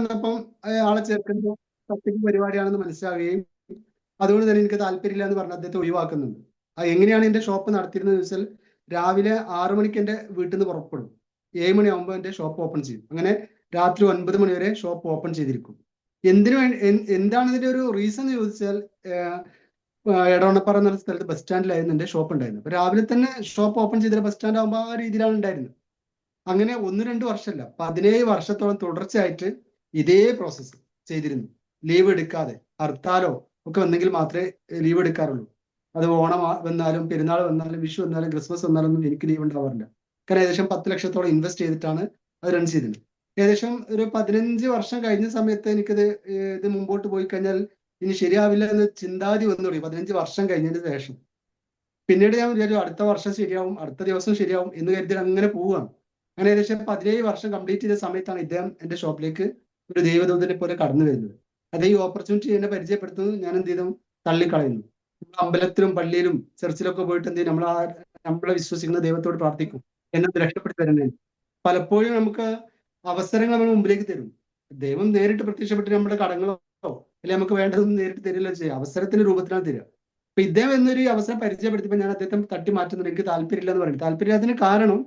വന്നപ്പം ആളെ ചേർക്കുമ്പോൾ തട്ടിപ്പ് പരിപാടിയാണെന്ന് മനസ്സിലാവുകയും അതുകൊണ്ട് തന്നെ എനിക്ക് താല്പര്യമില്ല എന്ന് പറഞ്ഞ് അദ്ദേഹത്തെ ഒഴിവാക്കുന്നുണ്ട്. എങ്ങനെയാണ് എന്റെ ഷോപ്പ് നടത്തിയിരുന്നത് വെച്ചാൽ രാവിലെ 6 മണിക്ക് എന്റെ വീട്ടിൽ നിന്ന് പുറപ്പെടും, 7 മണിയാകുമ്പോൾ എന്റെ ഷോപ്പ് ഓപ്പൺ ചെയ്യും. അങ്ങനെ രാത്രി 9 മണി വരെ ഷോപ്പ് ഓപ്പൺ ചെയ്തിരിക്കും. എന്തിനു വേണ്ടി എന്താണ് ഇതിന്റെ ഒരു റീസൺ എന്ന് ചോദിച്ചാൽ എടവണ്ണപ്പാറ എന്ന സ്ഥലത്ത് ബസ് സ്റ്റാൻഡിലായിരുന്നു എന്റെ ഷോപ്പ് ഉണ്ടായിരുന്നത്. അപ്പൊ രാവിലെ തന്നെ ഷോപ്പ് ഓപ്പൺ ചെയ്തിട്ട് ബസ് സ്റ്റാൻഡ് ആകുമ്പോൾ ആ രീതിയിലാണ് ഉണ്ടായിരുന്നത്. അങ്ങനെ 1-2 വർഷമല്ല, 17 വർഷത്തോളം തുടർച്ചയായിട്ട് ഇതേ പ്രോസസ്സ് ചെയ്തിരുന്നു. ലീവ് എടുക്കാതെ, ഹർത്താലോ ഒക്കെ വന്നെങ്കിൽ മാത്രമേ ലീവ് എടുക്കാറുള്ളൂ. അത് ഓണം വന്നാലും പെരുന്നാൾ വന്നാലും വിഷു വന്നാലും ക്രിസ്മസ് വന്നാലൊന്നും എനിക്ക് ലീവ് ഉണ്ടാവാറില്ല. കാരണം ഏകദേശം 10 ലക്ഷത്തോളം ഇൻവെസ്റ്റ് ചെയ്തിട്ടാണ് അത് റൺ ചെയ്തത്. ഏകദേശം ഒരു 15 വർഷം കഴിഞ്ഞ സമയത്ത് എനിക്കത് ഇത് മുമ്പോട്ട് പോയി കഴിഞ്ഞാൽ ഇനി ശരിയാവില്ല എന്ന് ചിന്താഗതി വന്നു തുടങ്ങി 15 വർഷം കഴിഞ്ഞതിന് ശേഷം. പിന്നീട് ഞാൻ വിചാരിച്ചു അടുത്ത വർഷം ശരിയാവും, അടുത്ത ദിവസം ശരിയാവും എന്ന് കരുതി അങ്ങനെ പോവുകയാണ്. അങ്ങനെ ഏകദേശം 17 വർഷം കംപ്ലീറ്റ് ചെയ്ത സമയത്താണ് ഇദ്ദേഹം എന്റെ ഷോപ്പിലേക്ക് ഒരു ദൈവദൂതനെ പോലെ കടന്നു വരുന്നത്. അതേ ഈ ഓപ്പർച്യൂണിറ്റി എന്നെ പരിചയപ്പെടുത്തുന്നത് ഞാൻ എന്ത് ചെയ്തു, തള്ളിക്കളയുന്നു. അമ്പലത്തിലും പള്ളിയിലും ചർച്ചിലൊക്കെ പോയിട്ട് എന്ത് ചെയ്യും, നമ്മളെ വിശ്വസിക്കുന്ന ദൈവത്തോട് പ്രാർത്ഥിക്കും എന്നെ രക്ഷപ്പെടുത്തി തരുന്നതിന്. പലപ്പോഴും നമുക്ക് അവസരങ്ങൾ നമ്മൾ മുമ്പിലേക്ക് തരും. ദൈവം നേരിട്ട് പ്രത്യക്ഷപ്പെട്ട് നമ്മുടെ കടങ്ങളോ അല്ലെങ്കിൽ നമുക്ക് വേണ്ടതൊന്നും നേരിട്ട് തരില്ല ചെയ്യുക, അവസരത്തിന്റെ രൂപത്തിലാണ് തരിക. അപ്പൊ ഇദ്ദേഹം എന്നൊരു അവസരം പരിചയപ്പെടുത്തിയപ്പോൾ ഞാൻ അദ്ദേഹത്തെ തട്ടി മാറ്റുന്നുണ്ട്, എനിക്ക് താല്പര്യമില്ല എന്ന് പറയും. താല്പര്യത്തിന് കാരണം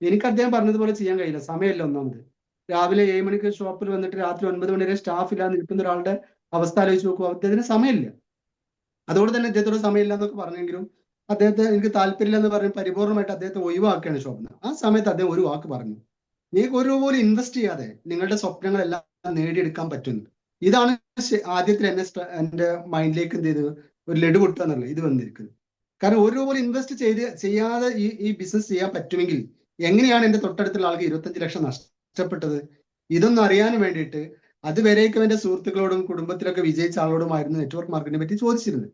എനിക്ക് അദ്ദേഹം പറഞ്ഞതുപോലെ ചെയ്യാൻ കഴിയില്ല, സമയമല്ല ഒന്നാമത്. രാവിലെ 7 മണിക്ക് ഷോപ്പിൽ വന്നിട്ട് രാത്രി 9 മണി വരെ സ്റ്റാഫ് ഇല്ലാതെ നിൽക്കുന്ന ഒരാളുടെ അവസ്ഥ ആലോചിച്ച് നോക്കുക, അദ്ദേഹത്തിന് സമയമില്ല. അതുകൊണ്ട് തന്നെ അദ്ദേഹത്തോട് സമയമില്ല എന്നൊക്കെ പറഞ്ഞെങ്കിലും അദ്ദേഹത്തെ എനിക്ക് താല്പര്യമില്ല എന്ന് പറഞ്ഞ് പരിപൂർണമായിട്ട് അദ്ദേഹത്തെ ഒഴിവാക്കുകയാണ് ഷോപ്പിൽ നിന്ന്. ആ സമയത്ത് അദ്ദേഹം ഒരു വാക്ക് പറഞ്ഞു, നിങ്ങൾക്ക് ഒരു രൂപ പോലും ഇൻവെസ്റ്റ് ചെയ്യാതെ നിങ്ങളുടെ സ്വപ്നങ്ങളെല്ലാം നേടിയെടുക്കാൻ പറ്റുന്നു. ഇതാണ് ആദ്യത്തിൽ എന്റെ മൈൻഡിലേക്ക് എന്ത് ചെയ്തത്, ഒരു ലഡു പൊട്ടുക എന്നുള്ളത് ഇത് വന്നിരിക്കുന്നത്. കാരണം ഒരു രൂപ പോലും ഇൻവെസ്റ്റ് ചെയ്യാതെ ഈ ബിസിനസ് ചെയ്യാൻ പറ്റുമെങ്കിൽ എങ്ങനെയാണ് എന്റെ തൊട്ടടുത്തുള്ള ആൾക്ക് 25 ലക്ഷം നഷ്ടപ്പെട്ടത്? ഇതൊന്നും അറിയാൻ വേണ്ടിയിട്ട് അതുവരേക്കും എന്റെ സുഹൃത്തുക്കളോടും കുടുംബത്തിലൊക്കെ വിജയിച്ച ആളോടുമായിരുന്നു നെറ്റ്വർക്ക് മാർക്കറ്റിനെ പറ്റി ചോദിച്ചിരുന്നത്.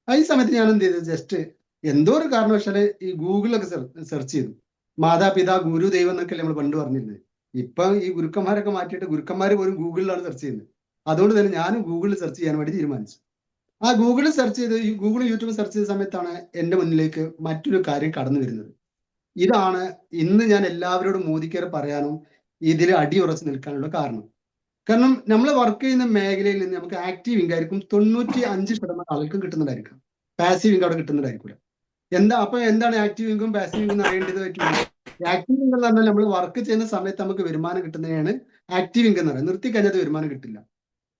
ഈ സമയത്ത് ഞാൻ എന്ത് ചെയ്തു, ജസ്റ്റ് എന്തോ ഒരു കാരണവശാല് ഈ ഗൂഗിളിലൊക്കെ സെർച്ച് ചെയ്തു. മാതാപിതാ ഗുരു ദൈവം എന്നൊക്കെ നമ്മൾ പണ്ട് പറഞ്ഞിരുന്നത്. ഇപ്പൊ ഈ ഗുരുക്കന്മാരൊക്കെ മാറ്റിയിട്ട് ഗുരുക്കന്മാർ പോലും ഗൂഗിളിലാണ് സെർച്ച് ചെയ്യുന്നത്. അതുകൊണ്ട് തന്നെ ഞാനും ഗൂഗിളിൽ സെർച്ച് ചെയ്യാൻ വേണ്ടി തീരുമാനിച്ചു. ആ ഗൂഗിളിൽ സെർച്ച് ചെയ്ത് ഗൂഗിൾ യൂട്യൂബ് സെർച്ച് ചെയ്ത സമയത്താണ് എന്റെ മുന്നിലേക്ക് മറ്റൊരു കാര്യം കടന്നു വരുന്നത്. ഇതാണ് ഇന്ന് ഞാൻ എല്ലാവരോടും മോദിക്കേറെ പറയാനും ഇതിൽ അടിയുറച്ച് നിൽക്കാനുള്ള കാരണം. കാരണം നമ്മൾ വർക്ക് ചെയ്യുന്ന മേഖലയിൽ നിന്ന് നമുക്ക് ആക്റ്റീവ് ഇൻകം ആയിരിക്കും 95% ആൾക്കും കിട്ടുന്നുണ്ടായിരിക്കും, പാസീവ് ഇൻകം അവിടെ കിട്ടുന്നുണ്ടായിരിക്കില്ല. എന്താണ് ആക്റ്റീവ് ഇൻകം പാസീവ് ഇൻകം എന്ന് അറിയേണ്ടത് പറ്റില്ല. ആക്റ്റീവ് ഇൻകം എന്ന് പറഞ്ഞാൽ നമ്മൾ വർക്ക് ചെയ്യുന്ന സമയത്ത് നമുക്ക് വരുമാനം കിട്ടുന്നതാണ് ആക്റ്റീവ് ഇൻകം എന്ന് പറയുന്നത്. നിർത്തി കഴിഞ്ഞാൽ വരുമാനം കിട്ടില്ല.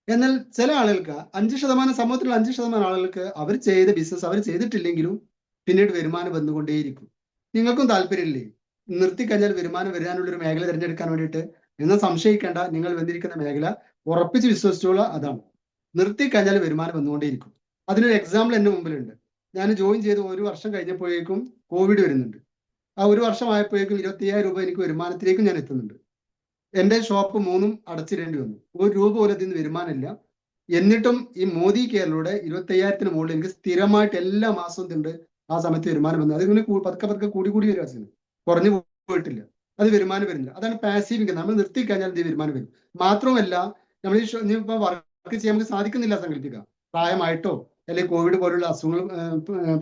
എന്നാൽ ചില ആളുകൾക്ക് 5%, സമൂഹത്തിലുള്ള 5% ആളുകൾക്ക് അവർ ചെയ്ത ബിസിനസ് അവർ ചെയ്തിട്ടില്ലെങ്കിലും പിന്നീട് വരുമാനം വന്നുകൊണ്ടേയിരിക്കും. നിങ്ങൾക്കും താല്പര്യമില്ലേ നിർത്തി കഴിഞ്ഞാൽ വരുമാനം വരാനുള്ള ഒരു മേഖല തിരഞ്ഞെടുക്കാൻ വേണ്ടിയിട്ട്? നിങ്ങൾ സംശയിക്കേണ്ട, നിങ്ങൾ വന്നിരിക്കുന്ന മേഖല ഉറപ്പിച്ച് വിശ്വസിച്ചോളൂ, അതാണ്. നിർത്തി കഴിഞ്ഞാൽ വരുമാനം വന്നുകൊണ്ടേയിരിക്കും. അതിനൊരു എക്സാമ്പിൾ എന്റെ മുമ്പിലുണ്ട്. ഞാൻ ജോയിൻ ചെയ്ത് 1 വർഷം കഴിഞ്ഞപ്പോഴേക്കും കോവിഡ് വരുന്നുണ്ട്. ആ 1 വർഷം ആയപ്പോഴേക്കും 25,000 രൂപ എനിക്ക് വരുമാനത്തിലേക്കും ഞാൻ എത്തുന്നുണ്ട്. എന്റെ ഷോപ്പ് 3ഉം അടച്ചിടേണ്ടി വന്നു. 1 രൂപ പോലും അതിൽ നിന്ന് വരുമാനമില്ല. എന്നിട്ടും ഈ മോദി കെയറിലൂടെ 25,000-ന് മുകളിൽ എനിക്ക് സ്ഥിരമായിട്ട് എല്ലാ മാസവും ഉണ്ട് ആ സമയത്ത് വരുമാനം വന്നു. അതിങ്ങനെ പതുക്കെ കൂടി വരിക, കുറഞ്ഞു പോയിട്ടില്ല. അത് വരുമാനം വരുന്നില്ല. അതാണ് പാസീവ് ഇൻകം. നമ്മൾ നിർത്തി കഴിഞ്ഞാൽ ഇത് വരുമാനം വരും. മാത്രമല്ല നമ്മൾ ഇപ്പൊ വർക്ക് ചെയ്യാൻ നമുക്ക് സാധിക്കുന്നില്ല സങ്കല്പിക്കാം. പ്രായമായിട്ടോ അല്ലെങ്കിൽ കോവിഡ് പോലുള്ള അസുഖങ്ങൾ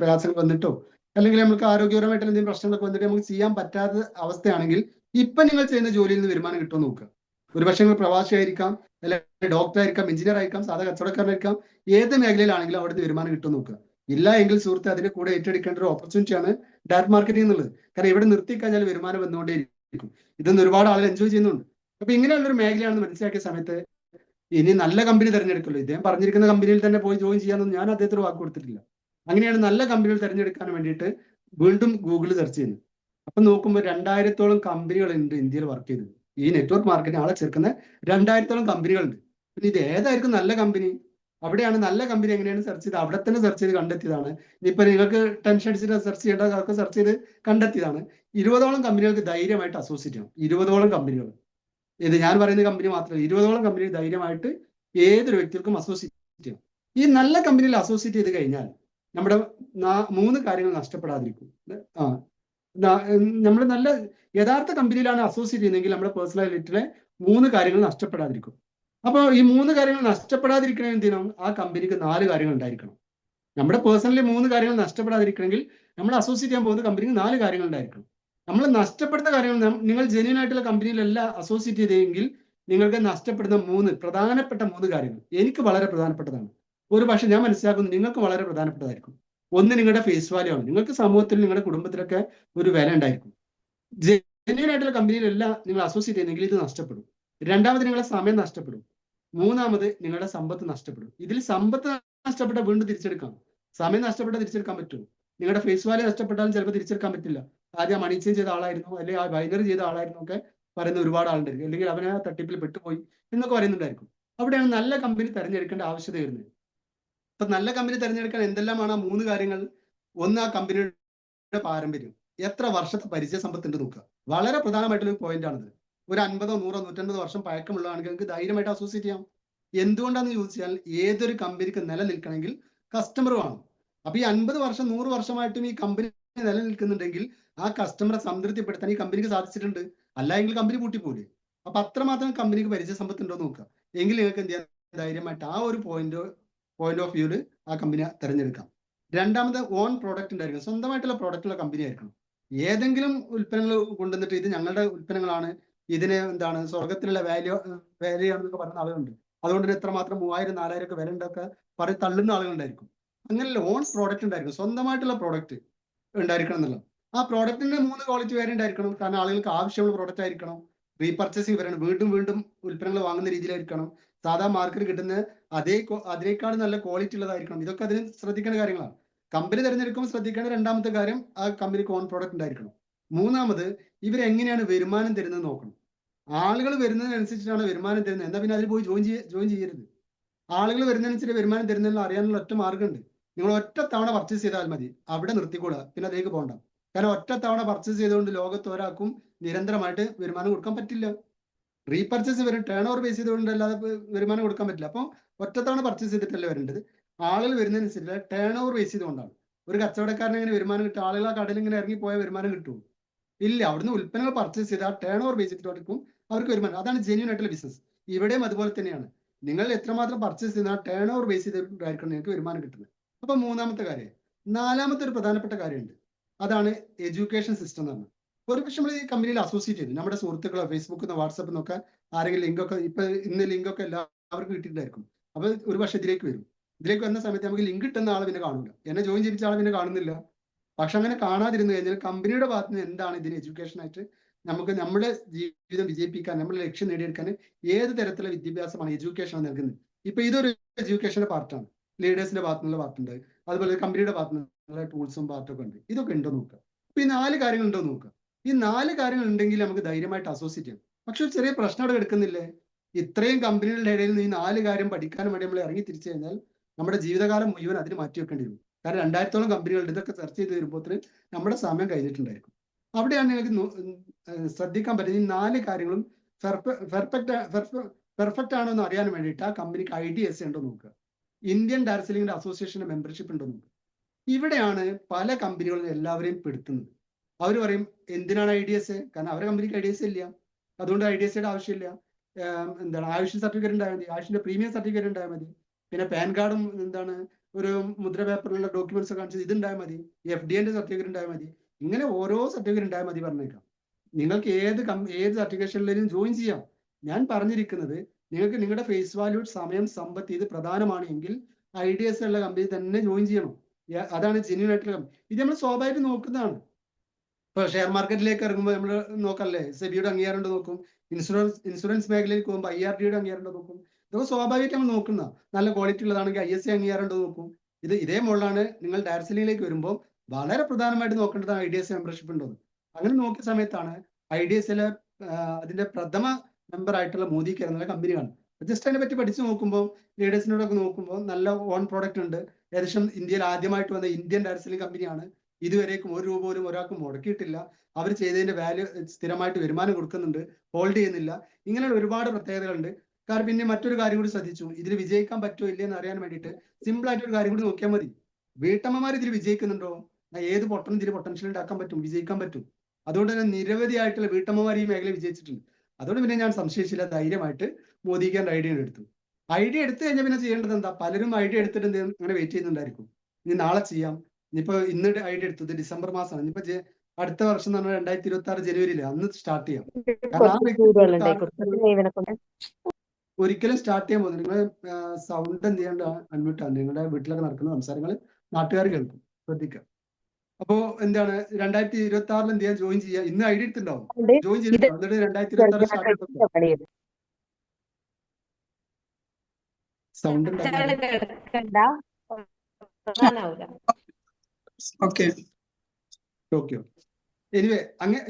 പ്രയാസങ്ങൾ വന്നിട്ടോ അല്ലെങ്കിൽ നമുക്ക് ആരോഗ്യപരമായിട്ട് എന്തെങ്കിലും പ്രശ്നങ്ങളൊക്കെ വന്നിട്ട് നമുക്ക് ചെയ്യാൻ പറ്റാത്ത അവസ്ഥയാണെങ്കിൽ ഇപ്പൊ നിങ്ങൾ ചെയ്യുന്ന ജോലിയിൽ നിന്ന് വരുമാനം കിട്ടുമെന്ന് നോക്കുക. ഒരുപക്ഷെ നിങ്ങൾ പ്രവാസിയായിരിക്കാം, അല്ലെങ്കിൽ ഡോക്ടർ ആയിരിക്കാം, എഞ്ചിനീയർ ആയിരിക്കാം, സാധാ കച്ചവടക്കാരനായിരിക്കാം, ഏത് മേഖലയിലാണെങ്കിലും അവിടുന്ന് വരുമാനം കിട്ടുമെന്ന് നോക്കുക. ഇല്ല എങ്കിൽ സുഹൃത്ത് അതിന്റെ കൂടെ ഏറ്റെടുക്കേണ്ട ഒരു ഓപ്പർച്യൂണിറ്റിയാണ് ഡയറക്ട് മാർക്കറ്റിംഗ് എന്നുള്ളത്. കാരണം ഇവിടെ നിർത്തി കഴിഞ്ഞാൽ വരുമാനം വന്നുകൊണ്ടേയിരിക്കും. ഇതൊന്നും ഒരുപാട് ആളുകൾ എൻജോയ് ചെയ്യുന്നുണ്ട്. അപ്പൊ ഇങ്ങനെയുള്ളൊരു മേഖലയാണെന്ന് മനസ്സിലാക്കിയ സമയത്ത് ഇനി നല്ല കമ്പനി തിരഞ്ഞെടുക്കുള്ളൂ. ഇദ്ദേഹം പറഞ്ഞിരിക്കുന്ന കമ്പനിയിൽ തന്നെ പോയി ജോയിൻ ചെയ്യാനൊന്നും ഞാൻ അദ്ദേഹത്തിന് വാക്ക് കൊടുത്തിട്ടില്ല. അങ്ങനെയാണ് നല്ല കമ്പനികൾ തിരഞ്ഞെടുക്കാൻ വേണ്ടിയിട്ട് വീണ്ടും ഗൂഗിളിൽ സെർച്ച് ചെയ്യുന്നത്. അപ്പൊ നോക്കുമ്പോൾ 2000-ഓളം കമ്പനികളുണ്ട് ഇന്ത്യയിൽ വർക്ക് ചെയ്തത്. ഈ നെറ്റ്വർക്ക് മാർക്കറ്റിംഗ് ആളെ ചേർക്കുന്ന 2000-ഓളം കമ്പനികളുണ്ട്. പിന്നെ ഇത് ഏതായിരിക്കും നല്ല കമ്പനി? അവിടെയാണ് നല്ല കമ്പനി എങ്ങനെയാണ് സെർച്ച് ചെയ്ത് അവിടെ തന്നെ സെർച്ച് ചെയ്ത് കണ്ടെത്തിയതാണ്. ഇനിയിപ്പോ നിങ്ങൾക്ക് ടെൻഷൻ അടിച്ചിട്ട് സെർച്ച് ചെയ്യേണ്ട ആൾക്ക് സെർച്ച് ചെയ്ത് കണ്ടെത്തിയതാണ്. 20ഓളം കമ്പനികൾക്ക് ധൈര്യമായിട്ട് അസോസിയേറ്റ് ചെയ്യാം. 20ഓളം കമ്പനികൾ, ഇത് ഞാൻ പറയുന്ന കമ്പനി മാത്രമല്ല, 20ഓളം കമ്പനി ധൈര്യമായിട്ട് ഏതൊരു വ്യക്തികൾക്കും അസോസിയേറ്റ് ചെയ്യാം. ഈ നല്ല കമ്പനിയിൽ അസോസിയേറ്റ് ചെയ്ത് കഴിഞ്ഞാൽ നമ്മുടെ 3 കാര്യങ്ങൾ നഷ്ടപ്പെടാതിരിക്കും. നമ്മൾ നല്ല യഥാർത്ഥ കമ്പനിയിലാണ് അസോസിയേറ്റ് ചെയ്യുന്നതെങ്കിൽ നമ്മുടെ പേഴ്സണാലിറ്റിയിലെ 3 കാര്യങ്ങൾ നഷ്ടപ്പെടാതിരിക്കും. അപ്പോൾ ഈ 3 കാര്യങ്ങൾ നഷ്ടപ്പെടാതിരിക്കണമെങ്കിൽ എന്ത് ചെയ്യണം? ആ കമ്പനിക്ക് 4 കാര്യങ്ങൾ ഉണ്ടായിരിക്കണം. നമ്മുടെ പേഴ്സണലി 3 കാര്യങ്ങൾ നഷ്ടപ്പെടാതിരിക്കണമെങ്കിൽ നമ്മൾ അസോസിയേറ്റ് ചെയ്യാൻ പോകുന്ന കമ്പനിക്ക് 4 കാര്യങ്ങൾ ഉണ്ടായിരിക്കണം. നമ്മൾ നഷ്ടപ്പെടുന്ന കാര്യങ്ങൾ നിങ്ങൾ ജെന്യൂൻ ആയിട്ടുള്ള കമ്പനിയിലല്ല അസോസിയേറ്റ് ചെയ്തെങ്കിൽ നിങ്ങൾക്ക് നഷ്ടപ്പെടുന്ന പ്രധാനപ്പെട്ട 3 കാര്യങ്ങൾ എനിക്ക് വളരെ പ്രധാനപ്പെട്ടതാണ്. ഒരു പക്ഷെ ഞാൻ മനസ്സിലാക്കുന്നു നിങ്ങൾക്ക് വളരെ പ്രധാനപ്പെട്ടതായിരിക്കും. ഒന്ന് നിങ്ങളുടെ ഫേസ് വാല്യൂ ആണ്. നിങ്ങൾക്ക് സമൂഹത്തിൽ നിങ്ങളുടെ കുടുംബത്തിലൊക്കെ ഒരു വില ഉണ്ടായിരിക്കും. ജെന്യൂൻ ആയിട്ടുള്ള കമ്പനിയിലെല്ലാം നിങ്ങൾ അസോസിയേറ്റ് ചെയ്യുന്നെങ്കിൽ ഇത് നഷ്ടപ്പെടും. രണ്ടാമത് നിങ്ങളുടെ സമയം നഷ്ടപ്പെടും. മൂന്നാമത് നിങ്ങളുടെ സമ്പത്ത് നഷ്ടപ്പെടും. ഇതിൽ സമ്പത്ത് നഷ്ടപ്പെട്ട വീണ്ടും തിരിച്ചെടുക്കാം. സമയം നഷ്ടപ്പെട്ട തിരിച്ചെടുക്കാൻ പറ്റും. നിങ്ങളുടെ ഫേസ് വാല്യൂ നഷ്ടപ്പെട്ടാലും ചിലപ്പോൾ തിരിച്ചെടുക്കാൻ പറ്റില്ല. ആദ്യം മണി ചേഞ്ച് ചെയ്ത ആളായിരുന്നു, അല്ലെങ്കിൽ ആ ബൈനറി ചെയ്ത ആളായിരുന്നു ഒക്കെ പറയുന്ന ഒരുപാട് ആളുണ്ടായിരിക്കും. അല്ലെങ്കിൽ അവനെ ആ തട്ടിപ്പിൽ പെട്ടുപോയി എന്നൊക്കെ പറയുന്നുണ്ടായിരിക്കും. അവിടെയാണ് നല്ല കമ്പനി തിരഞ്ഞെടുക്കേണ്ട ആവശ്യത വരുന്നത്. അപ്പൊ നല്ല കമ്പനി തിരഞ്ഞെടുക്കാൻ എന്തെല്ലാമാണ് ആ 3 കാര്യങ്ങൾ? ഒന്ന്, ആ കമ്പനിയുടെ പാരമ്പര്യം. എത്ര വർഷത്തെ പരിചയ സമ്പത്ത് ഉണ്ട് നോക്കുക. വളരെ പ്രധാനമായിട്ടുള്ള ഒരു പോയിന്റ് ആണിത്. ഒരു 50, 100, 150 വർഷം പഴക്കമുള്ളതാണെങ്കിൽ നിങ്ങൾക്ക് ധൈര്യമായിട്ട് അസോസിയേറ്റ് ചെയ്യാം. എന്തുകൊണ്ടാണെന്ന് ചോദിച്ചാൽ ഏതൊരു കമ്പനിക്ക് നിലനിൽക്കണമെങ്കിൽ കസ്റ്റമർ വേണം. അപ്പൊ ഈ 50 വർഷം 100 വർഷമായിട്ടും ഈ കമ്പനി നിലനിൽക്കുന്നുണ്ടെങ്കിൽ ആ കസ്റ്റമറെ സംതൃപ്തിപ്പെടുത്താൻ ഈ കമ്പനിക്ക് സാധിച്ചിട്ടുണ്ട്. അല്ല എങ്കിൽ കമ്പനി പൂട്ടിപ്പോലെ. അപ്പൊ അത്രമാത്രം കമ്പനിക്ക് പരിചയ സമ്പത്ത് ഉണ്ടോ നോക്കുക. എങ്കിൽ നിങ്ങൾക്ക് എന്ത് ചെയ്യാം, ധൈര്യമായിട്ട് ആ ഒരു പോയിന്റ് ഓഫ് വ്യൂല് ആ കമ്പനി തിരഞ്ഞെടുക്കാം. രണ്ടാമത്, ഓൺ പ്രോഡക്റ്റ് ഉണ്ടായിരിക്കണം. സ്വന്തമായിട്ടുള്ള പ്രോഡക്റ്റുള്ള കമ്പനി ആയിരിക്കണം. ഏതെങ്കിലും ഉൽപ്പന്നങ്ങൾ കൊണ്ടുവന്നിട്ട് ഇത് ഞങ്ങളുടെ ഉൽപ്പന്നങ്ങളാണ്, ഇതിന് സ്വർഗത്തിലുള്ള വാല്യൂ ആണെന്നൊക്കെ പറയുന്ന ആളുകളുണ്ട്. അതുകൊണ്ട് തന്നെ എത്രമാത്രം 3000, 4000 ഒക്കെ വില ഉണ്ടൊക്കെ പറഞ്ഞ് തള്ളുന്ന ആളുകളുണ്ടായിരിക്കും. അങ്ങനെയല്ല, ഓൺ പ്രോഡക്റ്റ് ഉണ്ടായിരിക്കും. സ്വന്തമായിട്ടുള്ള പ്രോഡക്റ്റ് ഉണ്ടായിരിക്കണം എന്നുള്ളത്. ആ പ്രോഡക്റ്റിന്റെ 3 ക്വാളിറ്റി വേറെ ഉണ്ടായിരിക്കണം. കാരണം ആളുകൾക്ക് ആവശ്യമുള്ള പ്രോഡക്റ്റ് ആയിരിക്കണം. റീപർച്ചേസിങ് വരണം, വീണ്ടും വീണ്ടും ഉൽപ്പന്നങ്ങൾ വാങ്ങുന്ന രീതിയിലായിരിക്കണം. സാധാ മാർക്കറ്റ് കിട്ടുന്ന അതിനേക്കാൾ നല്ല ക്വാളിറ്റി ഉള്ളതായിരിക്കണം. ഇതൊക്കെ അതിന് ശ്രദ്ധിക്കേണ്ട കാര്യങ്ങളാണ്. കമ്പനി തിരഞ്ഞെടുക്കുമ്പോൾ ശ്രദ്ധിക്കേണ്ട രണ്ടാമത്തെ കാര്യം, ആ കമ്പനിക്ക് ഓൺ പ്രോഡക്റ്റ് ഉണ്ടായിരിക്കണം. മൂന്നാമത്, ഇവരെങ്ങനെയാണ് വരുമാനം തരുന്നത് നോക്കണം. ആളുകൾ വരുന്നതിനനുസരിച്ചിട്ടാണ് വരുമാനം തരുന്നത്. എന്നാൽ പിന്നെ അതിൽ പോയി ജോയിൻ ചെയ്യരുത്. ആളുകൾ വരുന്നതിനനുസരിച്ച് വരുമാനം തരുന്നതിനുള്ള അറിയാനുള്ള ഒറ്റ മാർഗ്ഗമുണ്ട്. നിങ്ങൾ ഒറ്റ തവണ പർച്ചേസ് ചെയ്താൽ മതി, അവിടെ നിർത്തിക്കൂടാ, പിന്നെ അതിലേക്ക് പോകണ്ട. കാരണം ഒറ്റ തവണ പർച്ചേസ് ചെയ്തുകൊണ്ട് ലോകത്ത് ഒരാൾക്കും നിരന്തരമായിട്ട് വരുമാനം കൊടുക്കാൻ പറ്റില്ല. റീപർച്ചേസ് വരും, ടേൺ ഓവർ ബേസ് ചെയ്തുകൊണ്ട് അല്ലാതെ വരുമാനം കൊടുക്കാൻ പറ്റില്ല. അപ്പോൾ ഒറ്റത്തവണ പർച്ചേസ് ചെയ്തിട്ടല്ലേ വരേണ്ടത്. ആളുകൾ വരുന്നതിനനുസരിച്ച് ടേൺ ഓവർ ബേസ് ചെയ്തുകൊണ്ടാണ്. ഒരു കച്ചവടക്കാരന് എങ്ങനെ വരുമാനം കിട്ടും? ആളുകൾ ആ കടയിൽ ഇങ്ങനെ ഇറങ്ങിപ്പോയ വരുമാനം കിട്ടും? ഇല്ല. അവിടുന്ന് ഉൽപ്പന്നങ്ങൾ പർച്ചേസ് ചെയ്ത് ആ ടേൺ ഓവർ ബേസ് ചെയ്തിട്ടും അവർക്ക് വരുമാനം. അതാണ് ജെന്യൂൻ ആയിട്ടുള്ള ബിസിനസ്. ഇവിടെയും അതുപോലെ തന്നെയാണ്. നിങ്ങൾ എത്രമാത്രം പർച്ചേസ് ചെയ്യുന്ന ആ ടേൺ ഓവർ ബേസ് ചെയ്തിട്ടായിരിക്കണം നിങ്ങൾക്ക് വരുമാനം കിട്ടുന്നത്. അപ്പൊ മൂന്നാമത്തെ കാര്യം. നാലാമത്തെ ഒരു പ്രധാനപ്പെട്ട കാര്യമുണ്ട്. അതാണ് എഡ്യൂക്കേഷൻ സിസ്റ്റം എന്ന് പറഞ്ഞത്. ഒരു പക്ഷെ നമ്മൾ ഈ കമ്പനിയിൽ അസോസിയേറ്റ് ചെയ്തു, നമ്മുടെ സുഹൃത്തുക്കളോ ഫേസ്ബുക്കിൽ നിന്ന് വാട്സാപ്പിൽ നിന്നൊക്കെ ആരെങ്കിലും ലിങ്കൊക്കെ ഇന്ന് ലിങ്കൊക്കെ എല്ലാവർക്കും കിട്ടിയിട്ടുണ്ടായിരിക്കും. അപ്പൊ ഒരു പക്ഷെ ഇതിലേക്ക് വരും. ഇതിലേക്ക് വരുന്ന സമയത്ത് നമുക്ക് ലിങ്ക് കിട്ടുന്ന ആൾ പിന്നെ കാണില്ല, എന്നെ ജോയിൻ ചെയ്യിച്ച ആൾ പിന്നെ കാണുന്നില്ല. പക്ഷെ അങ്ങനെ കാണാതിരുന്നു കഴിഞ്ഞാൽ കമ്പനിയുടെ ഭാഗത്ത് നിന്ന് എന്താണ് ഇതിന് എഡ്യൂക്കേഷൻ ആയിട്ട് നമുക്ക് നമ്മുടെ ജീവിതം വിജയിപ്പിക്കാൻ, നമ്മുടെ ലക്ഷ്യം നേടിയെടുക്കാൻ ഏത് തരത്തിലുള്ള വിദ്യാഭ്യാസമാണ് എഡ്യൂക്കേഷൻ നൽകുന്നത്. ഇപ്പൊ ഇതൊരു എഡ്യൂക്കേഷന്റെ പാർട്ടാണ്. ലീഡേഴ്സിന്റെ ഭാഗത്തുനിന്നുള്ള പാർട്ടുണ്ട്, അതുപോലെ കമ്പനിയുടെ ഭാഗത്തു നിന്നുള്ള ടൂൾസും പാർട്ടൊക്കെ ഉണ്ട്. ഇതൊക്കെ ഉണ്ടോ നോക്കുക. അപ്പൊ ഈ 4 കാര്യങ്ങൾ ഉണ്ടോ നോക്കുക. ഈ 4 കാര്യങ്ങൾ ഉണ്ടെങ്കിൽ നമുക്ക് ധൈര്യമായിട്ട് അസോസിയേറ്റ് ചെയ്യാം. പക്ഷെ ഒരു ചെറിയ പ്രശ്നം അവിടെ എടുക്കുന്നില്ലേ? ഇത്രയും കമ്പനികളുടെ ഇടയിൽ നിന്ന് ഈ 4 കാര്യം പഠിക്കാൻ വേണ്ടി നമ്മൾ ഇറങ്ങി തിരിച്ചു കഴിഞ്ഞാൽ നമ്മുടെ ജീവിതകാലം മുഴുവൻ അതിന് മാറ്റി വെക്കേണ്ടി വരും. കാരണം 2000-ഓളം കമ്പനികളുണ്ട്. ഇതൊക്കെ ചർച്ച ചെയ്ത് വരുമ്പോൾ നമ്മുടെ സമയം കഴിഞ്ഞിട്ടുണ്ടായിരിക്കും. അവിടെയാണ് നിങ്ങൾക്ക് ശ്രദ്ധിക്കാൻ പറ്റുന്നത്. ഈ 4 കാര്യങ്ങളും പെർഫെക്റ്റ് ആണോ എന്ന് അറിയാൻ വേണ്ടിയിട്ട് ആ കമ്പനിക്ക് IDSA ഉണ്ടോ നോക്കുക. ഇന്ത്യൻ ഡയറക്ട് സെല്ലിംഗ് അസോസിയേഷന്റെ മെമ്പർഷിപ്പ് ഉണ്ടോ നോക്കുക. ഇവിടെയാണ് പല കമ്പനികളും എല്ലാവരെയും പെടുത്തുന്നത്. അവർ പറയും എന്തിനാണ് IDSA? കാരണം അവരുടെ കമ്പനിക്ക് IDSA ഇല്ല, അതുകൊണ്ട് IDSAയുടെ ആവശ്യമില്ല. ആയുഷ് സർട്ടിഫിക്കറ്റ് ഉണ്ടായാൽ മതി, ആയുഷിന്റെ പ്രീമിയം സർട്ടിഫിക്കറ്റ് ഉണ്ടായാൽ മതി, പിന്നെ പാൻ കാർഡും ഒരു മുദ്ര പേപ്പറിലുള്ള ഡോക്യുമെന്റ്സ് കാണിച്ചത് ഇതുണ്ടായാൽ മതി, FDA സർട്ടിഫിക്കറ്റ് ഉണ്ടായാൽ മതി. ഇങ്ങനെ ഓരോ സർട്ടിഫിക്കറ്റ് ഉണ്ടായാൽ മതി പറഞ്ഞേക്കാം. നിങ്ങൾക്ക് ഏത് സർട്ടിഫിക്കേഷനിലും ജോയിൻ ചെയ്യാം. ഞാൻ പറഞ്ഞിരിക്കുന്നത് നിങ്ങൾക്ക് നിങ്ങളുടെ ഫേസ് വാല്യൂ, സമയം, സമ്പത്ത് ഇത് പ്രധാനമാണ് എങ്കിൽ IDSA ഉള്ള കമ്പനി തന്നെ ജോയിൻ ചെയ്യണം. അതാണ് ജെന്യൂൻ ആയിട്ടുള്ള കമ്പനി. ഇത് നമ്മൾ സ്വാഭാവികം നോക്കുന്നതാണ്. ഇപ്പൊ ഷെയർ മാർക്കറ്റിലേക്ക് ഇറങ്ങുമ്പോൾ നമ്മൾ നോക്കല്ലേ, സെബിയുടെ അംഗീകാരം ഉണ്ടോ നോക്കും. ഇൻഷുറൻസ് മേഖലയിലേക്ക് പോകുമ്പോൾ IRDയുടെ അംഗീകാരം ഉണ്ടോ നോക്കും. ഇതൊക്കെ സ്വാഭാവികമായിട്ട് നമ്മൾ നോക്കുന്ന. നല്ല ക്വാളിറ്റി ഉള്ളതാണെങ്കിൽ ISA അംഗീകാരം ഉണ്ടോ നോക്കും. ഇതേ മുകളിലാണ് നിങ്ങൾ ഡയറക്ട് സെല്ലിംഗിലേക്ക് വരുമ്പോൾ വളരെ പ്രധാനമായിട്ട് നോക്കേണ്ടതാണ് IDSA മെമ്പർഷിപ്പ് ഉണ്ടോ. അങ്ങനെ നോക്കിയ സമയത്താണ് IDSAയിലെ അതിന്റെ പ്രഥമ മെമ്പർ ആയിട്ടുള്ള മോദി കെയർ എന്നുള്ള കമ്പനി കാണും. ജസ്റ്റ് അതിനെ പറ്റി പഠിച്ചു നോക്കുമ്പോൾ, ലീഡേഴ്സിനോടൊക്കെ നോക്കുമ്പോൾ നല്ല ഓൺ പ്രോഡക്റ്റ് ഉണ്ട്. ഏകദേശം ഇന്ത്യയിൽ ആദ്യമായിട്ട് വന്ന ഇന്ത്യൻ ഡയറക്ട് സെല്ലിംഗ് കമ്പനിയാണ്. ഇതുവരേക്കും 1 രൂപ പോലും ഒരാൾക്ക് മുടക്കിയിട്ടില്ല. അവർ ചെയ്തതിന്റെ വാല്യൂ സ്ഥിരമായിട്ട് വരുമാനം കൊടുക്കുന്നുണ്ട്, ഹോൾഡ് ചെയ്യുന്നില്ല. ഇങ്ങനെയുള്ള ഒരുപാട് പ്രത്യേകതകളുണ്ട്. കാരണം പിന്നെ മറ്റൊരു കാര്യം കൂടി ശ്രദ്ധിച്ചു, ഇതിൽ വിജയിക്കാൻ പറ്റുമോ ഇല്ലയെന്ന് അറിയാൻ വേണ്ടിയിട്ട് സിമ്പിൾ ആയിട്ടൊരു കാര്യം കൂടി നോക്കിയാൽ മതി. വീട്ടമ്മമാർ ഇതിൽ വിജയിക്കുന്നുണ്ടോ? ഏത് പൊട്ടനും ഇതിൽ പൊട്ടൻഷ്യൽ ഉണ്ടാക്കാൻ പറ്റും, വിജയിക്കാൻ പറ്റും. അതുകൊണ്ട് തന്നെ നിരവധി ആയിട്ടുള്ള വീട്ടമ്മമാർ ഈ മേഖല വിജയിച്ചിട്ടുണ്ട്. അതുകൊണ്ട് പിന്നെ ഞാൻ സംശയിച്ചില്ല, ധൈര്യമായിട്ട് മോദിക്കാൻ ഐഡിയ എടുത്തു. ഐഡിയ എടുത്തു കഴിഞ്ഞാൽ പിന്നെ ചെയ്യേണ്ടത് എന്താ? പലരും ഐഡിയ എടുത്തിട്ട് അങ്ങനെ വെയിറ്റ് ചെയ്യുന്നുണ്ടായിരിക്കും. ഇനി നാളെ ചെയ്യാം, ഇനിയിപ്പോ ഇന്ന് ഐഡിയ എടുത്തു, ഇത് ഡിസംബർ മാസമാണ്, ഇനിയിപ്പോ അടുത്ത വർഷം എന്ന് പറഞ്ഞാൽ 2026 ജനുവരിയിൽ അന്ന് സ്റ്റാർട്ട് ചെയ്യാം. കാരണം ആ വ്യക്തി ഒരിക്കലും സ്റ്റാർട്ട് ചെയ്യാൻ പോകുന്നത്. നിങ്ങൾ സൗണ്ട് എന്ത് ചെയ്യാണ്ട് അൺമ്യൂട്ട് ആണ്. നിങ്ങളുടെ വീട്ടിലൊക്കെ നടക്കുന്ന സംസാരങ്ങൾ നാട്ടുകാർ കേൾക്കും, ശ്രദ്ധിക്കുക. അപ്പോ എന്താണ് 2026 എന്ത് ചെയ്യാൻ ജോയിൻ ചെയ്യുക. ഇന്ന് ഐഡി എടുത്തിട്ടുണ്ടാവും, ജോയിൻ ചെയ്തിട്ടുണ്ടാവും. എന്നിട്ട് 2026 സ്റ്റാർട്ട് സൗണ്ട് ഓക്കെ. എനിവേ അങ്ങനെ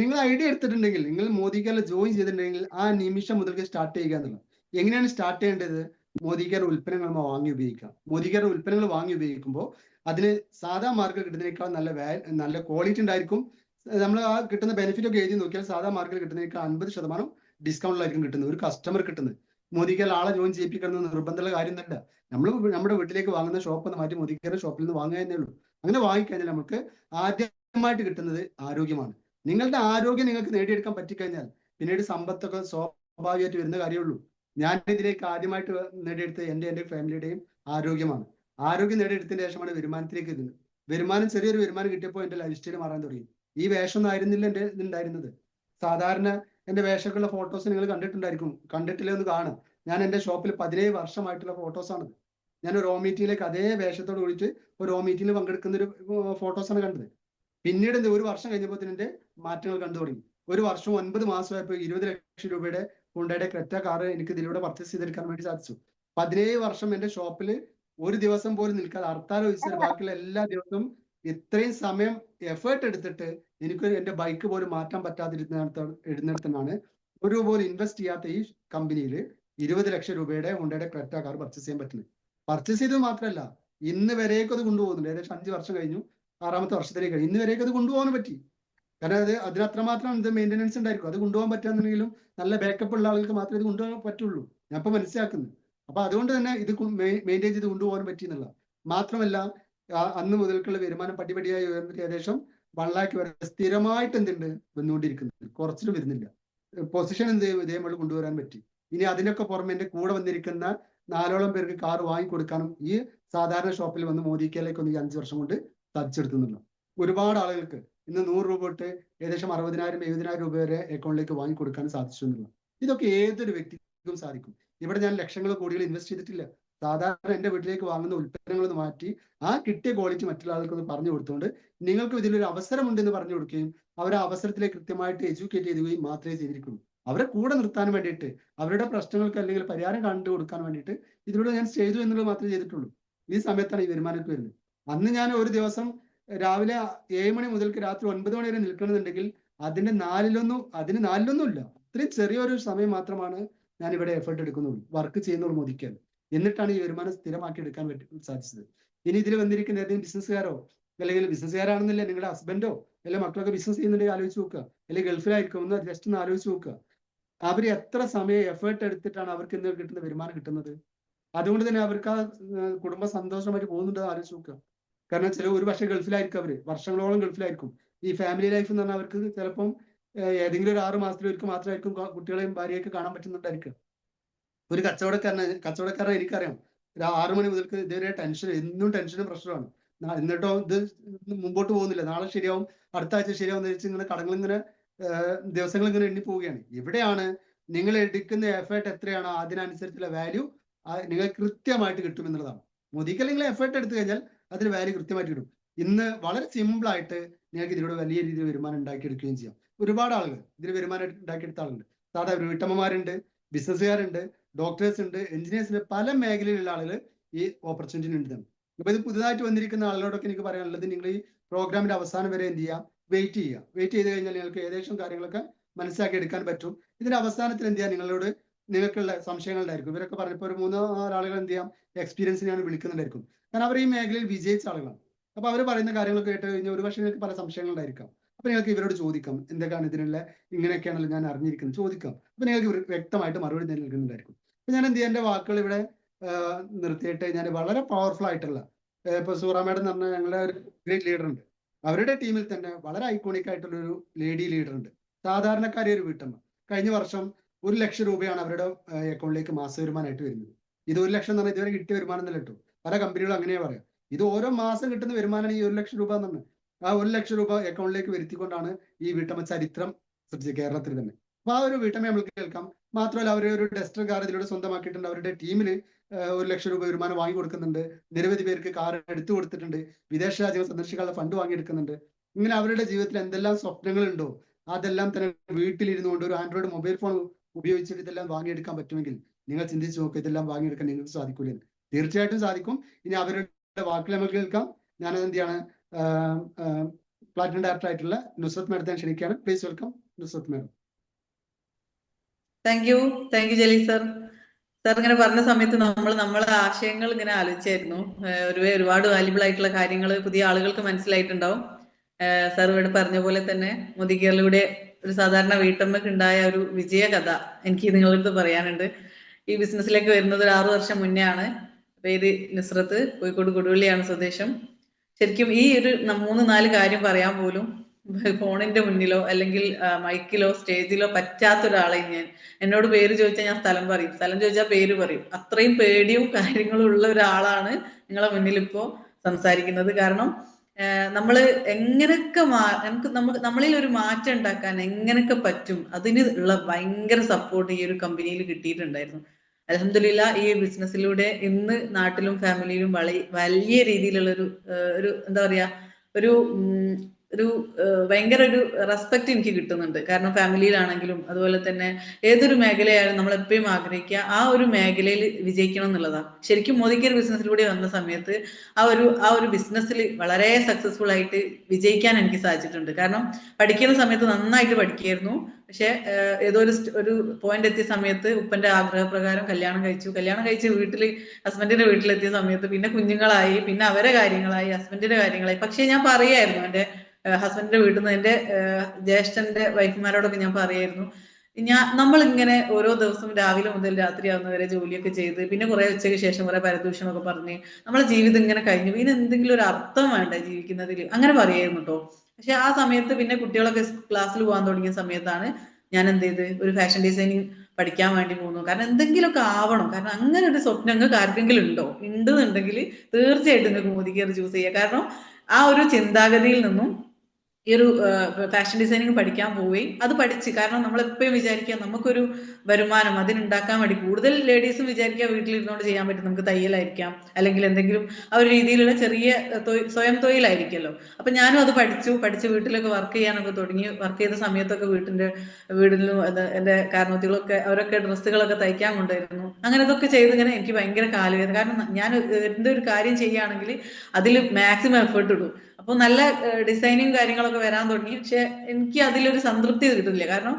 നിങ്ങൾ ഐഡിയ എടുത്തിട്ടുണ്ടെങ്കിൽ, നിങ്ങൾ മോദിക്കാരെ ജോയിൻ ചെയ്തിട്ടുണ്ടെങ്കിൽ ആ നിമിഷം മുതൽക്ക് സ്റ്റാർട്ട് ചെയ്യുക എന്നുള്ളത്. എങ്ങനെയാണ് സ്റ്റാർട്ട് ചെയ്യേണ്ടത്? മോദിക്കാരുടെ ഉൽപ്പന്നങ്ങൾ വാങ്ങി ഉപയോഗിക്കാം. മോദിക്കാരുടെ ഉൽപ്പന്നങ്ങൾ വാങ്ങി ഉപയോഗിക്കുമ്പോൾ അതിന് സാധാ മാർക്കറ്റ് കിട്ടുന്നതിനേക്കാൾ നല്ല ക്വാളിറ്റി ഉണ്ടായിരിക്കും. നമ്മൾ ആ കിട്ടുന്ന ബെനിഫിറ്റ് ഒക്കെ എഴുതി നോക്കിയാൽ സാധാ മാർക്കറ്റ് കിട്ടുന്നതിനേക്കാൾ 50% ഡിസ്കൗണ്ടിലായിരിക്കും കിട്ടുന്നത്, ഒരു കസ്റ്റമർ കിട്ടുന്നത്. മോദിക്കാർ ആളെ ജോയിൻ ചെയ്യിപ്പിക്കണം നിർബന്ധമുള്ള കാര്യമൊന്നുമില്ല. നമ്മൾ നമ്മുടെ വീട്ടിലേക്ക് വാങ്ങുന്ന ഷോപ്പ് ഒന്ന് മാറ്റി മോദിക്കാരുടെ ഷോപ്പിൽ നിന്ന് വാങ്ങുക എന്നേ ഉള്ളൂ. അങ്ങനെ വാങ്ങിക്കഴിഞ്ഞാൽ നമുക്ക് ആദ്യമായിട്ട് കിട്ടുന്നത് ആരോഗ്യമാണ്. നിങ്ങളുടെ ആരോഗ്യം നിങ്ങൾക്ക് നേടിയെടുക്കാൻ പറ്റിക്കഴിഞ്ഞാൽ പിന്നീട് സമ്പത്തൊക്കെ സ്വാഭാവികമായിട്ട് വരുന്ന കാര്യമുള്ളൂ. ഞാൻ ഇതിലേക്ക് ആദ്യമായിട്ട് നേടിയെടുത്തത് എൻ്റെ ഫാമിലിയുടെയും ആരോഗ്യമാണ്. ആരോഗ്യം നേടിയെടുത്തതിന് ശേഷമാണ് വരുമാനത്തിലേക്ക് എത്തുന്നത്. ചെറിയൊരു വരുമാനം കിട്ടിയപ്പോൾ എൻ്റെ ലൈഫ് സ്റ്റൈൽ മാറാൻ തുടങ്ങി. ഈ വേഷമൊന്നും ആയിരുന്നില്ല എൻ്റെ ഇതുണ്ടായിരുന്നത്. സാധാരണ എൻ്റെ വേഷമൊക്കെയുള്ള ഫോട്ടോസ് നിങ്ങൾ കണ്ടിട്ടുണ്ടായിരിക്കും. കണ്ടിട്ടില്ല എന്ന് കാണും. ഞാൻ എൻ്റെ ഷോപ്പിൽ 17 വർഷമായിട്ടുള്ള ഫോട്ടോസാണ്. ഞാൻ ഒരു മീറ്റിംഗിലേക്ക് അതേ വേഷത്തോട് കൂടിയിട്ട് ഒരു മീറ്റിംഗിൽ പങ്കെടുക്കുന്ന ഒരു ഫോട്ടോസാണ് കണ്ടത്. പിന്നീട് ഒരു വർഷം കഴിഞ്ഞപ്പോൾ എൻ്റെ മാറ്റങ്ങൾ കണ്ടു തുടങ്ങി. ഒരു വർഷം 9 മാസമായപ്പോൾ 20 ലക്ഷം രൂപയുടെ ഹുണ്ടായുടെ ക്രെറ്റ കാർ എനിക്ക് ഇതിലൂടെ പർച്ചേസ് ചെയ്തെടുക്കാൻ വേണ്ടി സാധിച്ചു. 17 വർഷം എൻ്റെ ഷോപ്പിൽ ഒരു ദിവസം പോലും നിൽക്കാതെ ഹർത്താൽ ഒഴിച്ചാൽ ബാക്കിയുള്ള എല്ലാ ദിവസവും ഇത്രയും സമയം എഫേർട്ട് എടുത്തിട്ട് എനിക്ക് എൻ്റെ ബൈക്ക് പോലും മാറ്റാൻ പറ്റാതിരുന്നിടത്താണ് ഒരു പോലും ഇൻവെസ്റ്റ് ചെയ്യാത്ത ഈ കമ്പനിയിൽ 20 ലക്ഷം രൂപയുടെ ഹുണ്ടായുടെ ക്രെറ്റ കാർ പർച്ചേസ് ചെയ്യാൻ പറ്റുന്നത്. പർച്ചേസ് ചെയ്തത് മാത്രമല്ല, ഇന്ന് വരേക്കും അത് കൊണ്ടുപോകുന്നുണ്ട്. ഏകദേശം 5 വർഷം കഴിഞ്ഞു, 6ാമത്തെ വർഷത്തിലേക്ക് കഴിഞ്ഞു. ഇന്ന് വരേക്കും അത് കൊണ്ടുപോകാൻ പറ്റി. കാരണം അതിന് അത്രമാത്രം ഇത് മെയിൻ്റനൻസ് ഉണ്ടായിരിക്കും. അത് കൊണ്ടുപോകാൻ പറ്റാന്നുണ്ടെങ്കിലും നല്ല ബാക്കപ്പ് ഉള്ള ആളുകൾക്ക് മാത്രമേ ഇത് കൊണ്ടുപോകാൻ പറ്റുള്ളൂ. ഞാൻ ഇപ്പൊ മനസ്സിലാക്കുന്നത്. അപ്പൊ അതുകൊണ്ട് തന്നെ ഇത് മെയിൻറ്റെയിൻ ചെയ്ത് കൊണ്ടുപോകാൻ പറ്റിയെന്നുള്ള മാത്രമല്ല, അന്ന് മുതൽക്കുള്ള വരുമാനം പടിപടിയായി ഉയർന്നിട്ട് ഏകദേശം 1 lakh വരെ സ്ഥിരമായിട്ട് എന്തുണ്ട് വന്നുകൊണ്ടിരിക്കുന്നത്. കുറച്ചിട്ട് വരുന്നില്ല. പൊസിഷൻ ഇതേപോലെ കൊണ്ടുവരാൻ പറ്റി. ഇനി അതിനൊക്കെ പുറമെ എൻ്റെ കൂടെ വന്നിരിക്കുന്ന 4ഓളം പേർക്ക് കാർ വാങ്ങിക്കൊടുക്കാനും ഈ സാധാരണ ഷോപ്പിൽ വന്ന് മോദിക്കയിലേക്ക് ഒന്ന് 5 വർഷം കൊണ്ട് സാധിച്ചെടുത്തുന്നില്ല. ഒരുപാട് ആളുകൾക്ക് ഇന്ന് 100 രൂപ തൊട്ട് ഏകദേശം 60,000 70,000 രൂപ വരെ അക്കൗണ്ടിലേക്ക് വാങ്ങിക്കൊടുക്കാൻ സാധിച്ചു എന്നുള്ള. ഇതൊക്കെ ഏതൊരു വ്യക്തിക്കും സാധിക്കും. ഇവിടെ ഞാൻ ലക്ഷങ്ങളോ കോടികൾ ഇൻവെസ്റ്റ് ചെയ്തിട്ടില്ല. സാധാരണ എൻ്റെ വീട്ടിലേക്ക് വാങ്ങുന്ന ഉൽപ്പന്നങ്ങളൊന്ന് മാറ്റി ആ കിട്ടിയ ക്വാളിറ്റി മറ്റുള്ള ആൾക്കൊന്ന് പറഞ്ഞു കൊടുത്തുകൊണ്ട് നിങ്ങൾക്ക് ഇതിലൊരു അവസരമുണ്ടെന്ന് പറഞ്ഞു കൊടുക്കുകയും അവരെ അവസരത്തിലേക്ക് കൃത്യമായിട്ട് എഡ്യൂക്കേറ്റ് ചെയ്യുകയും മാത്രമേ ചെയ്തിരിക്കുള്ളൂ. അവരെ കൂടെ നിർത്താൻ വേണ്ടിയിട്ട്, അവരുടെ പ്രശ്നങ്ങൾക്ക് അല്ലെങ്കിൽ പരിഹാരം കണ്ടു കൊടുക്കാൻ വേണ്ടിയിട്ട് ഇതിലൂടെ ഞാൻ ചെയ്തു എന്നുള്ളത് മാത്രമേ ചെയ്തിട്ടുള്ളൂ. ഈ സമയത്താണ് ഈ വരുമാനമൊക്കെ വരുന്നത്. അന്ന് ഞാൻ ഒരു ദിവസം രാവിലെ 7 മണി മുതൽക്ക് രാത്രി 9 മണി വരെ നിൽക്കണമെന്നുണ്ടെങ്കിൽ അതിന് നാലിലൊന്നും ഇല്ല. അത്രയും ചെറിയൊരു സമയം മാത്രമാണ് ഞാൻ ഇവിടെ എഫേർട്ട് എടുക്കുന്നുള്ളൂ, വർക്ക് ചെയ്യുന്നുള്ളൂ മോദിക്കാൻ. എന്നിട്ടാണ് ഈ വരുമാനം സ്ഥിരമാക്കി എടുക്കാൻ സാധിച്ചത്. ഇനി ഇതിൽ വന്നിരിക്കുന്ന ഏതെങ്കിലും ബിസിനസ്സുകാരോ അല്ലെങ്കിൽ ബിസിനസ്സുകാരാണെന്നില്ല നിങ്ങളുടെ ഹസ്ബൻഡോ അല്ലെങ്കിൽ മക്കളൊക്കെ ബിസിനസ് ചെയ്യുന്നുണ്ടെങ്കിൽ ആലോചിച്ച് നോക്കുക. അല്ലെങ്കിൽ ഗൾഫിലായിരിക്കും, ഒന്ന് ജസ്റ്റ് ഒന്ന് ആലോചിച്ച് നോക്കുക. അവർ എത്ര സമയം എഫേർട്ട് എടുത്തിട്ടാണ് അവർക്ക് ഇന്ന് കിട്ടുന്ന വരുമാനം കിട്ടുന്നത്. അതുകൊണ്ട് തന്നെ അവർക്ക് ആ കുടുംബ സന്തോഷമായിട്ട് പോകുന്നുണ്ടോ ആലോചിച്ച് നോക്കുക. കാരണം ഒരു പക്ഷേ ഗൾഫിലായിരിക്കും, അവര് വർഷങ്ങളോളം ഗൾഫിലായിരിക്കും. ഈ ഫാമിലി ലൈഫ് എന്ന് പറഞ്ഞാൽ അവർക്ക് ചിലപ്പം ഏതെങ്കിലും ഒരു 6 മാസത്തിലൊരിക്കൽ മാത്രമായിരിക്കും കുട്ടികളെയും ഭാര്യയൊക്കെ കാണാൻ പറ്റുന്നുണ്ടായിരിക്കും. ഒരു കച്ചവടക്കാരനെ എനിക്കറിയാം, 6 മണി മുതൽക്ക് ഇതുവരെ എന്നും ടെൻഷനും പ്രഷറുമാണ്. എന്നിട്ടോ ഇത് മുമ്പോട്ട് പോകുന്നില്ല. നാളെ ശരിയാവും, അടുത്ത ആഴ്ച ശരിയാവും എന്ന് വെച്ച് ഇങ്ങനെ കടങ്ങൾ ഇങ്ങനെ ദിവസങ്ങൾ ഇങ്ങനെ എണ്ണി പോവുകയാണ്. ഇവിടെയാണ് നിങ്ങൾ എടുക്കുന്ന എഫേർട്ട് എത്രയാണോ അതിനനുസരിച്ചുള്ള വാല്യൂ നിങ്ങൾ കൃത്യമായിട്ട് കിട്ടും എന്നുള്ളതാണ്. മോദിക്ക് നിങ്ങൾ എഫേർട്ട് എടുത്തു കഴിഞ്ഞാൽ അതിന് വാല്യൂ കൃത്യമായിട്ട് കിട്ടും. ഇന്ന് വളരെ സിമ്പിളായിട്ട് നിങ്ങൾക്ക് ഇതിലൂടെ വലിയ രീതിയിൽ വരുമാനം ഉണ്ടാക്കിയെടുക്കുകയും ചെയ്യാം. ഒരുപാട് ആളുകൾ ഇതിൽ വരുമാനം ഉണ്ടാക്കിയെടുത്ത ആളുണ്ട്. സാധാരണ വീട്ടമ്മമാരുണ്ട്, ബിസിനസ്സുകാരുണ്ട്, ഡോക്ടേഴ്സ് ഉണ്ട്, എഞ്ചിനീയേഴ്സ് ഉണ്ട്. പല മേഖലയിലുള്ള ആളുകൾ ഈ ഓപ്പർച്യൂണിറ്റി ഉണ്ട്. അപ്പൊ ഇത് പുതുതായിട്ട് വന്നിരിക്കുന്ന ആളുകളോടൊക്കെ എനിക്ക് പറയാനുള്ളത്, നിങ്ങൾ ഈ പ്രോഗ്രാമിന്റെ അവസാനം വരെ എന്ത് ചെയ്യുക, വെയിറ്റ് ചെയ്ത് കഴിഞ്ഞാൽ നിങ്ങൾക്ക് ഏകദേശം കാര്യങ്ങളൊക്കെ മനസ്സിലാക്കി എടുക്കാൻ പറ്റും. ഇതിന്റെ അവസാനത്തിൽ എന്ത് ചെയ്യാം, നിങ്ങൾക്കുള്ള സംശയങ്ങളുണ്ടായിരിക്കും. ഇവരൊക്കെ പറഞ്ഞപ്പോൾ ഒരു 3-4 ആളുകൾ എന്ത് ചെയ്യാം എക്സ്പീരിയൻസിനെയാണ് വിളിക്കുന്നുണ്ടായിരിക്കും. കാരണം അവർ ഈ മേഖലയിൽ വിജയിച്ച ആളുകളാണ്. അപ്പൊ അവർ പറയുന്ന കാര്യങ്ങളൊക്കെ കേട്ട് കഴിഞ്ഞാൽ ഒരു പക്ഷേ നിങ്ങൾക്ക് പല സംശയങ്ങളുണ്ടായിരിക്കാം. അപ്പൊ നിങ്ങൾക്ക് ഇവരോട് ചോദിക്കാം, എന്തൊക്കെയാണ് ഇതിനുള്ള, ഇങ്ങനെയൊക്കെയാണല്ലോ ഞാൻ അറിഞ്ഞിരിക്കുന്നത്, ചോദിക്കാം. അപ്പൊ നിങ്ങൾക്ക് വ്യക്തമായിട്ട് മറുപടി നൽകുന്നുണ്ടായിരിക്കും. അപ്പൊ ഞാൻ എന്ത് ചെയ്യാം, എൻ്റെ വാക്കുകൾ ഇവിടെ നിർത്തിയിട്ട് ഞാൻ വളരെ പവർഫുൾ ആയിട്ടുള്ള ഇപ്പൊ സൂറ മേഡം എന്ന് പറഞ്ഞാൽ ഞങ്ങളുടെ ഒരു ഗ്രേറ്റ് ലീഡർ ഉണ്ട്. അവരുടെ ടീമിൽ തന്നെ വളരെ ഐക്കോണിക് ആയിട്ടുള്ള ഒരു ലേഡി ലീഡർ ഉണ്ട്. സാധാരണക്കാരി ഒരു വീട്ടമ്മ. കഴിഞ്ഞ വർഷം 1 ലക്ഷം രൂപയാണ് അവരുടെ അക്കൗണ്ടിലേക്ക് മാസ വരുമാനമായിട്ട് വരുന്നത്. ഇത് 1 ലക്ഷം എന്ന് പറഞ്ഞാൽ ഇതുവരെ കിട്ടിയ വരുമാനം എന്നല്ല കേട്ടോ. പല കമ്പനികളും അങ്ങനെയാ പറയാം. ഇത് ഓരോ മാസം കിട്ടുന്ന വരുമാനമാണ് ഈ 1 ലക്ഷം രൂപ എന്ന് പറഞ്ഞത്. ആ 1 ലക്ഷം രൂപ അക്കൗണ്ടിലേക്ക് വരുത്തിക്കൊണ്ടാണ് ഈ വീട്ടമ്മ ചരിത്രം സൃഷ്ടിച്ചത് കേരളത്തിൽ തന്നെ. അപ്പൊ ആ ഒരു വീട്ടമ്മ നമുക്ക് കേൾക്കാം. മാത്രമല്ല അവർ ഒരു ഡസ്റ്റർ കാർ ഇതിലൂടെ സ്വന്തമാക്കിയിട്ടുണ്ട്. അവരുടെ ടീമിൽ 1 ലക്ഷം രൂപ വരുമാനം വാങ്ങി കൊടുക്കുന്നുണ്ട്. നിരവധി പേർക്ക് കാർ എടുത്തു കൊടുത്തിട്ടുണ്ട്. വിദേശ രാജ്യങ്ങൾ സന്ദർശിക്കാനുള്ള ഫണ്ട് വാങ്ങിയെടുക്കുന്നുണ്ട്. ഇങ്ങനെ അവരുടെ ജീവിതത്തിൽ എന്തെല്ലാം സ്വപ്നങ്ങളുണ്ടോ അതെല്ലാം തന്നെ വീട്ടിലിരുന്നു കൊണ്ട് ഒരു ആൻഡ്രോയിഡ് മൊബൈൽ ഫോൺ ഉപയോഗിച്ചിട്ട് ഇതെല്ലാം വാങ്ങിയെടുക്കാൻ പറ്റുമെങ്കിൽ നിങ്ങൾ ചിന്തിച്ചു നോക്കുക, ഇതെല്ലാം വാങ്ങിയെടുക്കാൻ നിങ്ങൾക്ക് സാധിക്കൂലേ? തീർച്ചയായിട്ടും സാധിക്കും. ഇനി അവരുടെ വാക്കുകൾ നമുക്ക് കേൾക്കാം. ഞാനത് എന്ത് ചെയ്യാണ്, പ്ലാറ്റിനം ഡയറക്ടർ ആയിട്ടുള്ള നുസ്രത്ത് മാഡത്തെ ക്ഷണിക്കുകയാണ്. Please welcome Nusrat madam. Thank you Jaleel sir. Sir ഇങ്ങനെ പറഞ്ഞ സമയത്ത് നമ്മളെ ആശയങ്ങൾ ഇങ്ങനെ ആലോചിച്ചായിരുന്നു. ഒരുപാട് വാല്യുബിൾ ആയിട്ടുള്ള കാര്യങ്ങൾ പുതിയ ആളുകൾക്ക് മനസ്സിലായിട്ടുണ്ടാവും. സാർ ഇവിടെ പറഞ്ഞ പോലെ തന്നെ മോദി കേരളയുടെ ഒരു സാധാരണ വീട്ടമ്മക്ക് ഉണ്ടായ ഒരു വിജയ കഥ എനിക്ക് നിങ്ങളടുത്ത് പറയാനുണ്ട്. ഈ ബിസിനസ്സിലേക്ക് വരുന്നത് ഒരു 6 വർഷം മുന്നേ ആണ്. പേര് നുസ്രത്ത്, കോഴിക്കോട് കൊടുവള്ളിയാണ് സ്വദേശം. ശരിക്കും ഈ ഒരു 3-4 കാര്യം പറയാൻ പോലും ഫോണിന്റെ മുന്നിലോ അല്ലെങ്കിൽ മൈക്കിലോ സ്റ്റേജിലോ പറ്റാത്ത ഒരാളെ ഞാൻ. എന്നോട് പേര് ചോദിച്ചാൽ ഞാൻ സ്ഥലം പറയും, സ്ഥലം ചോദിച്ചാൽ പേര് പറയും. അത്രയും പേടിയും കാര്യങ്ങളും ഉള്ള ഒരാളാണ് നിങ്ങളെ മുന്നിൽ ഇപ്പോ സംസാരിക്കുന്നത്. കാരണം നമ്മള് എങ്ങനെയൊക്കെ നമ്മളിൽ ഒരു മാറ്റം ഉണ്ടാക്കാൻ എങ്ങനെയൊക്കെ പറ്റും അതിന് ഉള്ള ഭയങ്കര സപ്പോർട്ട് ഈ ഒരു കമ്പനിയിൽ കിട്ടിയിട്ടുണ്ടായിരുന്നു. അൽഹംദുലില്ലാ ഈ ബിസിനസ്സിലൂടെ ഇന്ന് നാട്ടിലും ഫാമിലിയിലും വലിയ രീതിയിലുള്ള ഒരു എന്താ പറയാ ഒരു ഒരു ഭയങ്കര ഒരു റെസ്പെക്ട് എനിക്ക് കിട്ടുന്നുണ്ട്. കാരണം ഫാമിലിയിലാണെങ്കിലും അതുപോലെ തന്നെ ഏതൊരു മേഖലയായാലും നമ്മൾ എപ്പോഴും ആഗ്രഹിക്കുക ആ ഒരു മേഖലയിൽ വിജയിക്കണം എന്നുള്ളതാണ്. ശരിക്കും മോദിക്കേർ ബിസിനസ്സിലൂടെ വന്ന സമയത്ത് ആ ഒരു ബിസിനസ്സിൽ വളരെ സക്സസ്ഫുൾ ആയിട്ട് വിജയിക്കാൻ എനിക്ക് സാധിച്ചിട്ടുണ്ട്. കാരണം പഠിക്കുന്ന സമയത്ത് നന്നായിട്ട് പഠിക്കായിരുന്നു. പക്ഷെ ഏതോ ഒരു പോയിന്റ് എത്തിയ സമയത്ത് ഉപ്പന്റെ ആഗ്രഹപ്രകാരം കല്യാണം കഴിച്ച് ഹസ്ബൻഡിന്റെ വീട്ടിലെത്തിയ സമയത്ത് പിന്നെ കുഞ്ഞുങ്ങളായി, പിന്നെ അവരെ കാര്യങ്ങളായി, ഹസ്ബൻഡിന്റെ കാര്യങ്ങളായി. പക്ഷെ ഞാൻ പറയായിരുന്നു എന്റെ ഹസ്ബൻഡിന്റെ വീട്ടിൽ നിന്ന് എന്റെ ജ്യേഷ്ഠന്റെ വൈഫുമാരോടൊക്കെ ഞാൻ പറയായിരുന്നു, നമ്മളിങ്ങനെ ഓരോ ദിവസം രാവിലെ മുതൽ രാത്രിയാവുന്നവരെ ജോലിയൊക്കെ ചെയ്ത് പിന്നെ കുറെ ഉച്ചയ്ക്ക് ശേഷം കുറെ പരദൂഷണമൊക്കെ പറഞ്ഞ് നമ്മളെ ജീവിതം ഇങ്ങനെ കഴിഞ്ഞു, പിന്നെ എന്തെങ്കിലും ഒരു അർത്ഥം വേണ്ട ജീവിക്കുന്നതിൽ, അങ്ങനെ പറയായിരുന്നു കേട്ടോ. പക്ഷെ ആ സമയത്ത് പിന്നെ കുട്ടികളൊക്കെ ക്ലാസ്സിൽ പോകാൻ തുടങ്ങിയ സമയത്താണ് ഞാൻ എന്ത് ചെയ്ത് ഒരു ഫാഷൻ ഡിസൈനിങ് പഠിക്കാൻ വേണ്ടി പോകുന്നു. കാരണം എന്തെങ്കിലുമൊക്കെ ആവണം. കാരണം അങ്ങനെ ഒരു സ്വപ്നം നിങ്ങൾക്ക് ആർക്കെങ്കിലും ഉണ്ടെന്നുണ്ടെങ്കിൽ തീർച്ചയായിട്ടും നിങ്ങൾക്ക് മോദി കെയർ ചൂസ് ചെയ്യുക. കാരണം ആ ഒരു ചിന്താഗതിയിൽ നിന്നും ഈ ഒരു ഫാഷൻ ഡിസൈനിങ് പഠിക്കാൻ പോയി അത് പഠിച്ച്. കാരണം നമ്മൾ എപ്പോഴും വിചാരിക്കുക നമുക്കൊരു വരുമാനം അതിനുണ്ടാക്കാൻ വേണ്ടി, കൂടുതൽ ലേഡീസും വിചാരിക്കുക വീട്ടിലിരുന്നുകൊണ്ട് ചെയ്യാൻ പറ്റും, നമുക്ക് തയ്യലായിരിക്കാം അല്ലെങ്കിൽ എന്തെങ്കിലും ആ ഒരു രീതിയിലുള്ള ചെറിയ സ്വയം തൊഴിലായിരിക്കുമല്ലോ. അപ്പൊ ഞാനും അത് പഠിച്ച് വീട്ടിലൊക്കെ വർക്ക് ചെയ്യാനൊക്കെ തുടങ്ങി. വർക്ക് ചെയ്ത സമയത്തൊക്കെ വീടിലും എന്റെ കാരണവത്തികളൊക്കെ അവരൊക്കെ ഡ്രസ്സുകളൊക്കെ തയ്ക്കാൻ കൊണ്ടുവരുന്നു. അങ്ങനെ ഇതൊക്കെ ചെയ്ത് ഇങ്ങനെ എനിക്ക് ഭയങ്കര കാലുവേദന. കാരണം ഞാൻ എന്തൊരു കാര്യം ചെയ്യുകയാണെങ്കിൽ അതിൽ മാക്സിമം എഫേർട്ട് ഇടും. അപ്പൊ നല്ല ഡിസൈനിങ് കാര്യങ്ങളൊക്കെ വരാൻ തുടങ്ങി. പക്ഷെ എനിക്ക് അതിലൊരു സംതൃപ്തി കിട്ടുന്നില്ല. കാരണം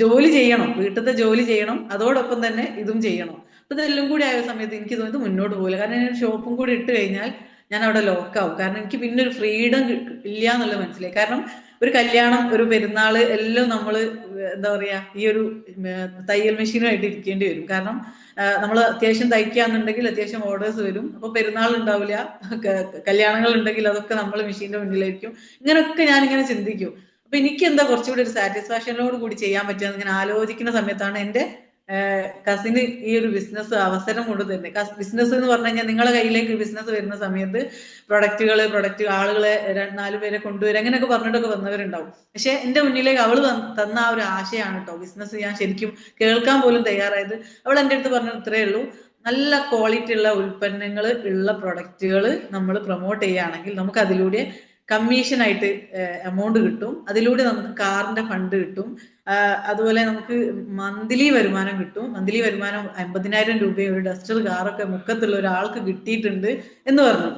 ജോലി ചെയ്യണം, വീട്ടിലത്തെ ജോലി ചെയ്യണം, അതോടൊപ്പം തന്നെ ഇതും ചെയ്യണം. അപ്പൊ ഇതെല്ലാം കൂടി ആയ സമയത്ത് എനിക്ക് തോന്നുന്നത് മുന്നോട്ട് പോകില്ല. കാരണം ഞാൻ ഷോപ്പും കൂടി ഇട്ട് കഴിഞ്ഞാൽ ഞാൻ അവിടെ ലോക്കാവും. കാരണം എനിക്ക് പിന്നെ ഒരു ഫ്രീഡം ഇല്ല എന്നുള്ളത് മനസ്സിലായി. കാരണം ഒരു കല്യാണം, ഒരു പെരുന്നാള് എല്ലാം നമ്മള് എന്താ പറയാ ഈ ഒരു തയ്യൽ മെഷീനുമായിട്ട് ഇരിക്കേണ്ടി വരും. കാരണം നമ്മൾ അത്യാവശ്യം തയ്ക്കാന്നുണ്ടെങ്കിൽ അത്യാവശ്യം ഓർഡേഴ്സ് വരും. അപ്പൊ പെരുന്നാൾ ഉണ്ടാവില്ല, കല്യാണങ്ങൾ ഉണ്ടെങ്കിൽ അതൊക്കെ നമ്മൾ മെഷീന്റെ മുന്നിലായിരിക്കും. ഇങ്ങനെയൊക്കെ ഞാനിങ്ങനെ ചിന്തിക്കും. അപ്പൊ എനിക്ക് എന്താ കുറച്ചുകൂടി ഒരു സാറ്റിസ്ഫാക്ഷനോട് കൂടി ചെയ്യാൻ പറ്റുക ഇങ്ങനെ ആലോചിക്കുന്ന സമയത്താണ് എന്റെ കസിന് ഈ ഒരു ബിസിനസ് അവസരം കൊണ്ട് തന്നെ. ബിസിനസ് എന്ന് പറഞ്ഞു കഴിഞ്ഞാൽ നിങ്ങളുടെ കയ്യിലേക്ക് ബിസിനസ് വരുന്ന സമയത്ത് പ്രൊഡക്റ്റ് ആളുകളെ 4 പേരെ കൊണ്ടുവരും അങ്ങനെയൊക്കെ പറഞ്ഞിട്ടൊക്കെ വന്നവരുണ്ടാവും. പക്ഷെ എന്റെ മുന്നിലേക്ക് അവള് തന്ന ആ ഒരു ആശയമാണ് കേട്ടോ ബിസിനസ് ഞാൻ ശരിക്കും കേൾക്കാൻ പോലും തയ്യാറായത്. അവൾ എൻ്റെ അടുത്ത് പറഞ്ഞത് ഇത്രയേ ഉള്ളൂ, നല്ല ക്വാളിറ്റി ഉള്ള ഉൽപ്പന്നങ്ങൾ ഉള്ള പ്രൊഡക്റ്റുകൾ നമ്മൾ പ്രൊമോട്ട് ചെയ്യുകയാണെങ്കിൽ നമുക്ക് അതിലൂടെ കമ്മീഷൻ ആയിട്ട് എമൗണ്ട് കിട്ടും, അതിലൂടെ നമുക്ക് കാറിന്റെ ഫണ്ട് കിട്ടും, അതുപോലെ നമുക്ക് മന്ത്ലി വരുമാനം കിട്ടും. മന്ത്ലി വരുമാനം 50,000 രൂപ ഒരു ഡസ്റ്റർ കാറൊക്കെ മുക്കത്തുള്ള ഒരാൾക്ക് കിട്ടിയിട്ടുണ്ട് എന്ന് പറഞ്ഞു.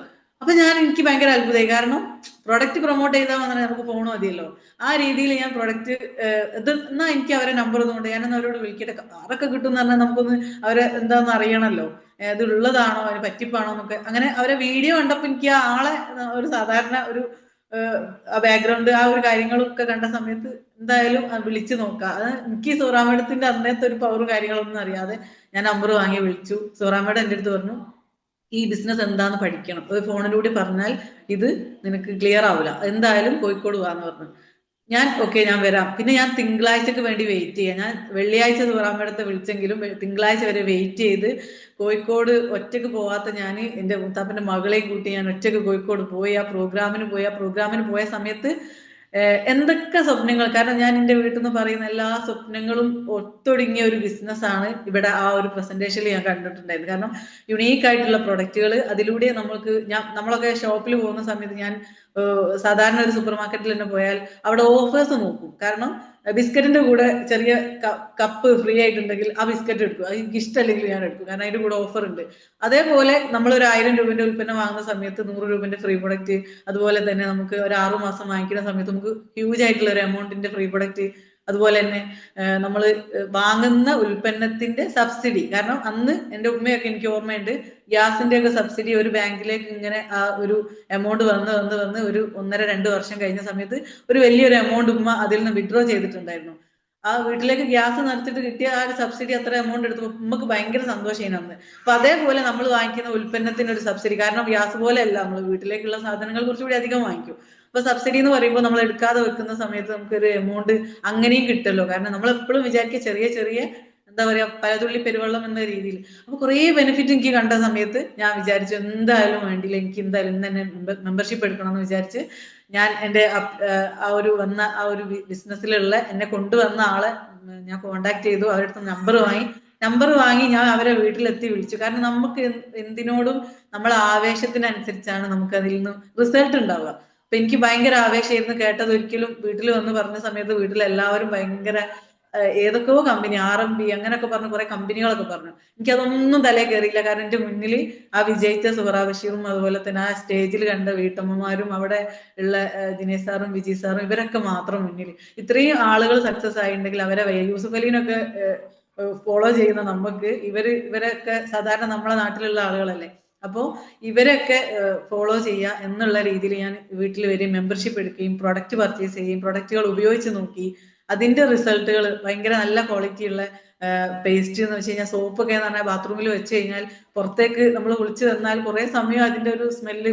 അപ്പൊ എനിക്ക് ഭയങ്കര അത്ഭുതമായി. കാരണം പ്രൊഡക്റ്റ് പ്രൊമോട്ട് ചെയ്താൽ വന്നാൽ നമുക്ക് ഫോൺ മതിയല്ലോ. ആ രീതിയിൽ ഞാൻ പ്രൊഡക്റ്റ് എന്നാ എനിക്ക് അവരെ നമ്പർ ഒന്നുകൊണ്ട് ഞാനൊന്ന് അവരോട് വിളിക്കട്ടെ, കാറൊക്കെ കിട്ടും എന്ന് പറഞ്ഞാൽ നമുക്കൊന്ന് അവരെ എന്താന്ന് അറിയണല്ലോ, ഇത് ഉള്ളതാണോ അതിന് പറ്റിപ്പാണോ എന്നൊക്കെ. അങ്ങനെ അവരെ വീഡിയോ കണ്ടപ്പോ എനിക്ക് ആ ആളെ ഒരു സാധാരണ ഒരു ബാക്ക്ഗ്രൗണ്ട് ആ ഒരു കാര്യങ്ങളൊക്കെ കണ്ട സമയത്ത് എന്തായാലും വിളിച്ചു നോക്കാം. അത് എനിക്ക് സോറാമേഡത്തിന്റെ അന്നത്തെ ഒരു പവറും കാര്യങ്ങളൊന്നും അറിയാതെ ഞാൻ നമ്പർ വാങ്ങി വിളിച്ചു. സോറാമേഡം എൻ്റെ അടുത്ത് പറഞ്ഞു ഈ ബിസിനസ് എന്താന്ന് പഠിക്കണം, ഒരു ഫോണിലൂടെ പറഞ്ഞാൽ ഇത് നിനക്ക് ക്ലിയർ ആവില്ല, എന്തായാലും കോഴിക്കോട് പോവാന്ന് പറഞ്ഞു. ഞാൻ വരാം. പിന്നെ ഞാൻ തിങ്കളാഴ്ചക്ക് വേണ്ടി വെയിറ്റ് ചെയ്യാം. ഞാൻ വെള്ളിയാഴ്ച സൂറാമ്മേടത്തെ വിളിച്ചെങ്കിലും തിങ്കളാഴ്ച വരെ വെയിറ്റ് ചെയ്ത് കോഴിക്കോട് ഒറ്റക്ക് പോവാത്ത ഞാൻ എൻ്റെ മുത്താപ്പൻ്റെ മകളെയും കൂട്ടി ഞാൻ ഒറ്റക്ക് കോഴിക്കോട് പോയി ആ പ്രോഗ്രാമിന് പോയ സമയത്ത് എന്തൊക്കെ സ്വപ്നങ്ങൾ, കാരണം ഞാൻ എൻ്റെ വീട്ടിൽ നിന്ന് പറയുന്ന എല്ലാ സ്വപ്നങ്ങളും ഒത്തൊടുങ്ങിയ ഒരു ബിസിനസ്സാണ് ഇവിടെ ആ ഒരു പ്രസന്റേഷനിൽ ഞാൻ കണ്ടിട്ടുണ്ടായിരുന്നു. കാരണം യുണീക്ക് ആയിട്ടുള്ള പ്രൊഡക്റ്റുകൾ, അതിലൂടെ നമ്മളൊക്കെ ഷോപ്പിൽ പോകുന്ന സമയത്ത് ഞാൻ സാധാരണ ഒരു സൂപ്പർ മാർക്കറ്റിൽ തന്നെ പോയാൽ അവിടെ ഓഫേഴ്സ് നോക്കും. കാരണം ബിസ്ക്കറ്റിന്റെ കൂടെ ചെറിയ കപ്പ് ഫ്രീ ആയിട്ടുണ്ടെങ്കിൽ ആ ബിസ്ക്കറ്റ് എടുക്കും. അത് എനിക്ക് ഇഷ്ടമല്ലെങ്കിൽ ഞാൻ എടുക്കും, കാരണം അതിന്റെ കൂടെ ഓഫർ ഉണ്ട്. അതേപോലെ നമ്മൾ ഒരു 1000 രൂപന്റെ ഉൽപ്പന്നം വാങ്ങുന്ന സമയത്ത് 100 രൂപന്റെ ഫ്രീ പ്രൊഡക്റ്റ്, അതുപോലെ തന്നെ നമുക്ക് ഒരു 6 മാസം വാങ്ങിക്കുന്ന സമയത്ത് നമുക്ക് ഹ്യൂജ് ആയിട്ടുള്ള ഒരു എമൗണ്ടിന്റെ ഫ്രീ പ്രൊഡക്റ്റ്, അതുപോലെ തന്നെ നമ്മൾ വാങ്ങുന്ന ഉൽപ്പന്നത്തിന്റെ സബ്സിഡി. കാരണം അന്ന് എൻ്റെ ഉമ്മയൊക്കെ എനിക്ക് ഓർമ്മയുണ്ട്, ഗ്യാസിന്റെ ഒക്കെ സബ്സിഡി ഒരു ബാങ്കിലേക്ക് ഇങ്ങനെ ആ ഒരു എമൗണ്ട് വന്ന് ഒരു 1.5-2 വർഷം കഴിഞ്ഞ സമയത്ത് ഒരു വലിയൊരു എമൗണ്ട് ഉമ്മ അതിൽ നിന്ന് വിഡ്രോ ചെയ്തിട്ടുണ്ടായിരുന്നു. ആ വീട്ടിലേക്ക് ഗ്യാസ് നിറച്ചിട്ട് കിട്ടിയ ആ ഒരു സബ്സിഡി അത്ര എമൗണ്ട് എടുത്തപ്പോൾ ഉമ്മക്ക് ഭയങ്കര സന്തോഷമായി അന്ന്. അപ്പൊ അതേപോലെ നമ്മൾ വാങ്ങിക്കുന്ന ഉൽപ്പന്നത്തിന് ഒരു സബ്സിഡി, കാരണം ഗ്യാസ് പോലെ അല്ല, നമ്മൾ വീട്ടിലേക്കുള്ള സാധനങ്ങൾ കുറച്ചുകൂടി അധികം വാങ്ങിക്കും. അപ്പൊ സബ്സിഡി എന്ന് പറയുമ്പോൾ നമ്മൾ എടുക്കാതെ വെക്കുന്ന സമയത്ത് നമുക്കൊരു എമൗണ്ട് അങ്ങനെയും കിട്ടുമല്ലോ. കാരണം നമ്മൾ എപ്പോഴും വിചാരിക്കുക ചെറിയ ചെറിയ എന്താ പറയാ പലതുള്ളി പെരുവെള്ളം എന്ന രീതിയിൽ. അപ്പൊ കുറേ ബെനിഫിറ്റ് എനിക്ക് കണ്ട സമയത്ത് ഞാൻ വിചാരിച്ചു എന്തായാലും വേണ്ടില്ല, എനിക്ക് എന്തായാലും ഇന്ന് തന്നെ മെമ്പർഷിപ്പ് എടുക്കണം എന്ന് വിചാരിച്ച് ഞാൻ എൻ്റെ ആ ഒരു ബിസിനസ്സിലുള്ള എന്നെ കൊണ്ടുവന്ന ആളെ ഞാൻ കോണ്ടാക്ട് ചെയ്തു. അവരുടെ അടുത്ത് നമ്പർ വാങ്ങി ഞാൻ അവരെ വീട്ടിലെത്തി വിളിച്ചു. കാരണം നമുക്ക് എന്തിനോടും നമ്മളെ ആവേശത്തിനനുസരിച്ചാണ് നമുക്ക് അതിൽ നിന്ന് റിസൾട്ട് ഉണ്ടാവുക. അപ്പൊ എനിക്ക് ഭയങ്കര ആവേശമായിരുന്നു കേട്ടത്. ഒരിക്കലും വീട്ടിൽ വന്ന് പറഞ്ഞ സമയത്ത് വീട്ടിലെല്ലാവരും ഭയങ്കര ഏതൊക്കെയോ കമ്പനി, RMB അങ്ങനെയൊക്കെ പറഞ്ഞ് കുറെ കമ്പനികളൊക്കെ പറഞ്ഞു. എനിക്കതൊന്നും തലയിൽ കയറിയില്ല. കാരണം എൻ്റെ മുന്നിൽ ആ വിജയിച്ച സുഹറ ബഷീറും അതുപോലെ തന്നെ ആ സ്റ്റേജിൽ കണ്ട വീട്ടമ്മമാരും അവിടെ ഉള്ള ദിനേശ് സാറും വിജി സാറും ഇവരൊക്കെ മാത്രം മുന്നിൽ. ഇത്രയും ആളുകൾ സക്സസ് ആയിട്ടുണ്ടെങ്കിൽ അവരെ യൂസുഫ് അലീനൊക്കെ ഫോളോ ചെയ്യുന്ന നമുക്ക് ഇവരൊക്കെ സാധാരണ നമ്മളെ നാട്ടിലുള്ള ആളുകളല്ലേ. അപ്പോ ഇവരൊക്കെ ഫോളോ ചെയ്യുക എന്നുള്ള രീതിയിൽ ഞാൻ വീട്ടിൽ വരികയും മെമ്പർഷിപ്പ് എടുക്കുകയും പ്രൊഡക്റ്റ് പർച്ചേസ് ചെയ്യുകയും പ്രൊഡക്റ്റുകൾ ഉപയോഗിച്ച് നോക്കി. അതിന്റെ റിസൾട്ടുകൾ ഭയങ്കര നല്ല ക്വാളിറ്റി ഉള്ള പേസ്റ്റ് എന്ന് വെച്ച് കഴിഞ്ഞാൽ സോപ്പൊക്കെ എന്ന് പറഞ്ഞാൽ ബാത്റൂമിൽ വെച്ച് കഴിഞ്ഞാൽ പുറത്തേക്ക് നമ്മൾ വിളിച്ചു തന്നാൽ കുറെ സമയം അതിന്റെ ഒരു സ്മെല്ല്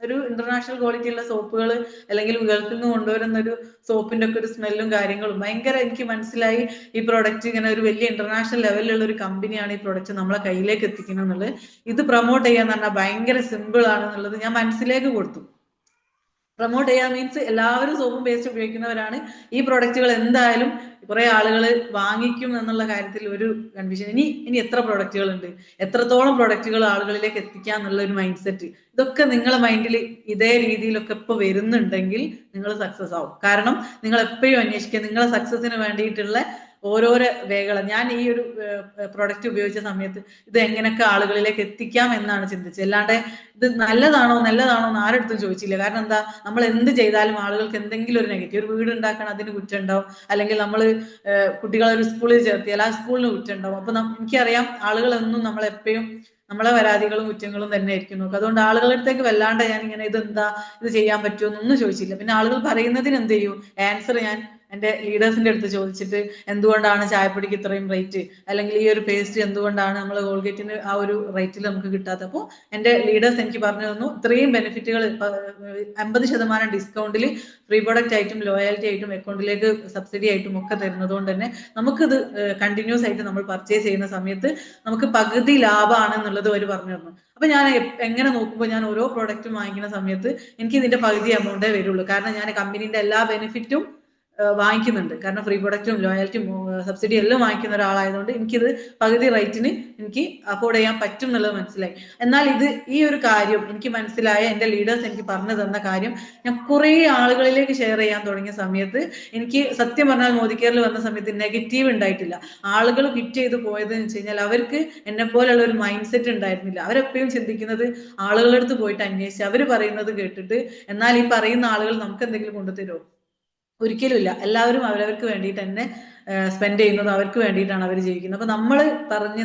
ഒരു ഇന്റർനാഷണൽ ക്വാളിറ്റി ഉള്ള സോപ്പുകൾ അല്ലെങ്കിൽ ഗൾഫിൽ നിന്ന് കൊണ്ടുവരുന്ന ഒരു സോപ്പിന്റെ ഒക്കെ ഒരു സ്മെല്ലും കാര്യങ്ങളും ഭയങ്കര എനിക്ക് മനസ്സിലായി. ഈ പ്രൊഡക്റ്റ് ഇങ്ങനെ ഒരു വലിയ ഇന്റർനാഷണൽ ലെവലിലുള്ള ഒരു കമ്പനിയാണ് ഈ പ്രൊഡക്റ്റ് നമ്മളെ കയ്യിലേക്ക് എത്തിക്കുന്നത് എന്നുള്ളത്. ഇത് പ്രൊമോട്ട് ചെയ്യാന്ന് പറഞ്ഞാൽ ഭയങ്കര സിമ്പിൾ ആണെന്നുള്ളത് ഞാൻ മനസ്സിലേക്ക് കൊടുത്തു. പ്രൊമോട്ട് ചെയ്യാൻ മീൻസ് എല്ലാവരും സോപ്പും പേസ്റ്റ് ഉപയോഗിക്കുന്നവരാണ്. ഈ പ്രൊഡക്റ്റുകൾ എന്തായാലും കുറെ ആളുകൾ വാങ്ങിക്കും എന്നുള്ള കാര്യത്തിൽ ഒരു കൺഫ്യൂഷൻ. ഇനി എത്ര പ്രൊഡക്റ്റുകൾ ഉണ്ട്, എത്രത്തോളം പ്രൊഡക്റ്റുകൾ ആളുകളിലേക്ക് എത്തിക്കാം എന്നുള്ള ഒരു മൈൻഡ് സെറ്റ്, ഇതൊക്കെ നിങ്ങളെ മൈൻഡിൽ ഇതേ രീതിയിലൊക്കെ ഇപ്പൊ വരുന്നുണ്ടെങ്കിൽ നിങ്ങൾ സക്സസ് ആവും. കാരണം നിങ്ങൾ എപ്പോഴും അന്വേഷിക്കുക നിങ്ങളെ സക്സസിന് വേണ്ടിയിട്ടുള്ള ഓരോരോ വേകൾ. ഞാൻ ഈ ഒരു പ്രൊഡക്റ്റ് ഉപയോഗിച്ച സമയത്ത് ഇത് എങ്ങനെയൊക്കെ ആളുകളിലേക്ക് എത്തിക്കാം എന്നാണ് ചിന്തിച്ചത്. അല്ലാണ്ട് ഇത് നല്ലതാണോ എന്ന് ആരെടുത്തും ചോദിച്ചില്ല. കാരണം എന്താ, നമ്മൾ എന്ത് ചെയ്താലും ആളുകൾക്ക് എന്തെങ്കിലും ഒരു നെഗറ്റീവ്. ഒരു വീട് ഉണ്ടാക്കണം, അതിന് കുറ്റം ഉണ്ടാവും. അല്ലെങ്കിൽ നമ്മൾ കുട്ടികളെ ഒരു സ്കൂളിൽ ചേർത്തിയാൽ ആ സ്കൂളിന് കുറ്റം ഉണ്ടാവും. അപ്പൊ എനിക്കറിയാം ആളുകളൊന്നും നമ്മളെപ്പോഴും നമ്മളെ പരാതികളും കുറ്റങ്ങളും തന്നെ ആയിരിക്കും നോക്കുക. അതുകൊണ്ട് ആളുകളുടെ അടുത്തേക്ക് വല്ലാണ്ട് ഞാൻ ഇങ്ങനെ ഇത് ചെയ്യാൻ പറ്റുമോ എന്നൊന്നും ചോദിച്ചില്ല. പിന്നെ ആളുകൾ പറയുന്നതിന് എന്ത് ചെയ്യും, ആൻസർ ഞാൻ എൻ്റെ ലീഡേഴ്സിന്റെ അടുത്ത് ചോദിച്ചിട്ട് എന്തുകൊണ്ടാണ് ചായപ്പൊടിക്ക് ഇത്രയും റേറ്റ്, അല്ലെങ്കിൽ ഈ ഒരു പേസ്റ്റ് എന്തുകൊണ്ടാണ് നമ്മൾ കോൾഗേറ്റിന് ആ ഒരു റേറ്റിൽ നമുക്ക് കിട്ടാത്തത്. അപ്പോൾ എൻ്റെ ലീഡേഴ്സ് എനിക്ക് പറഞ്ഞു തന്നു ഇത്രയും ബെനിഫിറ്റുകൾ 50% ഡിസ്കൗണ്ടിൽ ഫ്രീ പ്രൊഡക്റ്റ് ആയിട്ടും ലോയാലിറ്റി ആയിട്ടും അക്കൗണ്ടിലേക്ക് സബ്സിഡി ആയിട്ടും ഒക്കെ തരുന്നത് കൊണ്ട് തന്നെ നമുക്കിത് കണ്ടിന്യൂസ് ആയിട്ട് നമ്മൾ പർച്ചേസ് ചെയ്യുന്ന സമയത്ത് നമുക്ക് പകുതി ലാഭമാണ് എന്നുള്ളത് അവർ പറഞ്ഞു തന്നു. അപ്പൊ ഞാൻ എങ്ങനെ നോക്കുമ്പോൾ ഞാൻ ഓരോ പ്രോഡക്റ്റും വാങ്ങിക്കുന്ന സമയത്ത് എനിക്ക് ഇതിന്റെ പകുതി എമൗണ്ടേ വരുള്ളൂ. കാരണം ഞാൻ കമ്പനീന്റെ എല്ലാ ബെനിഫിറ്റും വാങ്ങിക്കുന്നുണ്ട്. കാരണം ഫ്രീ പ്രൊഡക്റ്റും ലോയാലിറ്റിയും സബ്സിഡി എല്ലാം വാങ്ങിക്കുന്ന ഒരാളായതുകൊണ്ട് എനിക്കിത് പകുതി റേറ്റിന് എനിക്ക് അഫോർഡ് ചെയ്യാൻ പറ്റും എന്നുള്ളത് മനസ്സിലായി. എന്നാൽ ഈ ഒരു കാര്യം എനിക്ക് മനസ്സിലായ എൻ്റെ ലീഡേഴ്സ് എനിക്ക് പറഞ്ഞു തന്ന കാര്യം ഞാൻ കുറെ ആളുകളിലേക്ക് ഷെയർ ചെയ്യാൻ തുടങ്ങിയ സമയത്ത് എനിക്ക് സത്യം പറഞ്ഞാൽ മോദിക്കേറിൽ വന്ന സമയത്ത് നെഗറ്റീവ് ഉണ്ടായിട്ടില്ല. ആളുകൾ ഫിറ്റ് ചെയ്ത് പോയത് എന്ന് വെച്ച് കഴിഞ്ഞാൽ അവർക്ക് എന്നെ പോലുള്ള ഒരു മൈൻഡ് സെറ്റ് ഉണ്ടായിരുന്നില്ല. അവരെപ്പോഴും ചിന്തിക്കുന്നത് ആളുകളുടെ അടുത്ത് പോയിട്ട് അന്വേഷിച്ച് അവർ പറയുന്നത് കേട്ടിട്ട് എന്നാൽ ഈ പറയുന്ന ആളുകൾ നമുക്ക് എന്തെങ്കിലും കൊണ്ടുതരുമോ, ഒരിക്കലും ഇല്ല. എല്ലാവരും അവരവർക്ക് വേണ്ടിയിട്ട് തന്നെ സ്പെൻഡ് ചെയ്യുന്നത്, അവർക്ക് വേണ്ടിയിട്ടാണ് അവർ ജീവിക്കുന്നത്. അപ്പൊ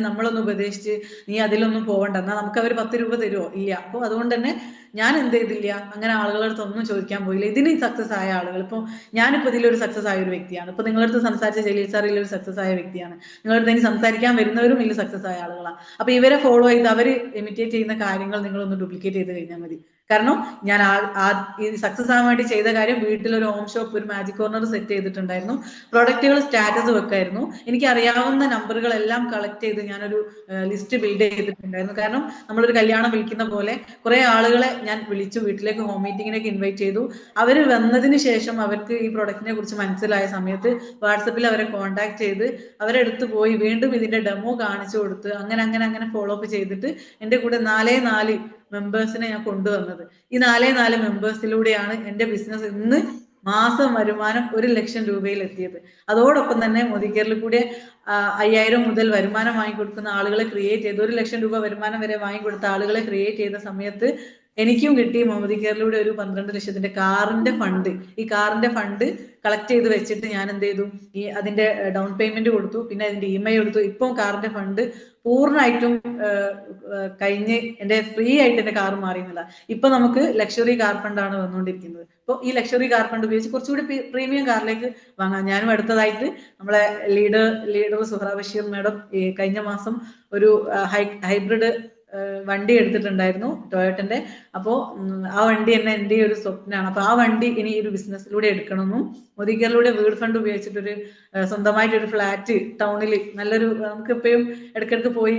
നമ്മളൊന്ന് ഉപദേശിച്ച് നീ അതിലൊന്നും പോകണ്ട എന്നാൽ നമുക്ക് അവർ 10 രൂപ തരുമോ, ഇല്ല. അപ്പോൾ അതുകൊണ്ട് തന്നെ ഞാൻ എന്ത് ചെയ്തില്ല, അങ്ങനെ ആളുകളുടെ അടുത്ത് ഒന്നും ചോദിക്കാൻ പോയില്ല. ഇതിന് സക്സസ് ആയ ആളുകൾ, ഇപ്പൊ ഞാനിപ്പോ ഇതിലൊരു സക്സസ് ആയ ഒരു വ്യക്തിയാണ്. ഇപ്പൊ നിങ്ങളുടെ അടുത്ത് സംസാരിച്ച ജലീൽ സാർ ഇതിലൊരു സക്സസ് ആയ വ്യക്തിയാണ്. നിങ്ങളുടെ അടുത്ത് എനിക്ക് സംസാരിക്കാൻ വരുന്നവരും ഇതിൽ സക്സസ് ആയ ആളുകളാണ്. അപ്പൊ ഇവരെ ഫോളോ ചെയ്ത് അവർ ഇമിറ്റേറ്റ് ചെയ്യുന്ന കാര്യങ്ങൾ നിങ്ങളൊന്ന് ഡ്യൂപ്ലിക്കേറ്റ് ചെയ്ത് കഴിഞ്ഞാൽ മതി. കാരണം ഞാൻ ഈ സക്സസ് ആവാൻ വേണ്ടി ചെയ്ത കാര്യം വീട്ടിലൊരു ഹോം ഷോപ്പ്, ഒരു മാജിക് കോർണർ സെറ്റ് ചെയ്തിട്ടുണ്ടായിരുന്നു. പ്രൊഡക്റ്റുകൾ സ്റ്റാറ്റസ് വെക്കായിരുന്നു. എനിക്ക് അറിയാവുന്ന നമ്പറുകളെല്ലാം കളക്ട് ചെയ്ത് ഞാനൊരു ലിസ്റ്റ് ബിൽഡ് ചെയ്തിട്ടുണ്ടായിരുന്നു. കാരണം നമ്മളൊരു കല്യാണം വിളിക്കുന്ന പോലെ കുറെ ആളുകളെ ഞാൻ വിളിച്ചു, വീട്ടിലേക്ക് ഹോം മീറ്റിങ്ങിലേക്ക് ഇൻവൈറ്റ് ചെയ്തു. അവർ വന്നതിന് ശേഷം അവർക്ക് ഈ പ്രൊഡക്റ്റിനെ കുറിച്ച് മനസ്സിലായ സമയത്ത് വാട്സപ്പിൽ അവരെ കോൺടാക്ട് ചെയ്ത് അവരെ അടുത്ത് പോയി വീണ്ടും ഇതിന്റെ ഡെമോ കാണിച്ചു കൊടുത്ത് അങ്ങനെ ഫോളോ അപ്പ് ചെയ്തിട്ട് എൻ്റെ കൂടെ 4 മെമ്പേഴ്സിനെ ഞാൻ കൊണ്ടുവന്നത്. ഈ 4 മെമ്പേഴ്സിലൂടെയാണ് എൻ്റെ ബിസിനസ് ഇന്ന് മാസം വരുമാനം 1 ലക്ഷം രൂപയിൽ എത്തിയത്. അതോടൊപ്പം തന്നെ മോദികെയറിൽ കൂടെ 5000 മുതൽ വരുമാനം വാങ്ങിക്കൊടുക്കുന്ന ആളുകളെ ക്രിയേറ്റ് ചെയ്ത് 1 ലക്ഷം രൂപ വരുമാനം വരെ വാങ്ങിക്കൊടുത്ത ആളുകളെ ക്രിയേറ്റ് ചെയ്ത സമയത്ത് എനിക്കും കിട്ടി മോദികെയറിലൂടെ ഒരു 12 ലക്ഷത്തിന്റെ കാറിന്റെ ഫണ്ട്. ഈ കാറിന്റെ ഫണ്ട് കളക്ട് ചെയ്ത് വെച്ചിട്ട് ഞാൻ എന്ത് ചെയ്തു, ഈ അതിന്റെ ഡൗൺ പേയ്മെന്റ് കൊടുത്തു, പിന്നെ അതിന്റെ EMI കൊടുത്തു. ഇപ്പം കാറിന്റെ ഫണ്ട് പൂർണ്ണമായിട്ടും കഴിഞ്ഞ് എന്റെ ഫ്രീ ആയിട്ട് എന്റെ കാർ മാറിയെന്നില്ല. ഇപ്പൊ നമുക്ക് ലക്ഷറി കാർ ഫണ്ടാണ് വന്നുകൊണ്ടിരിക്കുന്നത്. അപ്പോൾ ഈ ലക്ഷറി കാർ ഫണ്ട് ഉപയോഗിച്ച് കുറച്ചുകൂടി പ്രീമിയം കാറിലേക്ക് വാങ്ങാം. ഞാനും അടുത്തതായിട്ട് നമ്മളെ ലീഡർ സുഹ്റ ബഷീർ മാഡം കഴിഞ്ഞ മാസം ഒരു ഹൈബ്രിഡ് വണ്ടി എടുത്തിട്ടുണ്ടായിരുന്നു, ടൊയോട്ടന്റെ. അപ്പോൾ ആ വണ്ടി തന്നെ എൻ്റെ ഒരു സ്വപ്നമാണ്. അപ്പൊ ആ വണ്ടി ഇനി ഒരു ബിസിനസ്സിലൂടെ എടുക്കണമെന്നും മോദികെയറിലൂടെ വീട് ഫണ്ട് ഉപയോഗിച്ചിട്ടൊരു സ്വന്തമായിട്ടൊരു ഫ്ലാറ്റ് ടൗണിൽ നല്ലൊരു നമുക്ക് എപ്പോഴും ഇടയ്ക്കിടയ്ക്ക് പോയി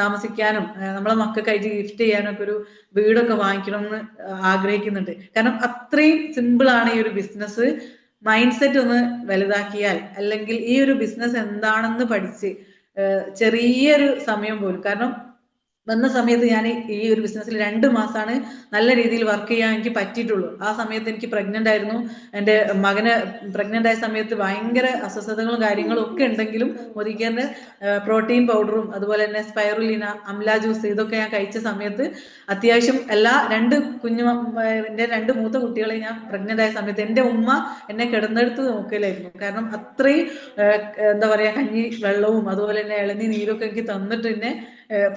താമസിക്കാനും നമ്മളെ മക്കൾക്കായിട്ട് ഗിഫ്റ്റ് ചെയ്യാനൊക്കെ ഒരു വീടൊക്കെ വാങ്ങിക്കണം എന്ന് ആഗ്രഹിക്കുന്നുണ്ട്. കാരണം അത്രയും സിമ്പിൾ ആണ് ഈ ഒരു ബിസിനസ്. മൈൻഡ് സെറ്റ് ഒന്ന് വലുതാക്കിയാൽ, അല്ലെങ്കിൽ ഈ ഒരു ബിസിനസ് എന്താണെന്ന് പഠിച്ച് ചെറിയൊരു സമയം പോലും, കാരണം വന്ന സമയത്ത് ഞാൻ ഈ ഒരു ബിസിനസ്സിൽ 2 മാസമാണ് നല്ല രീതിയിൽ വർക്ക് ചെയ്യാൻ എനിക്ക് പറ്റിയിട്ടുള്ളൂ. ആ സമയത്ത് എനിക്ക് പ്രഗ്നന്റ് ആയിരുന്നു. എൻ്റെ മകന് പ്രഗ്നന്റ് ആയ സമയത്ത് ഭയങ്കര അസ്വസ്ഥതകളും കാര്യങ്ങളും ഒക്കെ ഉണ്ടെങ്കിലും മോദികെയറിന്റെ പ്രോട്ടീൻ പൗഡറും അതുപോലെ തന്നെ സ്പൈറുലിന, അംല ജ്യൂസ് ഇതൊക്കെ ഞാൻ കഴിച്ച സമയത്ത് അത്യാവശ്യം എൻ്റെ 2 മൂത്ത കുട്ടികളെ ഞാൻ പ്രഗ്നന്റ് ആയ സമയത്ത് എൻ്റെ ഉമ്മ എന്നെ കിടന്നെടുത്ത് നോക്കലായിരുന്നു. കാരണം അത്രയും എന്താ പറയാ, കഞ്ഞി വെള്ളവും അതുപോലെ തന്നെ ഇളനീ നീരൊക്കെ എനിക്ക് തന്നിട്ട് എന്നെ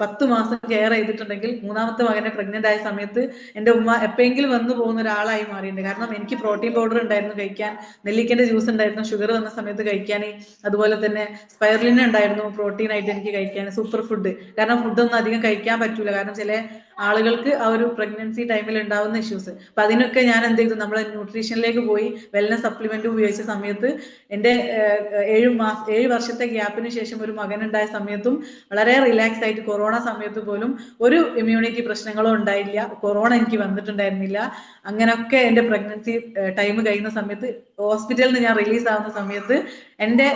10 മാസം കെയർ ചെയ്തിട്ടുണ്ടെങ്കിൽ 3ാമത്തെ മകനെ പ്രഗ്നന്റ് ആയ സമയത്ത് എൻ്റെ ഉമ്മ എപ്പോഴെങ്കിലും വന്നു പോകുന്ന ഒരാളായി മാറിയിട്ടുണ്ട്. കാരണം എനിക്ക് പ്രോട്ടീൻ പൗഡർ ഉണ്ടായിരുന്നു കഴിക്കാൻ, നെല്ലിക്കന്റെ ജ്യൂസ് ഉണ്ടായിരുന്നു ഷുഗർ വന്ന സമയത്ത് കഴിക്കാൻ, അതുപോലെ തന്നെ സ്പൈറുലിന ഉണ്ടായിരുന്നു പ്രോട്ടീൻ ആയിട്ട് എനിക്ക് കഴിക്കാൻ, സൂപ്പർ ഫുഡ്. കാരണം ഫുഡൊന്നും അധികം കഴിക്കാൻ പറ്റൂല, കാരണം ചില ആളുകൾക്ക് ആ ഒരു പ്രഗ്നൻസി ടൈമിൽ ഉണ്ടാവുന്ന ഇഷ്യൂസ്. അപ്പൊ അതിനൊക്കെ ഞാൻ എന്ത് ചെയ്തു, നമ്മളെ ന്യൂട്രീഷനിലേക്ക് പോയി വെൽനസ് സപ്ലിമെന്റ് ഉപയോഗിച്ച സമയത്ത് എൻ്റെ 7 വർഷത്തെ ഗ്യാപ്പിന് ശേഷം ഒരു മകനുണ്ടായ സമയത്തും വളരെ റിലാക്സ് ആയിട്ട്, കൊറോണ സമയത്ത് പോലും ഒരു ഇമ്മ്യൂണിറ്റി പ്രശ്നങ്ങളോ ഉണ്ടായില്ല, കൊറോണ എനിക്ക് വന്നിട്ടുണ്ടായിരുന്നില്ല. അങ്ങനെയൊക്കെ എൻ്റെ പ്രഗ്നൻസി ടൈം കഴിയുന്ന സമയത്ത് ഹോസ്പിറ്റലിൽ നിന്ന് ഞാൻ റിലീസ് ആവുന്ന സമയത്ത് എൻ്റെ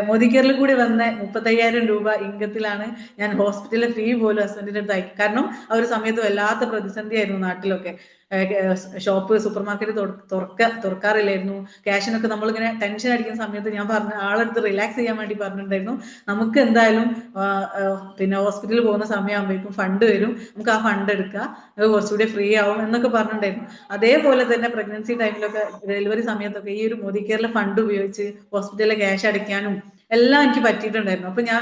മോദികെയറിൽ കൂടി വന്ന 35,000 രൂപ ഇൻകത്തിലാണ് ഞാൻ ഹോസ്പിറ്റലിലെ ഫീ പോലും ഹസ്ബൻഡിന്റെ അടുത്ത് അയക്കും. കാരണം ആ ഒരു സമയത്ത് വല്ലാത്ത പ്രതിസന്ധിയായിരുന്നു നാട്ടിലൊക്കെ. ഷോപ്പ് സൂപ്പർ മാർക്കറ്റ് തുറക്കാറില്ലായിരുന്നു. ക്യാഷിനൊക്കെ നമ്മളിങ്ങനെ ടെൻഷൻ അടിക്കുന്ന സമയത്ത് ഞാൻ ആളെടുത്ത് റിലാക്സ് ചെയ്യാൻ വേണ്ടി പറഞ്ഞിട്ടുണ്ടായിരുന്നു, നമുക്ക് എന്തായാലും പിന്നെ ഹോസ്പിറ്റലിൽ പോകുന്ന സമയമാകുമ്പോഴേക്കും ഫണ്ട് വരും, നമുക്ക് ആ ഫണ്ട് എടുക്കുക, അത് കുറച്ചുകൂടി ഫ്രീ ആവും എന്നൊക്കെ പറഞ്ഞിട്ടുണ്ടായിരുന്നു. അതേപോലെ തന്നെ പ്രഗ്നൻസി ടൈമിലൊക്കെ ഡെലിവറി സമയത്തൊക്കെ ഈ ഒരു മോദികെയറിലെ ഫണ്ട് ഉപയോഗിച്ച് ഹോസ്പിറ്റലിലെ ക്യാഷ് അടയ്ക്കാനും എല്ലാം എനിക്ക് പറ്റിയിട്ടുണ്ടായിരുന്നു. അപ്പൊ ഞാൻ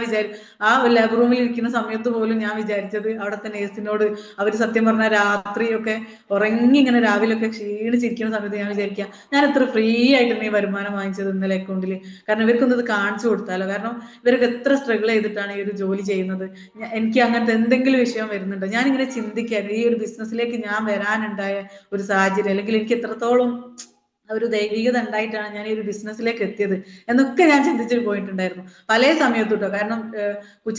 ആ ലാബ് റൂമിൽ ഇരിക്കുന്ന സമയത്ത് പോലും ഞാൻ വിചാരിച്ചത് അവിടുത്തെ നേഴ്സിനോട്, അവർ സത്യം പറഞ്ഞാൽ രാത്രിയൊക്കെ ഉറങ്ങി ഇങ്ങനെ രാവിലെയൊക്കെ ക്ഷീണിച്ചിരിക്കുന്ന സമയത്ത് ഞാൻ വിചാരിക്കുക, ഞാൻ എത്ര ഫ്രീ ആയിട്ടാണ് ഈ വരുമാനം വാങ്ങിച്ചത് ഇന്നലെ അക്കൗണ്ടിൽ. കാരണം ഇവർക്കൊന്നും ഇത് കാണിച്ചു കൊടുത്താലോ, കാരണം ഇവർക്ക് എത്ര സ്ട്രഗിൾ ചെയ്തിട്ടാണ് ഈ ഒരു ജോലി ചെയ്യുന്നത്. എനിക്ക് അങ്ങനത്തെ എന്തെങ്കിലും വിഷയം വരുന്നുണ്ടോ, ഞാനിങ്ങനെ ചിന്തിക്കാൻ ഈ ഒരു ബിസിനസ്സിലേക്ക് ഞാൻ വരാനുണ്ടായ ഒരു സാഹചര്യം, അല്ലെങ്കിൽ എനിക്ക് എത്രത്തോളം ഒരു ദൈവികത ഉണ്ടായിട്ടാണ് ഞാൻ ഈ ഒരു ബിസിനസ്സിലേക്ക് എത്തിയത് എന്നൊക്കെ ഞാൻ ചിന്തിച്ചിട്ട് പോയിട്ടുണ്ടായിരുന്നു പല സമയത്തും കേട്ടോ. കാരണം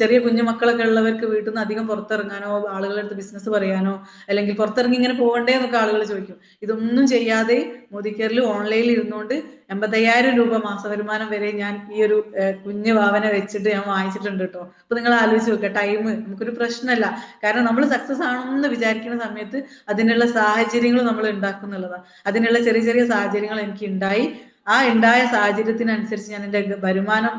ചെറിയ കുഞ്ഞുമക്കളൊക്കെ ഉള്ളവർക്ക് വീട്ടിൽ നിന്ന് അധികം പുറത്തിറങ്ങാനോ, ആളുകളുടെ അടുത്ത് ബിസിനസ് പറയാനോ, അല്ലെങ്കിൽ പുറത്തിറങ്ങി ഇങ്ങനെ പോകണ്ടേ എന്നൊക്കെ ആളുകൾ ചോദിക്കും. ഇതൊന്നും ചെയ്യാതെ മോദികെയറിൽ ഓൺലൈനിൽ ഇരുന്നുകൊണ്ട് 85,000 രൂപ മാസ വരുമാനം വരെ ഞാൻ ഈ ഒരു കുഞ്ഞു ഭാവന വെച്ചിട്ട് ഞാൻ വാങ്ങിച്ചിട്ടുണ്ട് കേട്ടോ. അപ്പൊ നിങ്ങൾ ആലോചിച്ച് നോക്കുക, ടൈം നമുക്കൊരു പ്രശ്നമല്ല. കാരണം നമ്മൾ സക്സസ് ആണെന്ന് വിചാരിക്കുന്ന സമയത്ത് അതിനുള്ള സാഹചര്യങ്ങൾ നമ്മൾ ഉണ്ടാക്കുന്നുള്ളതാണ്. അതിനുള്ള ചെറിയ ചെറിയ സാഹചര്യങ്ങൾ എനിക്ക് ഉണ്ടായി. ആ ഉണ്ടായ സാഹചര്യത്തിനനുസരിച്ച് ഞാൻ എൻ്റെ വരുമാനം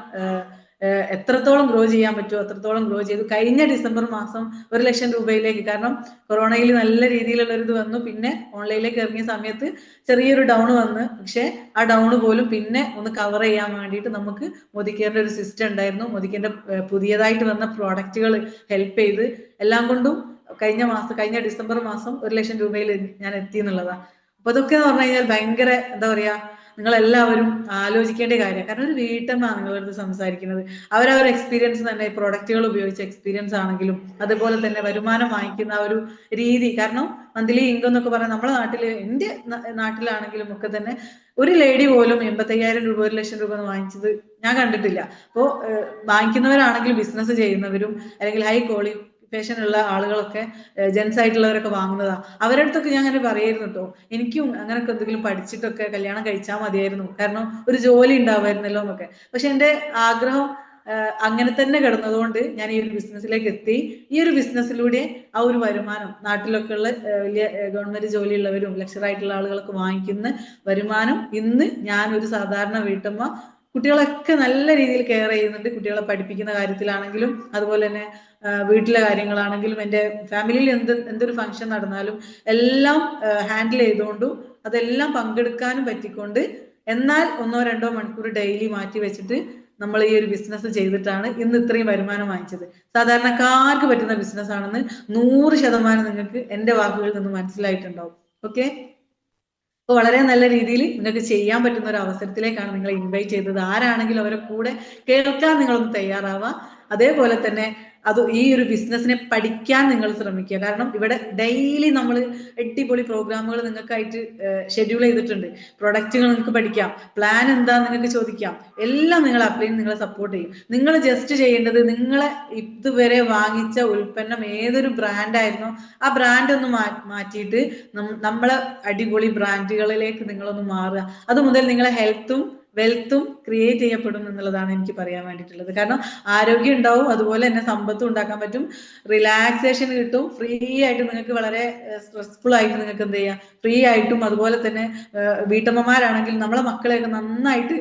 എത്രത്തോളം ഗ്രോ ചെയ്യാൻ പറ്റുമോ അത്രത്തോളം ഗ്രോ ചെയ്തു. കഴിഞ്ഞ ഡിസംബർ മാസം 1 ലക്ഷം രൂപയിലേക്ക്, കാരണം കൊറോണയിൽ നല്ല രീതിയിലുള്ള ഒരു ഇത് വന്നു, പിന്നെ ഓൺലൈനിലേക്ക് ഇറങ്ങിയ സമയത്ത് ചെറിയൊരു ഡൗൺ വന്ന്, പക്ഷെ ആ ഡൗൺ പോലും പിന്നെ ഒന്ന് കവർ ചെയ്യാൻ വേണ്ടിയിട്ട് നമുക്ക് മോദികെയറിന്റെ ഒരു സിസ്റ്റം ഉണ്ടായിരുന്നു. മോദികെയറിന്റെ പുതിയതായിട്ട് വന്ന പ്രോഡക്റ്റുകൾ ഹെൽപ്പ് ചെയ്ത് എല്ലാം കൊണ്ടും കഴിഞ്ഞ ഡിസംബർ മാസം 1 ലക്ഷം രൂപയിൽ ഞാൻ എത്തി എന്നുള്ളതാണ്. അപ്പൊ അതൊക്കെ എന്ന് പറഞ്ഞു കഴിഞ്ഞാൽ ഭയങ്കര എന്താ പറയാ, നിങ്ങൾ എല്ലാവരും ആലോചിക്കേണ്ട കാര്യം. കാരണം ഒരു വീട്ടമ്മ നിങ്ങളടുത്ത് സംസാരിക്കുന്നത്, അവരവർ എക്സ്പീരിയൻസ് തന്നെ പ്രൊഡക്റ്റുകൾ ഉപയോഗിച്ച എക്സ്പീരിയൻസ് ആണെങ്കിലും അതുപോലെ തന്നെ വരുമാനം വാങ്ങിക്കുന്ന ആ ഒരു രീതി. കാരണം മന്ത്ലി ഇൻകം എന്നൊക്കെ പറഞ്ഞാൽ നമ്മുടെ നാട്ടില്, എന്റെ നാട്ടിലാണെങ്കിലും ഒക്കെ തന്നെ ഒരു ലേഡി പോലും 85,000 രൂപ 1,00,000 രൂപ ഒന്നും വാങ്ങിച്ചത് ഞാൻ കണ്ടിട്ടില്ല. അപ്പോ വാങ്ങിക്കുന്നവരാണെങ്കിൽ ബിസിനസ് ചെയ്യുന്നവരും അല്ലെങ്കിൽ ഹൈ ക്വാളിഫിക്കേഷൻ ഉള്ള ആളുകളൊക്കെ, ജെൻസ് ആയിട്ടുള്ളവരൊക്കെ വാങ്ങുന്നതാ. അവരുടെ അടുത്തൊക്കെ ഞാൻ അങ്ങനെ പറയായിരുന്നു കേട്ടോ, എനിക്കും അങ്ങനെയൊക്കെ എന്തെങ്കിലും പഠിച്ചിട്ടൊക്കെ കല്യാണം കഴിച്ചാൽ മതിയായിരുന്നു, കാരണം ഒരു ജോലി ഉണ്ടാവുമായിരുന്നല്ലോ എന്നൊക്കെ. പക്ഷെ എന്റെ ആഗ്രഹം അങ്ങനെ തന്നെ കിടന്നതുകൊണ്ട് ഞാൻ ഈ ഒരു ബിസിനസ്സിലേക്ക് എത്തി. ഈ ഒരു ബിസിനസ്സിലൂടെ ആ ഒരു വരുമാനം നാട്ടിലൊക്കെ ഉള്ള വലിയ ഗവൺമെന്റ് ജോലിയുള്ളവരും ലക്ഷറായിട്ടുള്ള ആളുകളൊക്കെ വാങ്ങിക്കുന്ന വരുമാനം ഇന്ന് ഞാൻ ഒരു സാധാരണ വീട്ടമ്മ, കുട്ടികളൊക്കെ നല്ല രീതിയിൽ കെയർ ചെയ്യുന്നുണ്ട്. കുട്ടികളെ പഠിപ്പിക്കുന്ന കാര്യത്തിലാണെങ്കിലും അതുപോലെ തന്നെ വീട്ടിലെ കാര്യങ്ങളാണെങ്കിലും എൻ്റെ ഫാമിലിയിൽ എന്തൊരു ഫംഗ്ഷൻ നടന്നാലും എല്ലാം ഹാൻഡിൽ ചെയ്തുകൊണ്ടും അതെല്ലാം പങ്കെടുക്കാനും പറ്റിക്കൊണ്ട്, എന്നാൽ 1-2 മണിക്കൂർ ഡെയിലി മാറ്റി വെച്ചിട്ട് നമ്മൾ ഈ ഒരു ബിസിനസ് ചെയ്തിട്ടാണ് ഇന്ന് ഇത്രയും വരുമാനം വാങ്ങിച്ചത്. സാധാരണക്കാർക്ക് പറ്റുന്ന ബിസിനസ് ആണെന്ന് 100% നിങ്ങൾക്ക് എൻ്റെ വാക്കുകളിൽ നിന്ന് മനസ്സിലായിട്ടുണ്ടാവും. ഓക്കെ, അപ്പോൾ വളരെ നല്ല രീതിയിൽ നിങ്ങൾക്ക് ചെയ്യാൻ പറ്റുന്ന ഒരു അവസരത്തിലേക്കാണ് നിങ്ങളെ ഇൻവൈറ്റ് ചെയ്തത്. ആരാണെങ്കിലും അവരെ കൂടെ കേൾക്കാൻ നിങ്ങളൊന്ന് തയ്യാറാവുക. അതേപോലെ തന്നെ ഈ ഒരു ബിസിനസ്സിനെ പഠിക്കാൻ നിങ്ങൾ ശ്രമിക്കുക. കാരണം ഇവിടെ ഡെയിലി നമ്മൾ അടിപൊളി പ്രോഗ്രാമുകൾ നിങ്ങൾക്കായിട്ട് ഷെഡ്യൂൾ ചെയ്തിട്ടുണ്ട്. പ്രൊഡക്റ്റുകൾ നിങ്ങൾക്ക് പഠിക്കാം, പ്ലാൻ എന്താ നിങ്ങൾക്ക് ചോദിക്കാം, എല്ലാം നിങ്ങൾ അപ്ലൈ നിങ്ങളെ സപ്പോർട്ട് ചെയ്യും. നിങ്ങൾ ജസ്റ്റ് ചെയ്യേണ്ടത് നിങ്ങളെ ഇതുവരെ വാങ്ങിച്ച ഉൽപ്പന്നം ഏതൊരു ബ്രാൻഡായിരുന്നോ ആ ബ്രാൻഡ് ഒന്ന് മാറ്റിയിട്ട് നമ്മളെ അടിപൊളി ബ്രാൻഡുകളിലേക്ക് നിങ്ങളൊന്ന് മാറുക. അത് മുതൽ നിങ്ങളെ ഹെൽത്തും വെൽത്തും ക്രിയേറ്റ് ചെയ്യപ്പെടും എന്നുള്ളതാണ് എനിക്ക് പറയാൻ വേണ്ടിയിട്ടുള്ളത്. കാരണം ആരോഗ്യം ഉണ്ടാവും, അതുപോലെ തന്നെ സമ്പത്തും ഉണ്ടാക്കാൻ പറ്റും, റിലാക്സേഷൻ കിട്ടും, ഫ്രീ ആയിട്ട് നിങ്ങൾക്ക് വളരെ സ്ട്രെസ്ഫുൾ ആയിട്ട് നിങ്ങൾക്ക് എന്ത് ചെയ്യാം, ഫ്രീ ആയിട്ടും. അതുപോലെ തന്നെ വീട്ടമ്മമാരാണെങ്കിൽ നമ്മളെ മക്കളെയൊക്കെ നന്നായിട്ട്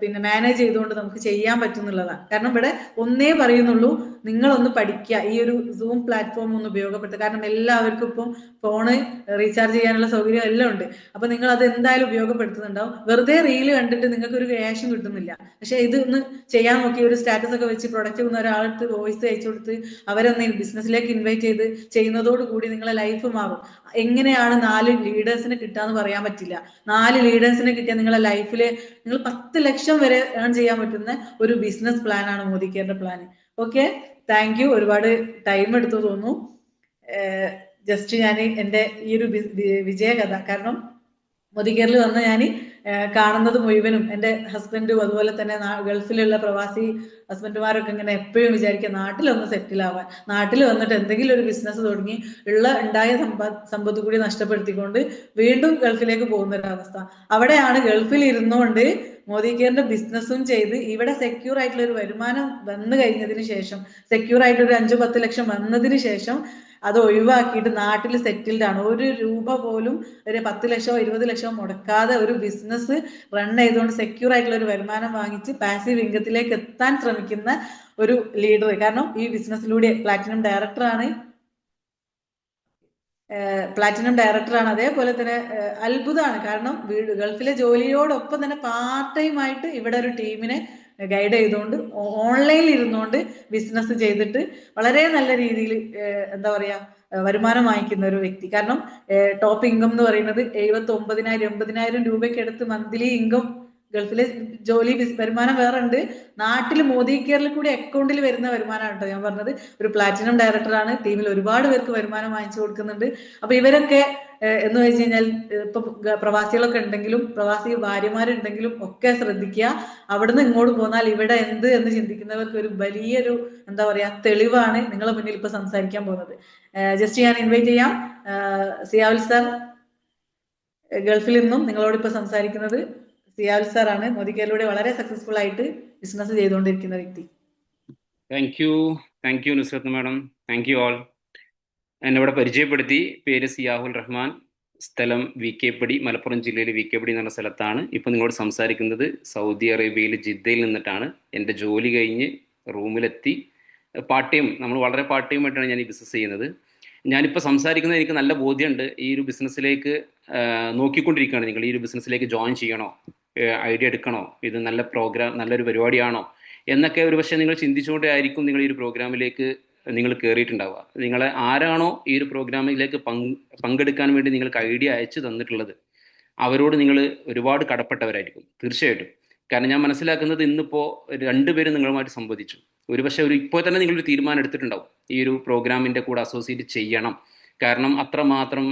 പിന്നെ മാനേജ് ചെയ്തുകൊണ്ട് നമുക്ക് ചെയ്യാൻ പറ്റുന്നുള്ളതാണ്. കാരണം ഇവിടെ ഒന്നേ പറയുന്നുള്ളൂ, നിങ്ങളൊന്ന് പഠിക്കുക, ഈ ഒരു സൂം പ്ലാറ്റ്ഫോം ഒന്ന് ഉപയോഗപ്പെടുത്തുക. കാരണം എല്ലാവർക്കും ഇപ്പം ഫോണ് റീചാർജ് ചെയ്യാനുള്ള സൗകര്യം എല്ലാം ഉണ്ട്. അപ്പൊ നിങ്ങൾ അത് എന്തായാലും ഉപയോഗപ്പെടുത്തുന്നുണ്ടാവും. വെറുതെ റീല് കണ്ടിട്ട് നിങ്ങൾക്ക് ഒരു ക്യാഷും കിട്ടുന്നില്ല. പക്ഷെ ഇത് ഒന്ന് ചെയ്യാൻ നോക്കി, ഒരു സ്റ്റാറ്റസ് ഒക്കെ വെച്ച് പ്രൊഡക്റ്റ് ഒന്ന് ഒരാൾക്ക് വോയിസ് അയച്ചു കൊടുത്ത് അവരൊന്ന് ബിസിനസ്സിലേക്ക് ഇൻവൈറ്റ് ചെയ്ത് ചെയ്യുന്നതോട് കൂടി നിങ്ങളെ ലൈഫ് മാറും. എങ്ങനെയാണ് 4 ലീഡേഴ്സിനെ കിട്ടാന്ന് പറയാൻ പറ്റില്ല. 4 ലീഡേഴ്സിനെ കിട്ടിയാൽ നിങ്ങളെ ലൈഫില് നിങ്ങൾ 10 ലക്ഷം വരെ ഏൺ ചെയ്യാൻ പറ്റുന്ന ഒരു ബിസിനസ് പ്ലാൻ ആണ് മോദി കെയറിന്റെ പ്ലാൻ. Okay, thank you. ഒരുപാട് ടൈം എടുത്തു തോന്നുന്നു. ജസ്റ്റ് ഞാൻ എൻ്റെ ഈ ഒരു വിജയകഥ, കാരണം മോദി കെയറിൽ വന്ന് ഞാൻ കാണുന്നത് മുഴുവനും എൻ്റെ ഹസ്ബൻഡും അതുപോലെ തന്നെ ഗൾഫിലുള്ള പ്രവാസി ഹസ്ബൻഡുമാരൊക്കെ ഇങ്ങനെ എപ്പോഴും വിചാരിക്കുക നാട്ടിലൊന്ന് സെറ്റിൽ ആവാൻ, നാട്ടിൽ വന്നിട്ട് എന്തെങ്കിലും ഒരു ബിസിനസ് തുടങ്ങി ഉണ്ടായ സമ്പത്ത് കൂടി നഷ്ടപ്പെടുത്തിക്കൊണ്ട് വീണ്ടും ഗൾഫിലേക്ക് പോകുന്ന ഒരു അവസ്ഥ. അവിടെയാണ് ഗൾഫിൽ ഇരുന്നുകൊണ്ട് മോദി കെയറിന്റെ ബിസിനസ്സും ചെയ്ത് ഇവിടെ സെക്യൂർ ആയിട്ടുള്ള ഒരു വരുമാനം വന്നു കഴിഞ്ഞതിന് ശേഷം, സെക്യൂർ ആയിട്ട് ഒരു 5-10 ലക്ഷം വന്നതിന് ശേഷം അത് ഒഴിവാക്കിയിട്ട് നാട്ടിൽ സെറ്റിൽഡ് ആണ്. 1 രൂപ പോലും ഒരു 10 ലക്ഷമോ 20 ലക്ഷമോ മുടക്കാതെ ഒരു ബിസിനസ് റൺ ചെയ്തുകൊണ്ട് സെക്യൂർ ആയിട്ടുള്ള ഒരു വരുമാനം വാങ്ങിച്ച് പാസീവ് ഇൻകത്തിലേക്ക് എത്താൻ ശ്രമിക്കുന്ന ഒരു ലീഡർ. കാരണം ഈ ബിസിനസ്സിലൂടെ പ്ലാറ്റിനം ഡയറക്ടറാണ്, അതേപോലെ തന്നെ അത്ഭുതമാണ്. കാരണം ഗൾഫിലെ ജോലിയോടൊപ്പം തന്നെ പാർട്ട് ടൈം ആയിട്ട് ഇവിടെ ഒരു ടീമിനെ ഗൈഡ് ചെയ്തുകൊണ്ട് ഓൺലൈനിൽ ഇരുന്നുകൊണ്ട് ബിസിനസ് ചെയ്തിട്ട് വളരെ നല്ല രീതിയിൽ എന്താ പറയാ വരുമാനം വാങ്ങിക്കുന്ന ഒരു വ്യക്തി. കാരണം ടോപ്പ് ഇൻകം എന്ന് പറയുന്നത് 79,000-80,000 രൂപയ്ക്ക് അടുത്ത് മന്ത്ലി ഇൻകം. ഗൾഫിലെ ജോലി വരുമാനം വേറെ ഉണ്ട്, നാട്ടിൽ മോദി കെയറിൽ കൂടി അക്കൗണ്ടിൽ വരുന്ന വരുമാനമാണ് കേട്ടോ ഞാൻ പറഞ്ഞത്. ഒരു പ്ലാറ്റിനം ഡയറക്ടറാണ്, ടീമിൽ ഒരുപാട് പേർക്ക് വരുമാനം വാങ്ങിച്ചു കൊടുക്കുന്നുണ്ട്. അപ്പൊ ഇവരൊക്കെ എന്ന് വെച്ച് കഴിഞ്ഞാൽ ഇപ്പൊ പ്രവാസികളൊക്കെ ഉണ്ടെങ്കിലും പ്രവാസി ഭാര്യമാരുണ്ടെങ്കിലും ഒക്കെ ശ്രദ്ധിക്കുക. അവിടുന്ന് ഇങ്ങോട്ട് പോന്നാൽ ഇവിടെ എന്ത് എന്ന് ചിന്തിക്കുന്നവർക്ക് ഒരു വലിയൊരു എന്താ പറയാ തെളിവാണ് നിങ്ങളെ മുന്നിൽ ഇപ്പൊ സംസാരിക്കാൻ പോകുന്നത്. ജസ്റ്റ് ഞാൻ ഇൻവൈറ്റ് ചെയ്യാം സിയാവുൽ സാർ, ഗൾഫിൽ നിന്നും നിങ്ങളോട് ഇപ്പൊ സംസാരിക്കുന്നത് സിയാവുൽ സാർ ആണ്. മോദി കെയറിലൂടെ വളരെ സക്സസ്ഫുൾ ആയിട്ട് ബിസിനസ് ചെയ്തുകൊണ്ടിരിക്കുന്ന വ്യക്തി. Thank you Nusrat madam, thank you all. എന്നെ ഇവിടെ പരിചയപ്പെടുത്തി. പേര് സിയാഹുൽ റഹ്മാൻ, സ്ഥലം വിക്കേപ്പടി, മലപ്പുറം ജില്ലയിലെ വിക്കേപ്പടി എന്ന് പറഞ്ഞ സ്ഥലത്താണ്. ഇപ്പം നിങ്ങളോട് സംസാരിക്കുന്നത് സൗദി അറേബ്യയിൽ ജിദ്ദയിൽ നിന്നിട്ടാണ്. എൻ്റെ ജോലി കഴിഞ്ഞ് റൂമിലെത്തി പാർട്ട് ടൈം, നമ്മൾ വളരെ പാർട്ട് ടൈം ആയിട്ടാണ് ഞാൻ ഈ ബിസിനസ് ചെയ്യുന്നത്. ഞാനിപ്പോൾ സംസാരിക്കുന്നത് എനിക്ക് നല്ല ബോധ്യമുണ്ട്. ഈ ഒരു ബിസിനസ്സിലേക്ക് നോക്കിക്കൊണ്ടിരിക്കുകയാണ് നിങ്ങൾ. ഈ ഒരു ബിസിനസ്സിലേക്ക് ജോയിൻ ചെയ്യണോ, ഐഡിയ എടുക്കണോ, ഇത് നല്ല പ്രോഗ്രാം, നല്ലൊരു പരിപാടിയാണോ എന്നൊക്കെ ഒരു പക്ഷേ നിങ്ങൾ ചിന്തിച്ചുകൊണ്ടേ ആയിരിക്കും നിങ്ങൾ ഈ ഒരു പ്രോഗ്രാമിലേക്ക് നിങ്ങൾ കയറിയിട്ടുണ്ടാവുക. നിങ്ങളെ ആരാണോ ഈ ഒരു പ്രോഗ്രാമിലേക്ക് പങ്കെടുക്കാൻ വേണ്ടി നിങ്ങൾക്ക് ഐഡിയ അയച്ചു തന്നിട്ടുള്ളത് അവരോട് നിങ്ങൾ ഒരുപാട് കടപ്പെട്ടവരായിരിക്കും തീർച്ചയായിട്ടും. കാരണം ഞാൻ മനസ്സിലാക്കുന്നത് ഇന്നിപ്പോൾ രണ്ടുപേരും നിങ്ങളുമായിട്ട് സംവദിച്ചു. ഒരുപക്ഷെ ഇപ്പോൾ തന്നെ നിങ്ങളൊരു തീരുമാനം എടുത്തിട്ടുണ്ടാവും ഈ ഒരു പ്രോഗ്രാമിൻ്റെ കൂടെ അസോസിയേറ്റ് ചെയ്യണം. കാരണം അത്രമാത്രം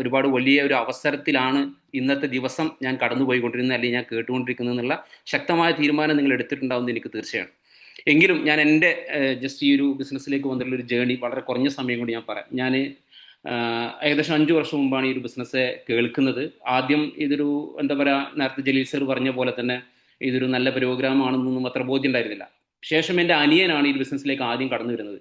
ഒരുപാട് വലിയ ഒരു അവസരത്തിലാണ് ഇന്നത്തെ ദിവസം ഞാൻ കടന്നുപോയിക്കൊണ്ടിരുന്നത്, അല്ലെങ്കിൽ ഞാൻ കേട്ടുകൊണ്ടിരിക്കുന്നത് എന്നുള്ള ശക്തമായ തീരുമാനം നിങ്ങൾ എടുത്തിട്ടുണ്ടാവുമെന്ന് എനിക്ക് തീർച്ചയാണ്. എങ്കിലും ഞാൻ എൻ്റെ ജസ്റ്റ് ഈ ഒരു ബിസിനസ്സിലേക്ക് വന്നിട്ടുള്ള ഒരു ജേണി വളരെ കുറഞ്ഞ സമയം കൊണ്ട് ഞാൻ പറയാം. ഞാൻ ഏകദേശം 5 വർഷം മുമ്പാണ് ഈ ഒരു ബിസിനസ് കേൾക്കുന്നത്. ആദ്യം ഇതൊരു എന്താ പറയുക, നേരത്തെ ജലീൽ സർ പറഞ്ഞ പോലെ തന്നെ ഇതൊരു നല്ല പ്രോഗ്രാം ആണെന്നൊന്നും അത്ര ബോധ്യം ഉണ്ടായിരുന്നില്ല. ശേഷം എൻ്റെ അനിയനാണ് ഈ ബിസിനസ്സിലേക്ക് ആദ്യം കടന്നു വരുന്നത്.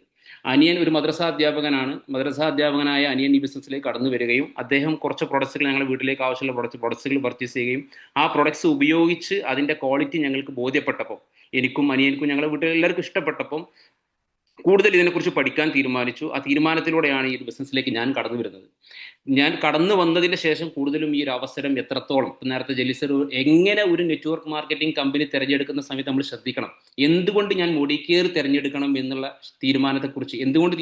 അനിയൻ ഒരു മദ്രസാധ്യാപകനാണ്. മദ്രസാധ്യാപകനായ അനിയൻ ഈ ബിസിനസ്സിലേക്ക് കടന്നു വരികയും അദ്ദേഹം കുറച്ച് പ്രൊഡക്ട്സുകൾ ഞങ്ങളുടെ വീട്ടിലേക്ക് ആവശ്യമുള്ള പ്രൊഡക്ട്സുകൾ പർച്ചേസ് ചെയ്യുകയും ആ പ്രൊഡക്ട്സ് ഉപയോഗിച്ച് അതിൻ്റെ ക്വാളിറ്റി ഞങ്ങൾക്ക് ബോധ്യപ്പെട്ടപ്പോൾ, എനിക്കും അനിയനിക്കും ഞങ്ങളുടെ വീട്ടിൽ എല്ലാവർക്കും ഇഷ്ടപ്പെട്ടപ്പം കൂടുതൽ ഇതിനെക്കുറിച്ച് പഠിക്കാൻ തീരുമാനിച്ചു. ആ തീരുമാനത്തിലൂടെയാണ് ഈ ഒരു ബിസിനസ്സിലേക്ക് ഞാൻ കടന്നു വരുന്നത്. ഞാൻ കടന്നു വന്നതിന് ശേഷം കൂടുതലും ഈ ഒരു അവസരം എത്രത്തോളം, നേരത്തെ ജലീസർ എങ്ങനെ ഒരു നെറ്റ്വർക്ക് മാർക്കറ്റിംഗ് കമ്പനി തിരഞ്ഞെടുക്കുന്ന സമയത്ത് നമ്മൾ ശ്രദ്ധിക്കണം. എന്തുകൊണ്ട് ഞാൻ മോഡിക്കെയർ തിരഞ്ഞെടുക്കണം എന്നുള്ള തീരുമാനത്തെക്കുറിച്ച്, എന്തുകൊണ്ട്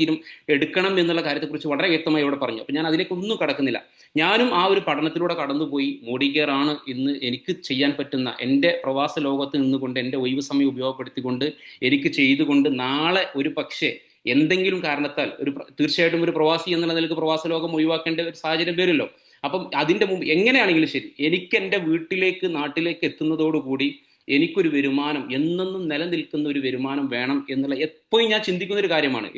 എടുക്കണം എന്നുള്ള കാര്യത്തെക്കുറിച്ച് വളരെ വ്യക്തമായി ഇവിടെ പറഞ്ഞു. അപ്പം ഞാൻ അതിലേക്കൊന്നും കടക്കുന്നില്ല. ഞാനും ആ ഒരു പഠനത്തിലൂടെ കടന്നുപോയി മോഡിക്കെയർ ആണ് ഇന്ന് എനിക്ക് ചെയ്യാൻ പറ്റുന്ന, എൻ്റെ പ്രവാസ ലോകത്ത് നിന്നുകൊണ്ട് എൻ്റെ ഒഴിവ് സമയം ഉപയോഗപ്പെടുത്തിക്കൊണ്ട് എനിക്ക് ചെയ്തുകൊണ്ട് നാളെ ഒരു പക്ഷേ എന്തെങ്കിലും കാരണത്താൽ തീർച്ചയായിട്ടും ഒരു പ്രവാസി എന്നുള്ള നിലക്ക് പ്രവാസ ലോകം ഒഴിവാക്കേണ്ട ഒരു സാഹചര്യം വരുമല്ലോ. അപ്പം അതിൻ്റെ മുമ്പ് എങ്ങനെയാണെങ്കിലും ശരി, എനിക്ക് എൻ്റെ വീട്ടിലേക്ക് നാട്ടിലേക്ക് എത്തുന്നതോടുകൂടി എനിക്കൊരു വരുമാനം, എന്നെന്നും നിലനിൽക്കുന്ന ഒരു വരുമാനം വേണം എന്നുള്ള എപ്പോഴും ഞാൻ ചിന്തിക്കുന്ന ഒരു കാര്യമാണ്.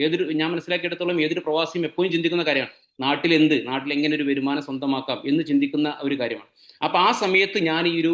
ഞാൻ മനസ്സിലാക്കിയിടത്തോളം ഏതൊരു പ്രവാസിയും എപ്പോഴും ചിന്തിക്കുന്ന കാര്യമാണ് നാട്ടിൽ എങ്ങനെ ഒരു വരുമാനം സ്വന്തമാക്കാം എന്ന് ചിന്തിക്കുന്ന ഒരു കാര്യമാണ്. അപ്പം ആ സമയത്ത് ഞാൻ ഈ ഒരു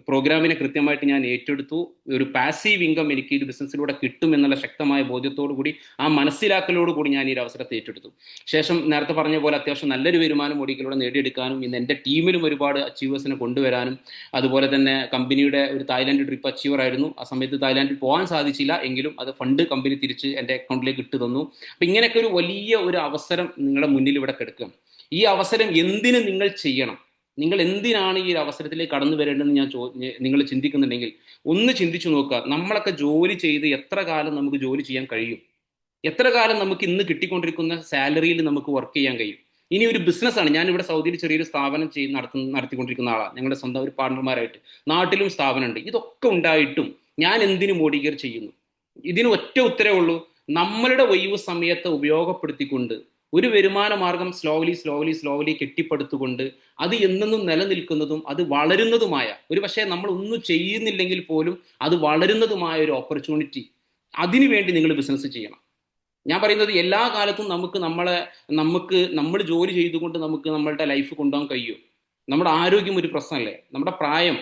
പ്രോഗ്രാമിനെ കൃത്യമായിട്ട് ഞാൻ ഏറ്റെടുത്തു. ഒരു പാസീവ് ഇൻകം എനിക്ക് ഈ ബിസിനസ്സിലൂടെ കിട്ടും എന്നുള്ള ശക്തമായ ബോധ്യത്തോടു കൂടി, ആ മനസ്സിലാക്കലോടു കൂടി ഞാൻ ഈ ഒരു അവസരത്തെ ഏറ്റെടുത്തു. ശേഷം നേരത്തെ പറഞ്ഞ പോലെ അത്യാവശ്യം നല്ലൊരു വരുമാനം മോഡിക്കിലൂടെ നേടിയെടുക്കാനും ഇന്ന് എൻ്റെ ടീമിലും ഒരുപാട് അച്ചീവേഴ്സിനെ കൊണ്ടുവരാനും, അതുപോലെ തന്നെ കമ്പനിയുടെ ഒരു തായ്ലാൻഡ് ട്രിപ്പ് അച്ചീവർ ആയിരുന്നു. ആ സമയത്ത് തായ്ലാൻഡിൽ പോകാൻ സാധിച്ചില്ല, എങ്കിലും അത് ഫണ്ട് കമ്പനി തിരിച്ച് എൻ്റെ അക്കൗണ്ടിലേക്ക് ഇട്ട് തന്നു. അപ്പം ഇങ്ങനെയൊക്കെ ഒരു വലിയ ഒരു അവസരം നിങ്ങളുടെ മുന്നിൽ ഇവിടെ കിടക്കുകയാണ്. ഈ അവസരം എന്തിന് നിങ്ങൾ ചെയ്യണം, നിങ്ങൾ എന്തിനാണ് ഈ ഒരു അവസരത്തിലേക്ക് കടന്നു വരേണ്ടതെന്ന് നിങ്ങൾ ചിന്തിക്കുന്നുണ്ടെങ്കിൽ ഒന്ന് ചിന്തിച്ചു നോക്കുക. നമ്മളൊക്കെ ജോലി ചെയ്ത് എത്ര കാലം നമുക്ക് ജോലി ചെയ്യാൻ കഴിയും? എത്ര കാലം നമുക്ക് ഇന്ന് കിട്ടിക്കൊണ്ടിരിക്കുന്ന സാലറിയിൽ നമുക്ക് വർക്ക് ചെയ്യാൻ കഴിയും? ഇനി ഒരു ബിസിനസ്സാണ്. ഞാനിവിടെ സൗദിയിൽ ചെറിയൊരു സ്ഥാപനം നടത്തിക്കൊണ്ടിരിക്കുന്ന ആളാണ്. ഞങ്ങളുടെ സ്വന്തം ഒരു പാർട്ണർമാരായിട്ട് നാട്ടിലും സ്ഥാപനമുണ്ട്. ഇതൊക്കെ ഉണ്ടായിട്ടും ഞാൻ എന്തിനു മോഡിക്കെയർ ചെയ്യുന്നു? ഇതിന് ഒറ്റ ഉത്തരവേ ഉള്ളൂ. നമ്മളുടെ ഒഴിവ് സമയത്തെ ഉപയോഗപ്പെടുത്തിക്കൊണ്ട് ഒരു വരുമാന മാർഗം സ്ലോലി കെട്ടിപ്പടുത്തുകൊണ്ട് അത് എന്നെന്നും നിലനിൽക്കുന്നതും അത് വളരുന്നതുമായ, ഒരു പക്ഷേ നമ്മൾ ഒന്നും ചെയ്യുന്നില്ലെങ്കിൽ പോലും അത് വളരുന്നതുമായ ഒരു ഓപ്പർച്യൂണിറ്റി, അതിനുവേണ്ടി നിങ്ങൾ ബിസിനസ് ചെയ്യണം. ഞാൻ പറയുന്നത് എല്ലാ കാലത്തും നമ്മൾ ജോലി ചെയ്തുകൊണ്ട് നമുക്ക് നമ്മളുടെ ലൈഫ് കൊണ്ടുപോകാൻ കഴിയും. നമ്മുടെ ആരോഗ്യം ഒരു പ്രശ്നമല്ലേ, നമ്മുടെ പ്രായം,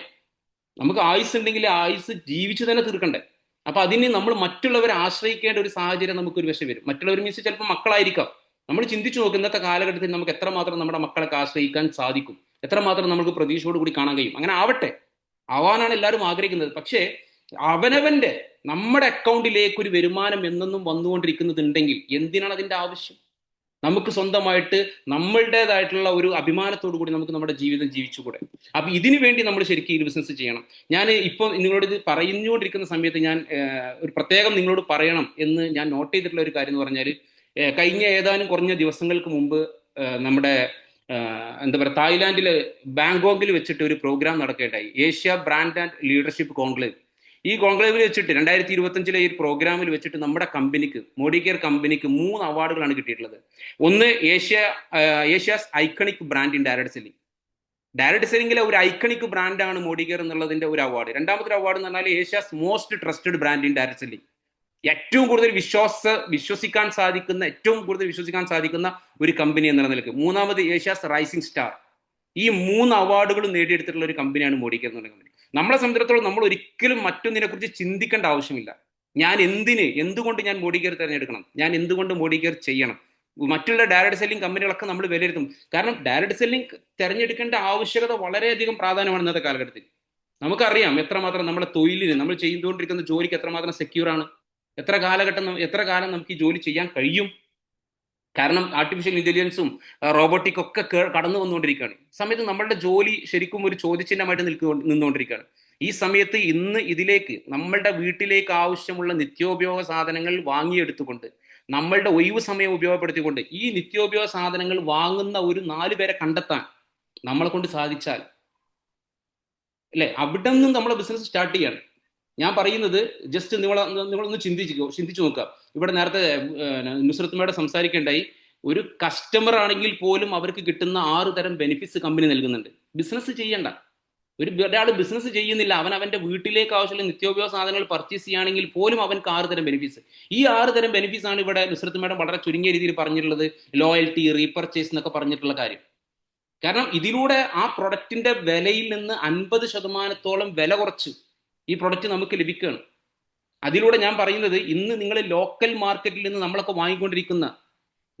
നമുക്ക് ആയുസ് ഉണ്ടെങ്കിൽ ആയുസ് ജീവിച്ചു തന്നെ തീർക്കണ്ടേ. അപ്പൊ അതിന് നമ്മൾ മറ്റുള്ളവരെ ആശ്രയിക്കേണ്ട ഒരു സാഹചര്യം നമുക്കൊരു വശം വരും. മറ്റുള്ളവർ മീൻസ് ചിലപ്പോൾ മക്കളായിരിക്കാം. നമ്മൾ ചിന്തിച്ചു നോക്കും, ഇന്നത്തെ കാലഘട്ടത്തിൽ നമുക്ക് എത്രമാത്രം നമ്മുടെ മക്കളൊക്കെ ആശ്രയിക്കാൻ സാധിക്കും, എത്രമാത്രം നമുക്ക് പ്രതീക്ഷയോട് കൂടി കാണാൻ കഴിയും. അങ്ങനെ ആവാനാണ് എല്ലാവരും ആഗ്രഹിക്കുന്നത്. പക്ഷേ അവനവന്റെ നമ്മുടെ അക്കൗണ്ടിലേക്ക് ഒരു വരുമാനം എന്നെന്നും വന്നുകൊണ്ടിരിക്കുന്നുണ്ടെങ്കിൽ എന്തിനാണ് അതിന്റെ ആവശ്യം? നമുക്ക് സ്വന്തമായിട്ട് നമ്മളുടേതായിട്ടുള്ള ഒരു അഭിമാനത്തോടു കൂടി നമുക്ക് നമ്മുടെ ജീവിതം ജീവിച്ചുകൂടെ? അപ്പൊ ഇതിനു വേണ്ടി നമ്മൾ ശരിക്കും ഈ ബിസിനസ് ചെയ്യണം. ഞാൻ ഇപ്പം നിങ്ങളോട് ഇത് പറഞ്ഞുകൊണ്ടിരിക്കുന്ന സമയത്ത് ഞാൻ ഒരു പ്രത്യേകം നിങ്ങളോട് പറയണം എന്ന് ഞാൻ നോട്ട് ചെയ്തിട്ടുള്ള ഒരു കാര്യം എന്ന് പറഞ്ഞാൽ, കഴിഞ്ഞ ഏതാനും കുറഞ്ഞ ദിവസങ്ങൾക്ക് മുമ്പ് നമ്മുടെ എന്താ പറയുക, തായ്ലാൻഡിലെ ബാങ്കോക്കിൽ വെച്ചിട്ട് ഒരു പ്രോഗ്രാം നടക്കുകയുണ്ടായി, Asia brand and leadership conclave. ഈ കോൺക്ലേവിൽ വെച്ചിട്ട് 2025 ഈ പ്രോഗ്രാമിൽ വെച്ചിട്ട് നമ്മുടെ കമ്പനിക്ക്, മോഡിക്കെയർ കമ്പനിക്ക് 3 അവാർഡുകളാണ് കിട്ടിയിട്ടുള്ളത്. ഒന്ന് Asia's iconic brand in direct സെല്ലിംഗിലെ ഒരു ഐക്കണിക് ബ്രാൻഡാണ് മോഡിക്കെയർ എന്നുള്ളതിന്റെ ഒരു അവാർഡ്. രണ്ടാമത്തെ അവാർഡ് എന്ന് പറഞ്ഞാൽ Asia's most trusted brand in direct selling. ഏറ്റവും കൂടുതൽ വിശ്വസിക്കാൻ സാധിക്കുന്ന ഒരു കമ്പനി എന്നുള്ള നിലക്ക്. മൂന്നാമത് ഏഷ്യാസ് റൈസിംഗ് സ്റ്റാർ. ഈ 3 അവാർഡുകളും നേടിയെടുത്തിട്ടുള്ള ഒരു കമ്പനിയാണ് മോഡിക്കെയർ എന്നുള്ള കമ്പനി. നമ്മളെ സംബന്ധിച്ചിടത്തോളം നമ്മൾ ഒരിക്കലും മറ്റൊന്നിനെ കുറിച്ച് ചിന്തിക്കേണ്ട ആവശ്യമില്ല. എന്തുകൊണ്ട് ഞാൻ മോഡിക്കെയർ തിരഞ്ഞെടുക്കണം, ഞാൻ എന്തുകൊണ്ട് മോഡിക്കെയർ ചെയ്യണം? മറ്റുള്ള ഡയറക്ട് സെല്ലിംഗ് കമ്പനികളൊക്കെ നമ്മൾ വിലയിരുത്തും. കാരണം ഡയറക്ട് സെല്ലിംഗ് തിരഞ്ഞെടുക്കേണ്ട ആവശ്യകത വളരെയധികം പ്രാധാന്യമാണ് ഇന്നത്തെ കാലഘട്ടത്തിൽ. നമുക്കറിയാം എത്രമാത്രം നമ്മുടെ തൊഴിലിന്, നമ്മൾ ചെയ്തുകൊണ്ടിരിക്കുന്ന ജോലിക്ക് എത്രമാത്രം സെക്യൂർ ആണ്, എത്ര കാലം നമുക്ക് ഈ ജോലി ചെയ്യാൻ കഴിയും. കാരണം ആർട്ടിഫിഷ്യൽ ഇന്റലിജൻസും റോബോട്ടിക് ഒക്കെ കടന്നു വന്നുകൊണ്ടിരിക്കുകയാണ്. സമയത്ത് നമ്മളുടെ ജോലി ശരിക്കും ഒരു ചോദ്യചിഹ്നമായിട്ട് നിന്നുകൊണ്ടിരിക്കുകയാണ്. ഈ സമയത്ത് ഇന്ന് ഇതിലേക്ക് നമ്മളുടെ വീട്ടിലേക്ക് ആവശ്യമുള്ള നിത്യോപയോഗ സാധനങ്ങൾ വാങ്ങിയെടുത്തുകൊണ്ട്, നമ്മളുടെ ഒഴിവ് സമയം ഉപയോഗപ്പെടുത്തിക്കൊണ്ട് ഈ നിത്യോപയോഗ സാധനങ്ങൾ വാങ്ങുന്ന ഒരു 4 പേരെ കണ്ടെത്താൻ നമ്മളെ കൊണ്ട് സാധിച്ചാൽ അല്ലേ, അവിടെ നിന്നും നമ്മളെ ബിസിനസ് സ്റ്റാർട്ട് ചെയ്യാണ്. ഞാൻ പറയുന്നത് ജസ്റ്റ് നിങ്ങളൊന്ന് ചിന്തിച്ചു നോക്കുക. ഇവിടെ നേരത്തെ നുസ്രത്തുമ്മയുടെ സംസാരിക്കേണ്ടായി, ഒരു കസ്റ്റമർ ആണെങ്കിൽ പോലും അവർക്ക് കിട്ടുന്ന 6 തരം ബെനിഫിറ്റ്സ് കമ്പനി നൽകുന്നുണ്ട്. ബിസിനസ് ചെയ്യണ്ട, ഒരാൾ ബിസിനസ് ചെയ്യുന്നില്ല, അവന്റെ വീട്ടിലേക്ക് ആവശ്യമുള്ള നിത്യോപയോഗ സാധനങ്ങൾ പർച്ചേസ് ചെയ്യുകയാണെങ്കിൽ പോലും അവർക്ക് 6 തരം ബെനിഫിറ്റ്സ്. ഈ 6 തരം ബെനിഫിറ്റ്സ് ആണ് ഇവിടെ നുസ്രത്ത് മേഡം വളരെ ചുരുങ്ങിയ രീതിയിൽ പറഞ്ഞിട്ടുള്ളത്. ലോയൽറ്റി, റീപർച്ചേസ് എന്നൊക്കെ പറഞ്ഞിട്ടുള്ള കാര്യം. കാരണം ഇതിലൂടെ ആ പ്രൊഡക്റ്റിന്റെ വിലയിൽ നിന്ന് 50% വില കുറച്ച് ഈ പ്രൊഡക്റ്റ് നമുക്ക് ലഭിക്കുകയാണ്. അതിലൂടെ ഞാൻ പറയുന്നത്, ഇന്ന് നിങ്ങൾ ലോക്കൽ മാർക്കറ്റിൽ നിന്ന് നമ്മളൊക്കെ വാങ്ങിക്കൊണ്ടിരിക്കുന്ന,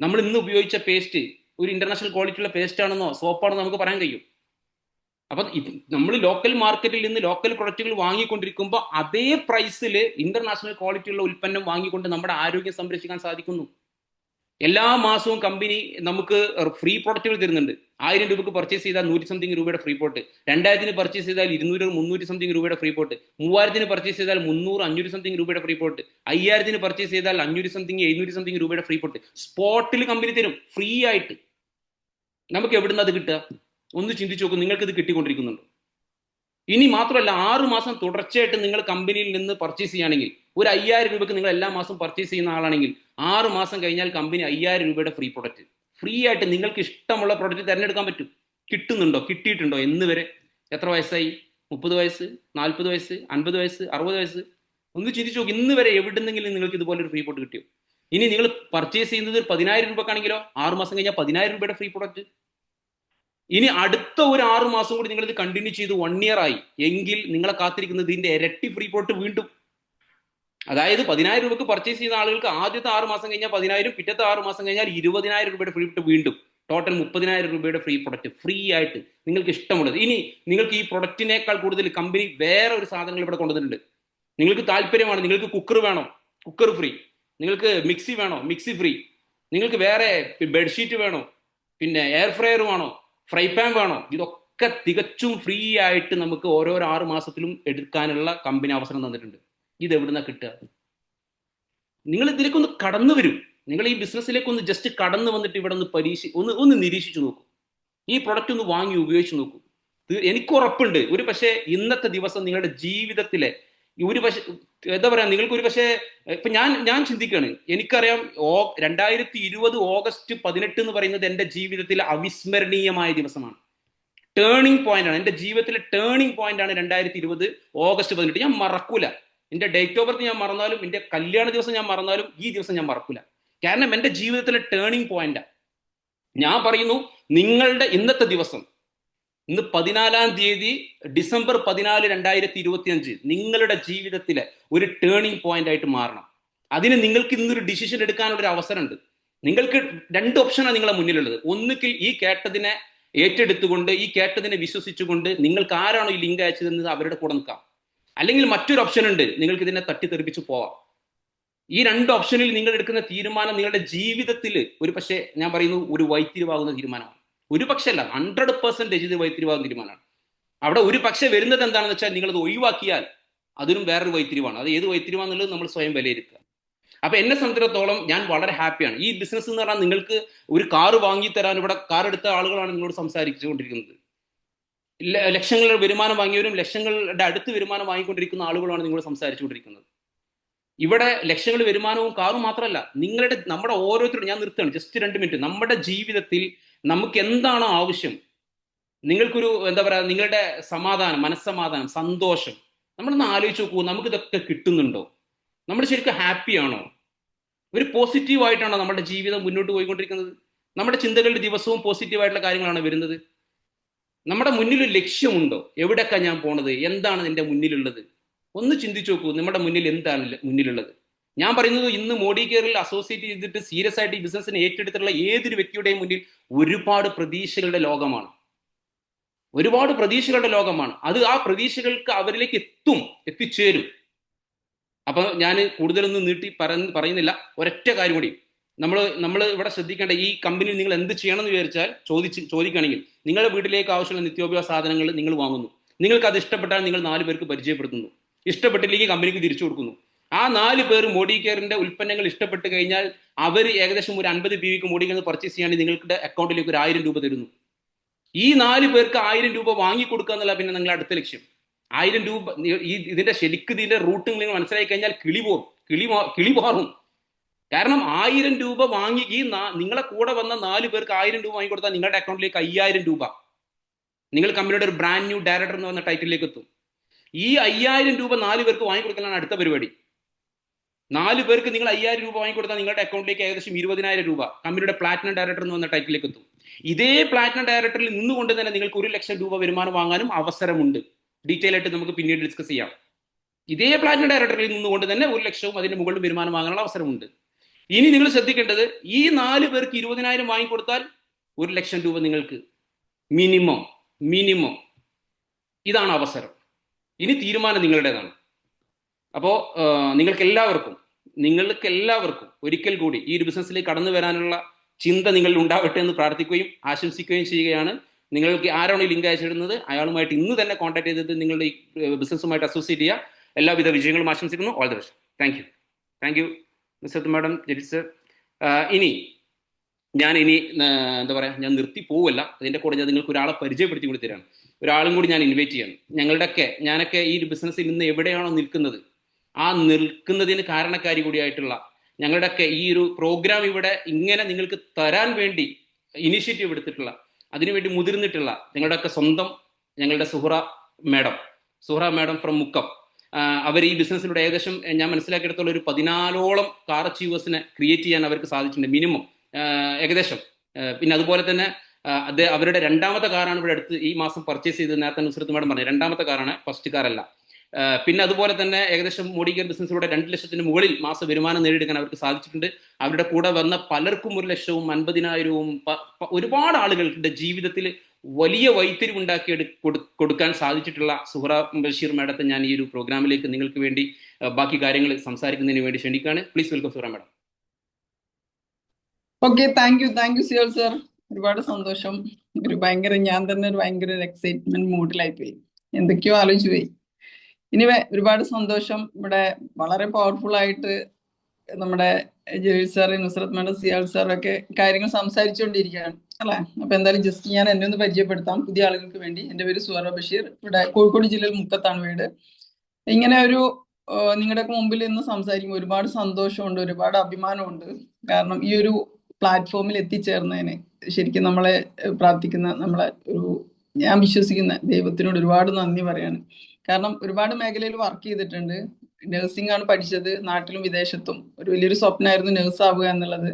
നമ്മൾ ഇന്ന് ഉപയോഗിച്ച പേസ്റ്റ് ഒരു ഇന്റർനാഷണൽ ക്വാളിറ്റിയുള്ള പേസ്റ്റ് ആണെന്നോ സോപ്പാണെന്നോ നമുക്ക് പറയാൻ കഴിയും. അപ്പം നമ്മൾ ലോക്കൽ മാർക്കറ്റിൽ നിന്ന് ലോക്കൽ പ്രൊഡക്റ്റുകൾ വാങ്ങിക്കൊണ്ടിരിക്കുമ്പോൾ അതേ പ്രൈസിൽ ഇന്റർനാഷണൽ ക്വാളിറ്റിയുള്ള ഉൽപ്പന്നം വാങ്ങിക്കൊണ്ട് നമ്മുടെ ആരോഗ്യം സംരക്ഷിക്കാൻ സാധിക്കുന്നു. എല്ലാ മാസവും കമ്പനി നമുക്ക് ഫ്രീ പ്രൊഡക്റ്റുകൾ തരുന്നുണ്ട്. 1000 രൂപക്ക് പർച്ചേസ് ചെയ്താൽ 100 സംതിങ് രൂപയുടെ ഫ്രീ പോട്ട്, 2000 പർച്ചേസ് ചെയ്താൽ 200 300 സംതിങ് രൂപയുടെ ഫ്രീ പോട്ട്, 3000 പർച്ചേസ് ചെയ്താൽ 300 500 സംതിങ് രൂപയുടെ ഫ്രീ പോട്ട്, 5000 പർച്ചേസ് ചെയ്താൽ 500 സംതിങ് 700 സംതിങ് രൂപയുടെ ഫ്രീ പോട്ട് സ്പോട്ടിൽ കമ്പനി തരും ഫ്രീ ആയിട്ട്. നമുക്ക് എവിടുന്ന് അത് കിട്ടുക? ഒന്ന് ചിന്തിച്ചു നോക്കും, നിങ്ങൾക്ക് ഇത് കിട്ടിക്കൊണ്ടിരിക്കുന്നുണ്ടോ? ഇനി മാത്രമല്ല, 6 മാസം തുടർച്ചയായിട്ട് നിങ്ങൾ കമ്പനിയിൽ നിന്ന് പർച്ചേസ് ചെയ്യുകയാണെങ്കിൽ, ഒരു 5000 രൂപയ്ക്ക് നിങ്ങൾ എല്ലാ മാസവും പർച്ചേസ് ചെയ്യുന്ന ആളാണെങ്കിൽ 6 മാസം കഴിഞ്ഞാൽ കമ്പനി 5000 രൂപയുടെ ഫ്രീ പ്രൊഡക്റ്റ് ഫ്രീ ആയിട്ട് നിങ്ങൾക്ക് ഇഷ്ടമുള്ള പ്രൊഡക്റ്റ് തിരഞ്ഞെടുക്കാൻ പറ്റും. കിട്ടുന്നുണ്ടോ? കിട്ടിയിട്ടുണ്ടോ? എന്ന് വരെ? എത്ര വയസ്സായി? 30 വയസ്സ്, 40 വയസ്സ്, 50 വയസ്സ്, 60 വയസ്സ്? ഒന്ന് ചിന്തിച്ചു നോക്കി, ഇന്ന് വരെ എവിടെന്നെങ്കിലും നിങ്ങൾക്ക് ഇതുപോലെ ഒരു ഫ്രീ പോട്ട് കിട്ടിയോ? ഇനി നിങ്ങൾ പർച്ചേസ് ചെയ്യുന്നത് 10,000 രൂപക്കാണെങ്കിലോ 6 മാസം കഴിഞ്ഞാൽ 10,000 രൂപയുടെ ഫ്രീ പ്രൊഡക്റ്റ്. ഇനി അടുത്ത ഒരു 6 മാസം കൂടി നിങ്ങൾ ഇത് കണ്ടിന്യൂ ചെയ്ത് 1 ഇയർ ആയി എങ്കിൽ നിങ്ങളെ കാത്തിരിക്കുന്നത് ഇതിന്റെ ഇരട്ടി ഫ്രീ പോട്ട് വീണ്ടും. അതായത് 10,000 രൂപക്ക് പർച്ചേസ് ചെയ്യുന്ന ആളുകൾക്ക് ആദ്യത്തെ 6 മാസം കഴിഞ്ഞാൽ 10,000, പിറ്റത്തെ 6 മാസം കഴിഞ്ഞാൽ 20,000 രൂപയുടെ ഫ്രീ പോട്ട് വീണ്ടും, ടോട്ടൽ 30,000 രൂപയുടെ ഫ്രീ പ്രൊഡക്റ്റ് ഫ്രീ ആയിട്ട് നിങ്ങൾക്ക് ഇഷ്ടമുള്ളത്. ഇനി നിങ്ങൾക്ക് ഈ പ്രൊഡക്റ്റിനേക്കാൾ കൂടുതൽ കമ്പനി വേറെ ഒരു സാധനങ്ങൾ ഇവിടെ കൊണ്ടുവന്നിട്ടുണ്ട്. നിങ്ങൾക്ക് താല്പര്യമാണ്, നിങ്ങൾക്ക് കുക്കർ വേണോ? Cooker free. നിങ്ങൾക്ക് മിക്സി വേണോ? Mixie free. നിങ്ങൾക്ക് വേറെ ബെഡ്ഷീറ്റ് വേണോ? പിന്നെ എയർ ഫ്രയർ വേണോ? ഫ്രൈ പാൻ വേണോ? ഇതൊക്കെ തികച്ചും ഫ്രീ ആയിട്ട് നമുക്ക് ഓരോരോ 6 മാസത്തിലും എടുക്കാനുള്ള കമ്പനി അവസരം തന്നിട്ടുണ്ട്. ഇത് എവിടുന്ന കിട്ടുക? നിങ്ങൾ ഇതിലേക്കൊന്ന് കടന്നു വരും. നിങ്ങൾ ഈ ബിസിനസ്സിലേക്ക് ഒന്ന് ജസ്റ്റ് കടന്നു വന്നിട്ട് ഇവിടെ ഒന്ന് നിരീക്ഷിച്ചു നോക്കൂ. ഈ പ്രൊഡക്റ്റ് ഒന്ന് വാങ്ങി ഉപയോഗിച്ച് നോക്കൂ. എനിക്ക് ഉറപ്പുണ്ട്, ഒരു പക്ഷേ ഇന്നത്തെ ദിവസം നിങ്ങളുടെ ജീവിതത്തിലെ ഒരു പക്ഷേ എന്താ പറയാ, നിങ്ങൾക്ക് ഒരു പക്ഷേ ഇപ്പൊ ഞാൻ ചിന്തിക്കുകയാണ്, എനിക്കറിയാം 2020 ഓഗസ്റ്റ് 18 എന്ന് പറയുന്നത് എൻ്റെ ജീവിതത്തിലെ അവിസ്മരണീയമായ ദിവസമാണ്. ടേണിംഗ് പോയിന്റ് ആണ്, എൻ്റെ ജീവിതത്തിലെ ടേണിംഗ് പോയിന്റ് ആണ് 2020 ഓഗസ്റ്റ് 18. ഞാൻ മറക്കൂല. എൻ്റെ ഡേറ്റ് ഓഫ് ബർത്ത് ഞാൻ മറന്നാലും, എൻ്റെ കല്യാണ ദിവസം ഞാൻ മറന്നാലും, ഈ ദിവസം ഞാൻ മറക്കൂല. കാരണം എൻ്റെ ജീവിതത്തിലെ ടേണിംഗ് പോയിന്റാണ്. ഞാൻ പറയുന്നു, നിങ്ങളുടെ ഇന്നത്തെ ദിവസം, ഇന്ന് 14 തീയതി ഡിസംബർ 14, 2025 നിങ്ങളുടെ ജീവിതത്തിലെ ഒരു ടേണിംഗ് പോയിന്റ് ആയിട്ട് മാറണം. അതിന് നിങ്ങൾക്ക് ഇന്നൊരു ഡിസിഷൻ എടുക്കാനുള്ള ഒരു അവസരമുണ്ട്. നിങ്ങൾക്ക് 2 ഓപ്ഷനാണ് നിങ്ങളെ മുന്നിലുള്ളത്. ഒന്നുകിൽ ഈ കേട്ടതിനെ ഏറ്റെടുത്തുകൊണ്ട്, ഈ കേട്ടതിനെ വിശ്വസിച്ചുകൊണ്ട് നിങ്ങൾക്ക് ആരാണോ ഈ ലിങ്ക് അയച്ചതെന്ന് അവരുടെ കൂടെ നിൽക്കാം. അല്ലെങ്കിൽ മറ്റൊരു ഓപ്ഷൻ ഉണ്ട്, നിങ്ങൾക്ക് ഇതിനെ തട്ടിത്തെറിപ്പിച്ച് പോവാം. ഈ 2 ഓപ്ഷനിൽ നിങ്ങൾ എടുക്കുന്ന തീരുമാനം നിങ്ങളുടെ ജീവിതത്തിൽ ഒരു പക്ഷേ ഞാൻ പറയുന്നു ഒരു വഴിത്തിരിവാകുന്ന തീരുമാനമാണ്. ഒരു പക്ഷേ അല്ല, 100% ഇത് വഴിത്തിരിവാകുന്ന തീരുമാനമാണ്. അവിടെ ഒരു പക്ഷേ വരുന്നത് എന്താണെന്ന് വെച്ചാൽ, നിങ്ങളത് ഒഴിവാക്കിയാൽ അതിനും വേറൊരു വഴിത്തിരിവാണ്. അത് ഏത് വഴിത്തിരിവാന്നുള്ളത് നമ്മൾ സ്വയം വിലയിരുത്തുക. അപ്പൊ എന്നെ സംബന്ധിച്ചിടത്തോളം ഞാൻ വളരെ ഹാപ്പിയാണ്. ഈ ബിസിനസ് എന്ന് പറഞ്ഞാൽ, നിങ്ങൾക്ക് ഒരു കാറ് വാങ്ങി തരാൻ ഇവിടെ കാർ എടുത്ത ആളുകളാണ് നിങ്ങളോട് സംസാരിച്ചുകൊണ്ടിരിക്കുന്നത്. ലക്ഷങ്ങളുടെ വരുമാനം വാങ്ങിയവരും ലക്ഷങ്ങളുടെ അടുത്ത് വരുമാനം വാങ്ങിക്കൊണ്ടിരിക്കുന്ന ആളുകളാണ് നിങ്ങളോട് സംസാരിച്ചുകൊണ്ടിരിക്കുന്നത്. ഇവിടെ ലക്ഷങ്ങൾ വരുമാനവും കാറും മാത്രമല്ല, നമ്മുടെ ഓരോരുത്തരും, ഞാൻ നിർത്തുകയാണ് ജസ്റ്റ് 2 മിനിറ്റ്. നമ്മുടെ ജീവിതത്തിൽ നമുക്ക് എന്താണോ ആവശ്യം, നിങ്ങൾക്കൊരു എന്താ പറയാ, നിങ്ങളുടെ സമാധാനം, മനസ്സമാധാനം, സന്തോഷം, നമ്മളൊന്ന് ആലോചിച്ച് നോക്കൂ. നമുക്കിതൊക്കെ കിട്ടുന്നുണ്ടോ? നമ്മൾ ശരിക്കും ഹാപ്പിയാണോ? ഒരു പോസിറ്റീവായിട്ടാണോ നമ്മുടെ ജീവിതം മുന്നോട്ട് പോയിക്കൊണ്ടിരിക്കുന്നത്? നമ്മുടെ ചിന്തകളുടെ ദിവസവും പോസിറ്റീവായിട്ടുള്ള കാര്യങ്ങളാണ് വരുന്നത്? നമ്മുടെ മുന്നിലൊരു ലക്ഷ്യമുണ്ടോ? എവിടെയൊക്കെ ഞാൻ പോണത്? എന്താണ് എൻ്റെ മുന്നിലുള്ളത്? ഒന്ന് ചിന്തിച്ചു നോക്കൂ, നമ്മുടെ മുന്നിൽ എന്താണ് മുന്നിലുള്ളത്? ഞാൻ പറയുന്നത്, ഇന്ന് മോഡി കെയറിൽ അസോസിയേറ്റ് ചെയ്തിട്ട് സീരിയസ് ആയിട്ട് ഈ ബിസിനസ്സിനെ ഏറ്റെടുത്തിട്ടുള്ള ഏതൊരു വ്യക്തിയുടെയും മുന്നിൽ ഒരുപാട് പ്രതീക്ഷകളുടെ ലോകമാണ്. ഒരുപാട് പ്രതീക്ഷകളുടെ ലോകമാണ്. അത് ആ പ്രതീക്ഷകൾക്ക് അവരിലേക്ക് എത്തിച്ചേരും. അപ്പൊ ഞാൻ കൂടുതലൊന്നും നീട്ടി പറയുന്നില്ല. ഒരൊറ്റ കാര്യം കൂടി, നമ്മൾ ഇവിടെ ശ്രദ്ധിക്കേണ്ട, ഈ കമ്പനിയിൽ നിങ്ങൾ എന്ത് ചെയ്യണം എന്ന് വിചാരിച്ചാൽ ചോദിക്കുകയാണെങ്കിൽ, നിങ്ങളുടെ വീട്ടിലേക്ക് ആവശ്യമുള്ള നിത്യോപയോഗ സാധനങ്ങൾ നിങ്ങൾ വാങ്ങുന്നു. നിങ്ങൾക്ക് അത് ഇഷ്ടപ്പെട്ടാൽ നിങ്ങൾ 4 പേർക്ക് പരിചയപ്പെടുത്തുന്നു. ഇഷ്ടപ്പെട്ടില്ലെങ്കിൽ കമ്പനിക്ക് തിരിച്ചു കൊടുക്കുന്നു. ആ 4 പേർ മോഡി കെയറിന്റെ ഉൽപ്പന്നങ്ങൾ ഇഷ്ടപ്പെട്ട് കഴിഞ്ഞാൽ അവർ ഏകദേശം ഒരു 50 PVക്ക് മോഡി കെയർ പർച്ചേസ് ചെയ്യുകയാണെങ്കിൽ നിങ്ങളുടെ അക്കൗണ്ടിലേക്ക് ഒരു 1000 രൂപ തരുന്നു. ഈ 4 പേർക്ക് 1000 രൂപ വാങ്ങിക്കൊടുക്കുക എന്നുള്ള പിന്നെ നിങ്ങളുടെ അടുത്ത ലക്ഷ്യം. 1000 രൂപ ഇതിന്റെ ശരിക്കും ഇതിന്റെ റൂട്ട് നിങ്ങൾ മനസ്സിലാക്കി കഴിഞ്ഞാൽ കിളി മാറും. കാരണം 1000 രൂപ വാങ്ങി നിങ്ങളെ കൂടെ വന്ന 4 പേർക്ക് 1000 രൂപ വാങ്ങിക്കൊടുത്താൽ നിങ്ങളുടെ അക്കൗണ്ടിലേക്ക് 5000 രൂപ നിങ്ങൾ കമ്പനിയുടെ ഒരു ബ്രാൻഡ് ന്യൂ ഡയറക്ടർ എന്ന് പറഞ്ഞ ടൈറ്റിലേക്ക് എത്തും. ഈ 5000 രൂപ 4 പേർക്ക് വാങ്ങിക്കൊടുക്കലാണ് അടുത്ത പരിപാടി. 4 പേർക്ക് നിങ്ങൾ 5000 രൂപ വാങ്ങിക്കൊടുത്താൽ നിങ്ങളുടെ അക്കൗണ്ടിലേക്ക് ഏകദേശം 20000 രൂപ കമ്പനിയുടെ പ്ലാറ്റിനം ഡയറക്ടർ എന്ന് പറഞ്ഞ ടൈറ്റിലേക്ക് എത്തും. ഇതേ പ്ലാറ്റിനം ഡയറക്ടറിൽ നിന്നുകൊണ്ട് തന്നെ നിങ്ങൾക്ക് 1 ലക്ഷം രൂപ വരുമാനം വാങ്ങാനും അവസരമുണ്ട്. ഡീറ്റെയിൽ ആയിട്ട് നമുക്ക് പിന്നീട് ഡിസ്കസ് ചെയ്യാം. ഇതേ പ്ലാറ്റിനം ഡയറക്ടറിൽ നിന്നുകൊണ്ട് തന്നെ 1 ലക്ഷവും അതിന്റെ മുകളിൽ വരുമാനം വാങ്ങാനുള്ള അവസരമുണ്ട്. ഇനി നിങ്ങൾ ശ്രദ്ധിക്കേണ്ടത്, ഈ 4 പേർക്ക് 20000 വാങ്ങിക്കൊടുത്താൽ 1 ലക്ഷം രൂപ നിങ്ങൾക്ക് മിനിമം. ഇതാണ് അവസരം. ഇനി തീരുമാനം നിങ്ങളുടേതാണ്. അപ്പോൾ നിങ്ങൾക്ക് എല്ലാവർക്കും ഒരിക്കൽ കൂടി ഈ ഒരു ബിസിനസ്സിലേക്ക് കടന്നു വരാനുള്ള ചിന്ത നിങ്ങളിൽ ഉണ്ടാവട്ടെ എന്ന് പ്രാർത്ഥിക്കുകയും ആശംസിക്കുകയും ചെയ്യുകയാണ്. നിങ്ങൾക്ക് ആരാണ് ഈ ലിങ്ക് അയച്ചിടുന്നത് അയാളുമായിട്ട് ഇന്ന് തന്നെ കോൺടാക്ട് ചെയ്തിട്ട് നിങ്ങളുടെ ഈ ബിസിനസ്സുമായിട്ട് അസോസിയേറ്റ് ചെയ്യുക. എല്ലാവിധ വിജയങ്ങളും ആശംസിക്കുന്നു. All the best. Thank you mister madam, Jerit sir. ഇനി ഞാൻ നിർത്തി പോവല്ല. അതിൻ്റെ കൂടെ ഞാൻ നിങ്ങൾക്ക് ഒരാളെ പരിചയപ്പെടുത്തി കൂടി തരാണ്. ഒരാളും കൂടി ഞാൻ ഇൻവൈറ്റ് ചെയ്യണം. ഞാനൊക്കെ ഈ ഒരു ബിസിനസ്സിൽ ഇന്ന് എവിടെയാണോ നിൽക്കുന്നത്, ആ നിൽക്കുന്നതിന് കാരണക്കാരി കൂടിയായിട്ടുള്ള ഞങ്ങളുടെയൊക്കെ ഈ ഒരു പ്രോഗ്രാം ഇവിടെ ഇങ്ങനെ നിങ്ങൾക്ക് തരാൻ വേണ്ടി ഇനിഷ്യേറ്റീവ് എടുത്തിട്ടുള്ള, അതിനുവേണ്ടി മുതിർന്നിട്ടുള്ള ഞങ്ങളുടെയൊക്കെ സ്വന്തം ഞങ്ങളുടെ സുഹറ മാഡം ഫ്രം മുക്കം. അവർ ഈ ബിസിനസ്സിലൂടെ ഏകദേശം ഞാൻ മനസ്സിലാക്കിയെടുത്തുള്ള ഒരു 14ഓളം കാർ അച്ചീവേഴ്സിനെ ക്രിയേറ്റ് ചെയ്യാൻ അവർക്ക് സാധിച്ചിട്ടുണ്ട് മിനിമം ഏകദേശം. പിന്നെ അതുപോലെ തന്നെ അവരുടെ 2ാമത്തെ കാറാണ് ഇവിടെ അടുത്ത് ഈ മാസം പർച്ചേസ് ചെയ്തത്. നേരത്തെ നുസ്രത്ത് മാഡം പറഞ്ഞു 2ാമത്തെ കാറാണ്, ഫസ്റ്റ് കാറല്ല. പിന്നെ അതുപോലെ തന്നെ ഏകദേശം മോഡി കെയർ ബിസിനസ്സിലൂടെ 2 ലക്ഷത്തിന് മുകളിൽ മാസ വരുമാനം നേടിയെടുക്കാൻ അവർക്ക് സാധിച്ചിട്ടുണ്ട്. അവരുടെ കൂടെ വന്ന പലർക്കും 1 ലക്ഷവും 50,000വും ഒരുപാട് ആളുകളുടെ ജീവിതത്തിൽ വലിയ വൈത്തിരിവുണ്ടാക്കി കൊടുക്കാൻ സാധിച്ചിട്ടുള്ള സുഹറ ബഷീർ മാഡത്തെ ഞാൻ ഈ ഒരു പ്രോഗ്രാമിലേക്ക് നിങ്ങൾക്ക് വേണ്ടി ബാക്കി കാര്യങ്ങൾ സംസാരിക്കുന്നതിന് വേണ്ടി ക്ഷണിക്കുകയാണ്. Please welcome Suhara madam. Okay, thank U Seoul sir. ഒരുപാട് സന്തോഷം. ഞാൻ തന്നെ ഒരു ഭയങ്കര എക്സൈറ്റ്മെന്റ് മൂഡിലായി പോയി, എന്തൊക്കെയോ ആലോചിച്ചു പോയി. ഇനി ഒരുപാട് സന്തോഷം. ഇവിടെ വളരെ പവർഫുൾ ആയിട്ട് നമ്മുടെ ജലീൽ സാർ, നുസ്രത്ത് മാഡം, സിയാൾ സാറൊക്കെ കാര്യങ്ങൾ സംസാരിച്ചുകൊണ്ടിരിക്കുകയാണ് അല്ലേ. അപ്പൊ എന്തായാലും ജസ്റ്റ് ഞാൻ എന്നെ ഒന്ന് പരിചയപ്പെടുത്താം പുതിയ ആളുകൾക്ക് വേണ്ടി. എൻ്റെ പേര് സുഹറ ബഷീർ. ഇവിടെ കോഴിക്കോട് ജില്ലയിൽ മുക്കത്താണ് വീട്. ഇങ്ങനെ ഒരു നിങ്ങളുടെ മുമ്പിൽ ഇന്ന് സംസാരിക്കുമ്പോൾ ഒരുപാട് സന്തോഷമുണ്ട്, ഒരുപാട് അഭിമാനമുണ്ട്. കാരണം ഈ ഒരു പ്ലാറ്റ്ഫോമിൽ എത്തിച്ചേർന്നതിന് ശരിക്കും നമ്മളെ പ്രാർത്ഥിക്കുന്ന ഞാൻ വിശ്വസിക്കുന്ന ദൈവത്തിനോട് ഒരുപാട് നന്ദി പറയാണ്. കാരണം ഒരുപാട് മേഖലയിൽ വർക്ക് ചെയ്തിട്ടുണ്ട്. നഴ്സിംഗ് ആണ് പഠിച്ചത്, നാട്ടിലും വിദേശത്തും. ഒരു വലിയൊരു സ്വപ്നമായിരുന്നു നഴ്സ് ആവുക എന്നുള്ളത്.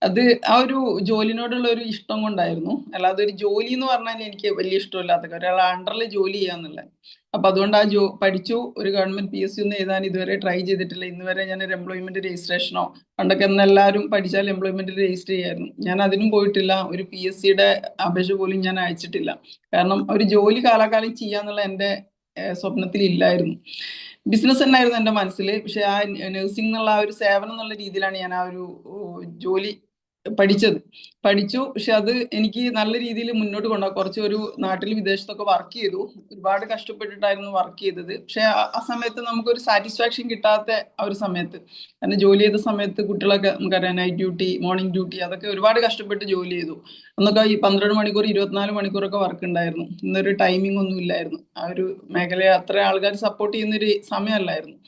അത് ആ ഒരു ജോലിനോടുള്ള ഒരു ഇഷ്ടം കൊണ്ടായിരുന്നു. അല്ലാതെ ഒരു ജോലി എന്ന് പറഞ്ഞാൽ എനിക്ക് വലിയ ഇഷ്ടമില്ലാത്ത ഒരാൾ അണ്ടറിൽ ജോലി ചെയ്യാന്നുള്ളത്. അപ്പൊ അതുകൊണ്ട് പഠിച്ചു. ഒരു ഗവൺമെന്റ് PSC ഒന്നും എഴുതാൻ ഇതുവരെ ട്രൈ ചെയ്തിട്ടില്ല. ഇന്ന് വരെ ഞാൻ ഒരു എംപ്ലോയ്മെന്റ് രജിസ്ട്രേഷനോ, പണ്ടൊക്കെ എല്ലാവരും പഠിച്ചാൽ എംപ്ലോയ്മെന്റിൽ രജിസ്റ്റർ ചെയ്യായിരുന്നു. ഞാൻ അതിനും പോയിട്ടില്ല. ഒരു PSCയുടെ അപേക്ഷ പോലും ഞാൻ അയച്ചിട്ടില്ല. കാരണം ഒരു ജോലി കാലാകാലം ചെയ്യാന്നുള്ള എൻ്റെ സ്വപ്നത്തിൽ ഇല്ലായിരുന്നു. ബിസിനസ് തന്നെയായിരുന്നു എൻ്റെ മനസ്സിൽ. പക്ഷെ ആ നഴ്സിംഗ് എന്നുള്ള ആ ഒരു സേവനം എന്നുള്ള രീതിയിലാണ് ഞാൻ ആ ഒരു ജോലി പഠിച്ചു. പക്ഷെ അത് എനിക്ക് നല്ല രീതിയിൽ മുന്നോട്ട് കൊണ്ടുപോകാം. കുറച്ച് ഒരു നാട്ടിൽ വിദേശത്തൊക്കെ വർക്ക് ചെയ്തു. ഒരുപാട് കഷ്ടപ്പെട്ടിട്ടായിരുന്നു വർക്ക് ചെയ്തത്. പക്ഷെ ആ സമയത്ത് നമുക്കൊരു സാറ്റിസ്ഫാക്ഷൻ കിട്ടാത്ത ആ ഒരു സമയത്ത്, കാരണം ജോലി ചെയ്ത സമയത്ത് കുട്ടികളൊക്കെ നമുക്കറിയാം, നൈറ്റ് ഡ്യൂട്ടി, മോർണിംഗ് ഡ്യൂട്ടി, അതൊക്കെ ഒരുപാട് കഷ്ടപ്പെട്ട് ജോലി ചെയ്തു. അന്നൊക്കെ ഈ 12 മണിക്കൂർ 24 മണിക്കൂറൊക്കെ വർക്ക് ഉണ്ടായിരുന്നു. ഇന്നൊരു ടൈമിംഗ് ഒന്നും ഇല്ലായിരുന്നു. ആ ഒരു മേഖലയെ അത്ര ആൾക്കാർ സപ്പോർട്ട് ചെയ്യുന്നൊരു സമയമല്ലായിരുന്നു.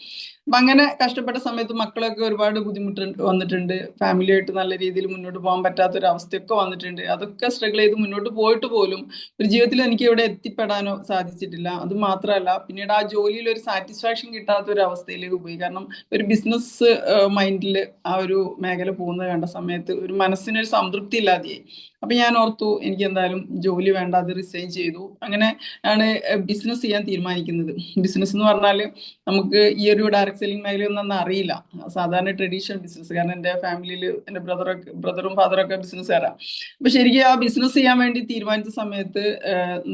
അപ്പൊ അങ്ങനെ കഷ്ടപ്പെട്ട സമയത്ത് മക്കളൊക്കെ ഒരുപാട് ബുദ്ധിമുട്ട് വന്നിട്ടുണ്ട്. ഫാമിലിയായിട്ട് നല്ല രീതിയിൽ മുന്നോട്ട് പോകാൻ പറ്റാത്തൊരു അവസ്ഥയൊക്കെ വന്നിട്ടുണ്ട്. അതൊക്കെ സ്ട്രഗിൾ ചെയ്ത് മുന്നോട്ട് പോയിട്ട് പോലും ഒരു ജീവിതത്തിൽ എനിക്ക് ഇവിടെ എത്തിപ്പെടാനോ സാധിച്ചിട്ടില്ല. അത് മാത്രമല്ല, പിന്നീട് ആ ജോലിയിൽ ഒരു സാറ്റിസ്ഫാക്ഷൻ കിട്ടാത്ത ഒരു അവസ്ഥയിലേക്ക് പോയി. കാരണം ഒരു ബിസിനസ് മൈൻഡിൽ ആ ഒരു മേഖല പോകുന്നത് കണ്ട സമയത്ത് ഒരു മനസ്സിനൊരു സംതൃപ്തി ഇല്ലാതെയായി. അപ്പൊ ഞാൻ ഓർത്തു എനിക്ക് എന്തായാലും ജോലി വേണ്ട, അത് റിസൈൻ ചെയ്തു. അങ്ങനെ ആണ് ബിസിനസ് ചെയ്യാൻ തീരുമാനിക്കുന്നത്. ബിസിനസ് എന്ന് പറഞ്ഞാൽ നമുക്ക് ഈ ഒരു ഡയറക്ട് സെല്ലിംഗ് മേഖലയൊന്നും അറിയില്ല. സാധാരണ ട്രഡീഷണൽ ബിസിനസ്. കാരണം എൻ്റെ ഫാമിലിയിൽ എൻ്റെ ബ്രദറും ഫാദറൊക്കെ ബിസിനസ്സുകാരാണ്. അപ്പൊ ശരിക്കും ആ ബിസിനസ് ചെയ്യാൻ വേണ്ടി തീരുമാനിച്ച സമയത്ത്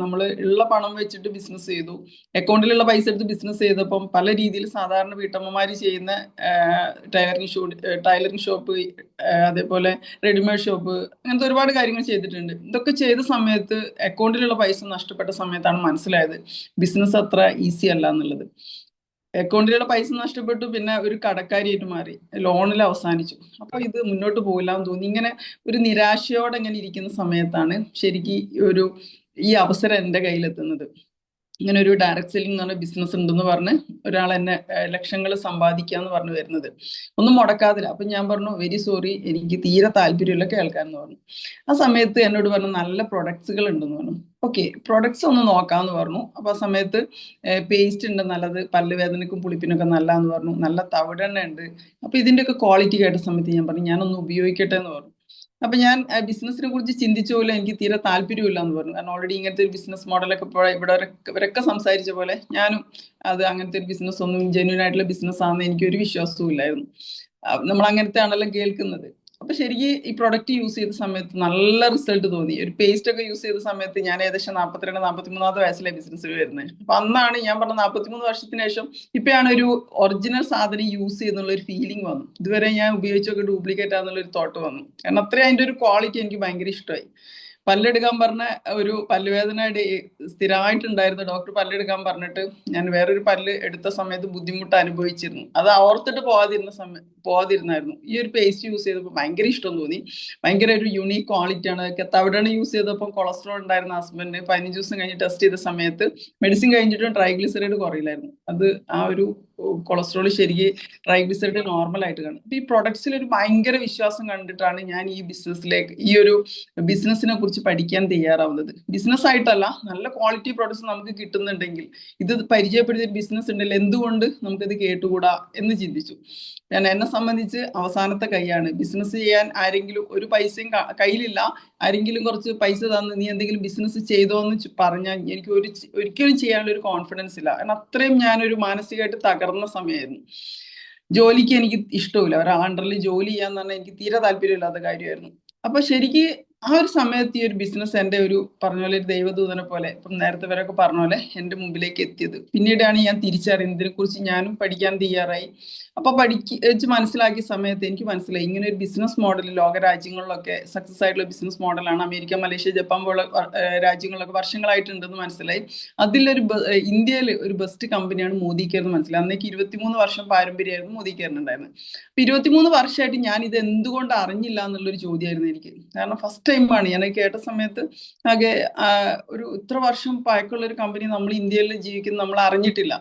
നമ്മൾ ഉള്ള പണം വെച്ചിട്ട് ബിസിനസ് ചെയ്തു. അക്കൗണ്ടിലുള്ള പൈസ എടുത്ത് ബിസിനസ് ചെയ്തപ്പം പല രീതിയിൽ സാധാരണ വീട്ടമ്മമാർ ചെയ്യുന്ന ടൈലറിംഗ് ഷോപ്പ്, അതേപോലെ റെഡിമെയ്ഡ് ഷോപ്പ്, അങ്ങനത്തെ ഒരുപാട് കാര്യങ്ങൾ ചെയ്തിട്ടുണ്ട്. ഇതൊക്കെ ചെയ്ത സമയത്ത് അക്കൗണ്ടിലുള്ള പൈസ നഷ്ടപ്പെട്ട സമയത്താണ് മനസ്സിലായത് ബിസിനസ് അത്ര ഈസി അല്ല എന്നുള്ളത്. അക്കൗണ്ടിലുള്ള പൈസ നഷ്ടപ്പെട്ടു. പിന്നെ ഒരു കടക്കാരിയായിട്ട് മാറി, ലോണിൽ അവസാനിച്ചു. അപ്പൊ ഇത് മുന്നോട്ട് പോകില്ല എന്ന് തോന്നി. ഇങ്ങനെ ഒരു നിരാശയോടെ ഇങ്ങനെ ഇരിക്കുന്ന സമയത്താണ് ശരിക്കും ഒരു ഈ അവസരം എൻ്റെ കയ്യിലെത്തുന്നത്. ഇങ്ങനെ ഒരു ഡയറക്ട് സെല്ലിംഗ് എന്ന് പറഞ്ഞ ബിസിനസ് ഉണ്ടെന്ന് പറഞ്ഞ് ഒരാൾ എന്നെ ലക്ഷങ്ങൾ സമ്പാദിക്കാന്ന് പറഞ്ഞു വരുന്നത്, ഒന്നും മുടക്കാതില്ല. അപ്പൊ ഞാൻ പറഞ്ഞു വെരി സോറി, എനിക്ക് തീരെ താല്പര്യമില്ല കേൾക്കാൻ എന്ന് പറഞ്ഞു. ആ സമയത്ത് എന്നോട് പറഞ്ഞു നല്ല പ്രൊഡക്ട്സുകൾ ഉണ്ടെന്ന് പറഞ്ഞു. ഓക്കെ, പ്രൊഡക്ട്സ് ഒന്ന് നോക്കാന്ന് പറഞ്ഞു. അപ്പൊ ആ സമയത്ത് പേസ്റ്റ് ഉണ്ട് നല്ലത്, പല്ലുവേദനക്കും പുളിപ്പിനൊക്കെ നല്ലതെന്ന് പറഞ്ഞു. നല്ല തവിടെണ്ണ ഉണ്ട്. അപ്പൊ ഇതിന്റെയൊക്കെ ക്വാളിറ്റി കേട്ട സമയത്ത് ഞാൻ പറഞ്ഞു ഞാനൊന്ന് ഉപയോഗിക്കട്ടെ എന്ന് പറഞ്ഞു. അപ്പൊ ഞാൻ ബിസിനസിനെ കുറിച്ച് ചിന്തിച്ച പോലെ എനിക്ക് തീരെ താല്പര്യമില്ല എന്ന് പറഞ്ഞു. കാരണം ഓൾറെഡി ഇങ്ങനത്തെ ഒരു ബിസിനസ് മോഡലൊക്കെ ഇവിടെ ഇവരൊക്കെ സംസാരിച്ച പോലെ ഞാനും അത് അങ്ങനത്തെ ഒരു ബിസിനസ് ഒന്നും ജെന്യൂൻ ആയിട്ടുള്ള ബിസിനസ് ആണെന്ന് എനിക്ക് ഒരു വിശ്വാസവും ഇല്ലായിരുന്നു. നമ്മൾ അങ്ങനത്തെ ആണല്ലോ കേൾക്കുന്നത്. അപ്പൊ ശരിക്കും ഈ പ്രൊഡക്റ്റ് യൂസ് ചെയ്ത സമയത്ത് നല്ല റിസൾട്ട് തോന്നി. ഒരു പേസ്റ്റ് ഒക്കെ യൂസ് ചെയ്ത സമയത്ത് ഞാൻ ഏകദേശം 42-43 വയസ്സിലെ ബിസിനസ്സിൽ വരുന്നത്. അപ്പൊ അന്നാണ് ഞാൻ പറഞ്ഞ 43 വർഷത്തിന് ശേഷം ഇപ്പോഴാണ് ഒരു ഒറിജിനൽ സാധനം യൂസ് ചെയ്യുന്നുള്ള ഒരു ഫീലിംഗ് വന്നു. ഇതുവരെ ഞാൻ ഉപയോഗിച്ചൊക്കെ ഡ്യൂപ്ലിക്കേറ്റ് ആണെന്നുള്ള ഒരു തോട്ട് വന്നു. കാരണം അത്രയും അതിന്റെ ഒരു ക്വാളിറ്റി എനിക്ക് ഭയങ്കര ഇഷ്ടമായി. പല്ലെടുക്കാൻ പറഞ്ഞ ഒരു പല്ലുവേദന സ്ഥിരമായിട്ടുണ്ടായിരുന്നു. ഡോക്ടർ പല്ലെടുക്കാൻ പറഞ്ഞിട്ട് ഞാൻ വേറൊരു പല്ല് എടുത്ത സമയത്ത് ബുദ്ധിമുട്ട് അനുഭവിച്ചിരുന്നു. അത് ഓർത്തിട്ട് പോവാതിരുന്നായിരുന്നു. ഈ ഒരു പേസ്റ്റ് യൂസ് ചെയ്തപ്പോൾ ഭയങ്കര ഇഷ്ടം തോന്നി. ഭയങ്കര ഒരു യുണീക്ക് ക്വാളിറ്റി ആണ്. തവിടെണ്ണ യൂസ് ചെയ്തപ്പോൾ കൊളസ്ട്രോൾ ഉണ്ടായിരുന്ന ഹസ്ബൻഡ് 15 ദിവസം കഴിഞ്ഞ് ടെസ്റ്റ് ചെയ്ത സമയത്ത് മെഡിസിൻ കഴിഞ്ഞിട്ടും ട്രൈഗ്ലിസറൈഡ് കുറയില്ലായിരുന്നു. അത് ആ ഒരു കൊളസ്ട്രോൾ ശരിക്കും ട്രൈഗ്ലിസറൈഡ് നോർമൽ ആയിട്ട് കാണും. അപ്പൊ ഈ പ്രൊഡക്ട്സിൽ ഒരു ഭയങ്കര വിശ്വാസം കണ്ടിട്ടാണ് ഞാൻ ഈ ഒരു ബിസിനസിനെ കുറിച്ച് പഠിക്കാൻ തയ്യാറാവുന്നത്. ബിസിനസ് ആയിട്ടല്ല, നല്ല ക്വാളിറ്റി പ്രൊഡക്ട്സ് നമുക്ക് കിട്ടുന്നുണ്ടെങ്കിൽ, ഇത് പരിചയപ്പെടുത്തിയ ബിസിനസ് ഉണ്ടെങ്കിൽ എന്തുകൊണ്ട് നമുക്കത് കേട്ടുകൂടാ എന്ന് ചിന്തിച്ചു. എന്നെ സംബന്ധിച്ച് അവസാനത്തെ കൈയാണ്. ബിസിനസ് ചെയ്യാൻ ആരെങ്കിലും ഒരു പൈസയും കയ്യിലില്ല, ആരെങ്കിലും കുറച്ച് പൈസ തന്ന് നീ എന്തെങ്കിലും ബിസിനസ് ചെയ്തോ എന്ന് പറഞ്ഞാൽ എനിക്ക് ഒരിക്കലും ചെയ്യാനുള്ള ഒരു കോൺഫിഡൻസ് ഇല്ല. കാരണം അത്രയും ഞാനൊരു മാനസികമായിട്ട് തകർന്ന സമയമായിരുന്നു. ജോലിക്ക് എനിക്ക് ഇഷ്ടമില്ല, ഒരാൾ അണ്ടറിൽ ജോലി ചെയ്യാന്ന് പറഞ്ഞാൽ എനിക്ക് തീരെ താല്പര്യമില്ലാത്ത കാര്യമായിരുന്നു. അപ്പൊ ശരിക്ക് ആ ഒരു സമയത്ത് ഈ ഒരു ബിസിനസ് എൻ്റെ ഒരു പറഞ്ഞ പോലെ ഒരു ദൈവദൂതനെ പോലെ, ഇപ്പം നേരത്തെ വരെയൊക്കെ പറഞ്ഞ പോലെ എൻ്റെ മുമ്പിലേക്ക് എത്തിയത്. പിന്നീടാണ് ഞാൻ തിരിച്ചറിയുന്നത് ഇതിനെ കുറിച്ച് ഞാനും പഠിക്കാൻ തയ്യാറായി. അപ്പൊ പഠിച്ച് മനസ്സിലാക്കിയ സമയത്ത് എനിക്ക് മനസ്സിലായി ഇങ്ങനെ ഒരു ബിസിനസ് മോഡൽ ലോക രാജ്യങ്ങളിലൊക്കെ സക്സസ് ആയിട്ടുള്ള ബിസിനസ് മോഡലാണ്. അമേരിക്ക, മലേഷ്യ, ജപ്പാൻ പോലുള്ള രാജ്യങ്ങളിലൊക്കെ വർഷങ്ങളായിട്ടുണ്ടെന്ന് മനസ്സിലായി. അതിലൊരു ഇന്ത്യയിൽ ഒരു ബെസ്റ്റ് കമ്പനിയാണ് മോദി കെയർ എന്ന് മനസ്സിലായി. അന്നേക്ക് 23 വർഷം പാരമ്പര്യമായിരുന്നു മോദി കെയറിനുണ്ടായിരുന്നത്. അപ്പൊ 23 വർഷമായിട്ട് ഞാൻ ഇത് എന്തുകൊണ്ട് അറിഞ്ഞില്ല എന്നുള്ളൊരു ചോദ്യമായിരുന്നു എനിക്ക്. കാരണം ഫസ്റ്റ് ടൈമാണ് ഞാൻ കേട്ട സമയത്ത് ആകെ ഒരു ഇത്ര വർഷം പഴക്കമുള്ള ഒരു കമ്പനി നമ്മൾ ഇന്ത്യയിൽ ജീവിക്കുന്ന നമ്മൾ അറിഞ്ഞിട്ടില്ല.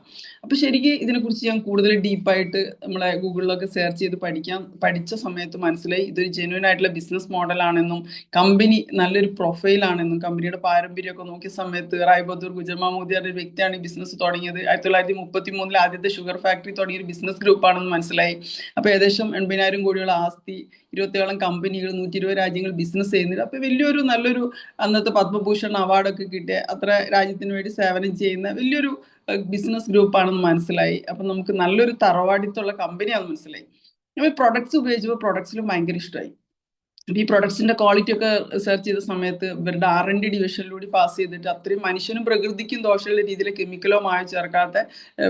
അപ്പൊ ശരിക്കും ഇതിനെക്കുറിച്ച് ഞാൻ കൂടുതൽ ഡീപ്പായിട്ട് നമ്മളെ ഗൂഗിളിലൊക്കെ സെർച്ച് ചെയ്ത് പഠിച്ച സമയത്ത് മനസ്സിലായി ഇതൊരു ജെന്യൂൻ ആയിട്ടുള്ള ബിസിനസ് മോഡലാണെന്നും കമ്പനി നല്ലൊരു പ്രൊഫൈലാണെന്നും കമ്പനിയുടെ പാരമ്പര്യമൊക്കെ നോക്കിയ സമയത്ത് റായ് ബഹദൂർ ഗുജറാമോദി ഒരു വ്യക്തിയാണ് ഈ ബിസിനസ് തുടങ്ങിയത്. 1933 ആദ്യത്തെ ഷുഗർ ഫാക്ടറി തുടങ്ങിയ ഒരു ബിസിനസ് ഗ്രൂപ്പാണെന്ന് മനസ്സിലായി. അപ്പൊ ഏകദേശം 80,000 കോടിയുള്ള ആസ്തി, 27 കമ്പനികൾ, 120 രാജ്യങ്ങൾ ബിസിനസ് ചെയ്യുന്നത്. അപ്പൊ വലിയൊരു നല്ലൊരു അന്നത്തെ പത്മഭൂഷൺ അവാർഡൊക്കെ കിട്ടിയ അത്ര രാജ്യത്തിന് വേണ്ടി സേവനം ചെയ്യുന്ന വലിയൊരു ബിസിനസ് ഗ്രൂപ്പാണെന്ന് മനസ്സിലായി. അപ്പൊ നമുക്ക് നല്ലൊരു തറവാടിത്തുള്ള കമ്പനിയാണെന്ന് മനസ്സിലായി. അപ്പൊ പ്രൊഡക്ട്സ് ഉപയോഗിച്ചപ്പോൾ പ്രൊഡക്ട്സിലും ഭയങ്കര ഇഷ്ടമായി. ഈ പ്രൊഡക്ട്സിന്റെ ക്വാളിറ്റി ഒക്കെ സെർച്ച് ചെയ്ത സമയത്ത് ഇവരുടെ R&D ഡിവിഷനിലൂടെ പാസ് ചെയ്തിട്ട് അത്രയും മനുഷ്യനും പ്രകൃതിക്കും ദോഷമുള്ള രീതിയിൽ കെമിക്കലോ മായി ചേർക്കാത്ത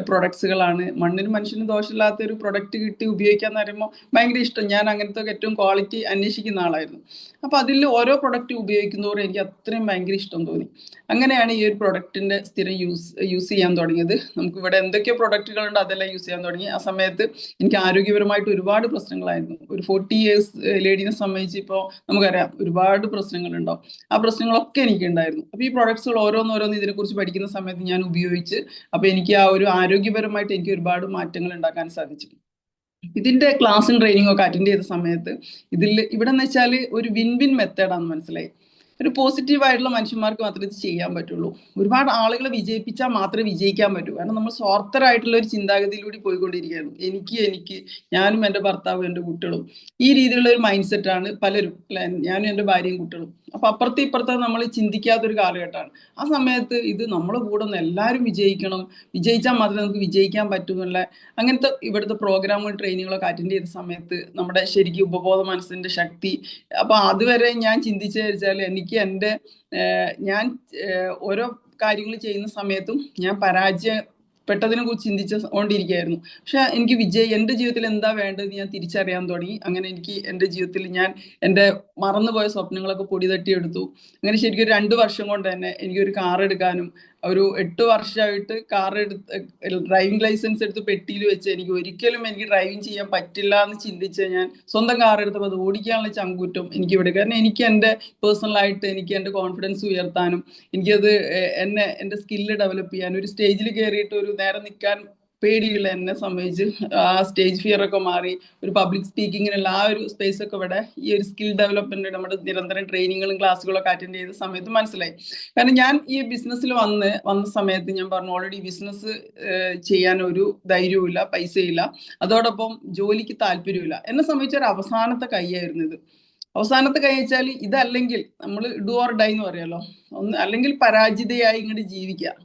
പ്രൊഡക്ട്സുകളാണ്. മണ്ണിനും മനുഷ്യനും ദോഷമില്ലാത്ത ഒരു പ്രൊഡക്റ്റ് കിട്ടി ഉപയോഗിക്കാന്ന് പറയുമ്പോൾ ഭയങ്കര ഇഷ്ടം. ഞാൻ അങ്ങനത്തെ ഏറ്റവും ക്വാളിറ്റി അന്വേഷിക്കുന്ന ആളായിരുന്നു. അപ്പൊ അതിൽ ഓരോ പ്രൊഡക്റ്റ് ഉപയോഗിക്കുന്നതോടെ എനിക്ക് അത്രയും ഭയങ്കര ഇഷ്ടം തോന്നി. അങ്ങനെയാണ് ഈ ഒരു പ്രൊഡക്റ്റിന്റെ സ്ഥിരം യൂസ് ചെയ്യാൻ തുടങ്ങിയത്. നമുക്ക് ഇവിടെ എന്തൊക്കെ പ്രൊഡക്റ്റുകളുണ്ട് അതെല്ലാം യൂസ് ചെയ്യാൻ തുടങ്ങി. ആ സമയത്ത് എനിക്ക് ആരോഗ്യപരമായിട്ട് ഒരുപാട് പ്രശ്നങ്ങളായിരുന്നു. ഒരു 40 years ലേഡീനെ സംബന്ധിച്ച് ഇപ്പോൾ നമുക്കറിയാം ഒരുപാട് പ്രശ്നങ്ങളുണ്ടാവും. ആ പ്രശ്നങ്ങളൊക്കെ എനിക്ക് ഉണ്ടായിരുന്നു. അപ്പൊ ഈ പ്രൊഡക്ട്സുകൾ ഓരോന്നോരോന്ന് ഇതിനെക്കുറിച്ച് പഠിക്കുന്ന സമയത്ത് ഞാൻ ഉപയോഗിച്ച് അപ്പൊ എനിക്ക് ആ ഒരു ആരോഗ്യപരമായിട്ട് എനിക്ക് ഒരുപാട് മാറ്റങ്ങൾ ഉണ്ടാക്കാൻ സാധിച്ചു. ഇതിന്റെ ക്ലാസ്സും ട്രെയിനിങ്ങും ഒക്കെ അറ്റൻഡ് ചെയ്ത സമയത്ത് ഇവിടെ എന്ന് വെച്ചാൽ ഒരു വിൻ മെത്തേഡാണെന്ന് മനസ്സിലായി. ഒരു പോസിറ്റീവ് ആയിട്ടുള്ള മനുഷ്യന്മാർക്ക് മാത്രമേ ഇത് ചെയ്യാൻ പറ്റുള്ളൂ. ഒരുപാട് ആളുകളെ വിജയിപ്പിച്ചാൽ മാത്രമേ വിജയിക്കാൻ പറ്റൂ. കാരണം നമ്മൾ സ്വാർത്ഥരായിട്ടുള്ള ഒരു ചിന്താഗതിയിലൂടെ പോയിക്കൊണ്ടിരിക്കുകയാണ്. എനിക്ക് ഞാനും എൻ്റെ ഭർത്താവും എൻ്റെ കുട്ടികളും, ഈ രീതിയിലുള്ള ഒരു മൈൻഡ് സെറ്റാണ് പലരും, അല്ലെ, ഞാനും എൻ്റെ ഭാര്യയും കുട്ടികളും. അപ്പൊ അപ്പുറത്തെ ഇപ്പുറത്തെ നമ്മൾ ചിന്തിക്കാത്തൊരു കാലഘട്ടമാണ്. ആ സമയത്ത് ഇത് നമ്മളെ കൂടെ ഒന്ന് എല്ലാവരും വിജയിച്ചാൽ മാത്രമേ നമുക്ക് വിജയിക്കാൻ പറ്റുന്നുള്ള അങ്ങനത്തെ ഇവിടുത്തെ പ്രോഗ്രാമുകൾ ട്രെയിനിങ്ങുകളൊക്കെ അറ്റൻഡ് ചെയ്ത സമയത്ത് നമ്മുടെ ശരിക്കും ഉപബോധ മനസ്സിന്റെ ശക്തി. അപ്പൊ അതുവരെ ഞാൻ ചിന്തിച്ചു വെച്ചാൽ എനിക്ക് ഞാൻ ഓരോ കാര്യങ്ങൾ ചെയ്യുന്ന സമയത്തും ഞാൻ പരാജയപ്പെട്ടതിനെ കുറിച്ച് ചിന്തിച്ചുകൊണ്ടിരിക്കുകയായിരുന്നു. പക്ഷെ എനിക്ക് എൻ്റെ ജീവിതത്തിൽ എന്താ വേണ്ടത് ഞാൻ തിരിച്ചറിയാൻ തുടങ്ങി. അങ്ങനെ എനിക്ക് എൻ്റെ ജീവിതത്തിൽ ഞാൻ എൻ്റെ മറന്നുപോയ സ്വപ്നങ്ങളൊക്കെ പൊടി തട്ടിയെടുത്തു. അങ്ങനെ ശരിക്കും 2 വർഷം കൊണ്ട് തന്നെ എനിക്കൊരു കാർ എടുക്കാനും ഒരു 8 വർഷമായിട്ട് കാർ എടുത്ത് ഡ്രൈവിംഗ് ലൈസൻസ് എടുത്ത് പെട്ടിയിൽ വെച്ച് എനിക്ക് ഡ്രൈവിംഗ് ചെയ്യാൻ പറ്റില്ല എന്ന് ചിന്തിച്ച് ഞാൻ സ്വന്തം കാർ എടുത്തപ്പോൾ അത് ഓടിക്കാനുള്ള ചങ്കൂറ്റം എനിക്ക് ഇവിടെ. കാരണം എനിക്ക് എൻ്റെ പേഴ്സണലായിട്ട് എനിക്ക് എൻ്റെ കോൺഫിഡൻസ് ഉയർത്താനും എനിക്കത് എൻ്റെ സ്കില്ല് ഡെവലപ്പ് ചെയ്യാനും ഒരു സ്റ്റേജിൽ കയറിയിട്ട് ഒരു നേരം നിൽക്കാൻ പേടിയുള്ള എന്നെ സംബന്ധിച്ച് ആ സ്റ്റേജ് ഫിയർ ഒക്കെ മാറി ഒരു പബ്ലിക് സ്പീക്കിങ്ങിനുള്ള ആ ഒരു സ്പേസ് ഒക്കെ ഇവിടെ ഈ ഒരു സ്കിൽ ഡെവലപ്മെന്റ് നമ്മുടെ നിരന്തരം ട്രെയിനിങ്ങും ക്ലാസ്സുകളൊക്കെ അറ്റൻഡ് ചെയ്ത സമയത്ത് മനസ്സിലായി. കാരണം ഞാൻ ഈ ബിസിനസ്സിൽ വന്ന സമയത്ത് ഞാൻ പറഞ്ഞു ഓൾറെഡി ബിസിനസ് ചെയ്യാൻ ഒരു ധൈര്യവും ഇല്ല, പൈസയില്ല, അതോടൊപ്പം ജോലിക്ക് താല്പര്യമില്ല. എന്നെ സംബന്ധിച്ച ഒരു അവസാനത്തെ കൈയായിരുന്നു ഇത്. അവസാനത്തെ കൈ വെച്ചാൽ ഇതല്ലെങ്കിൽ നമ്മൾ ഡു ഓർ ഡൈ എന്ന് പറയുമല്ലോ, അല്ലെങ്കിൽ പരാജിതയായി ഇങ്ങോട്ട് ജീവിക്കുക.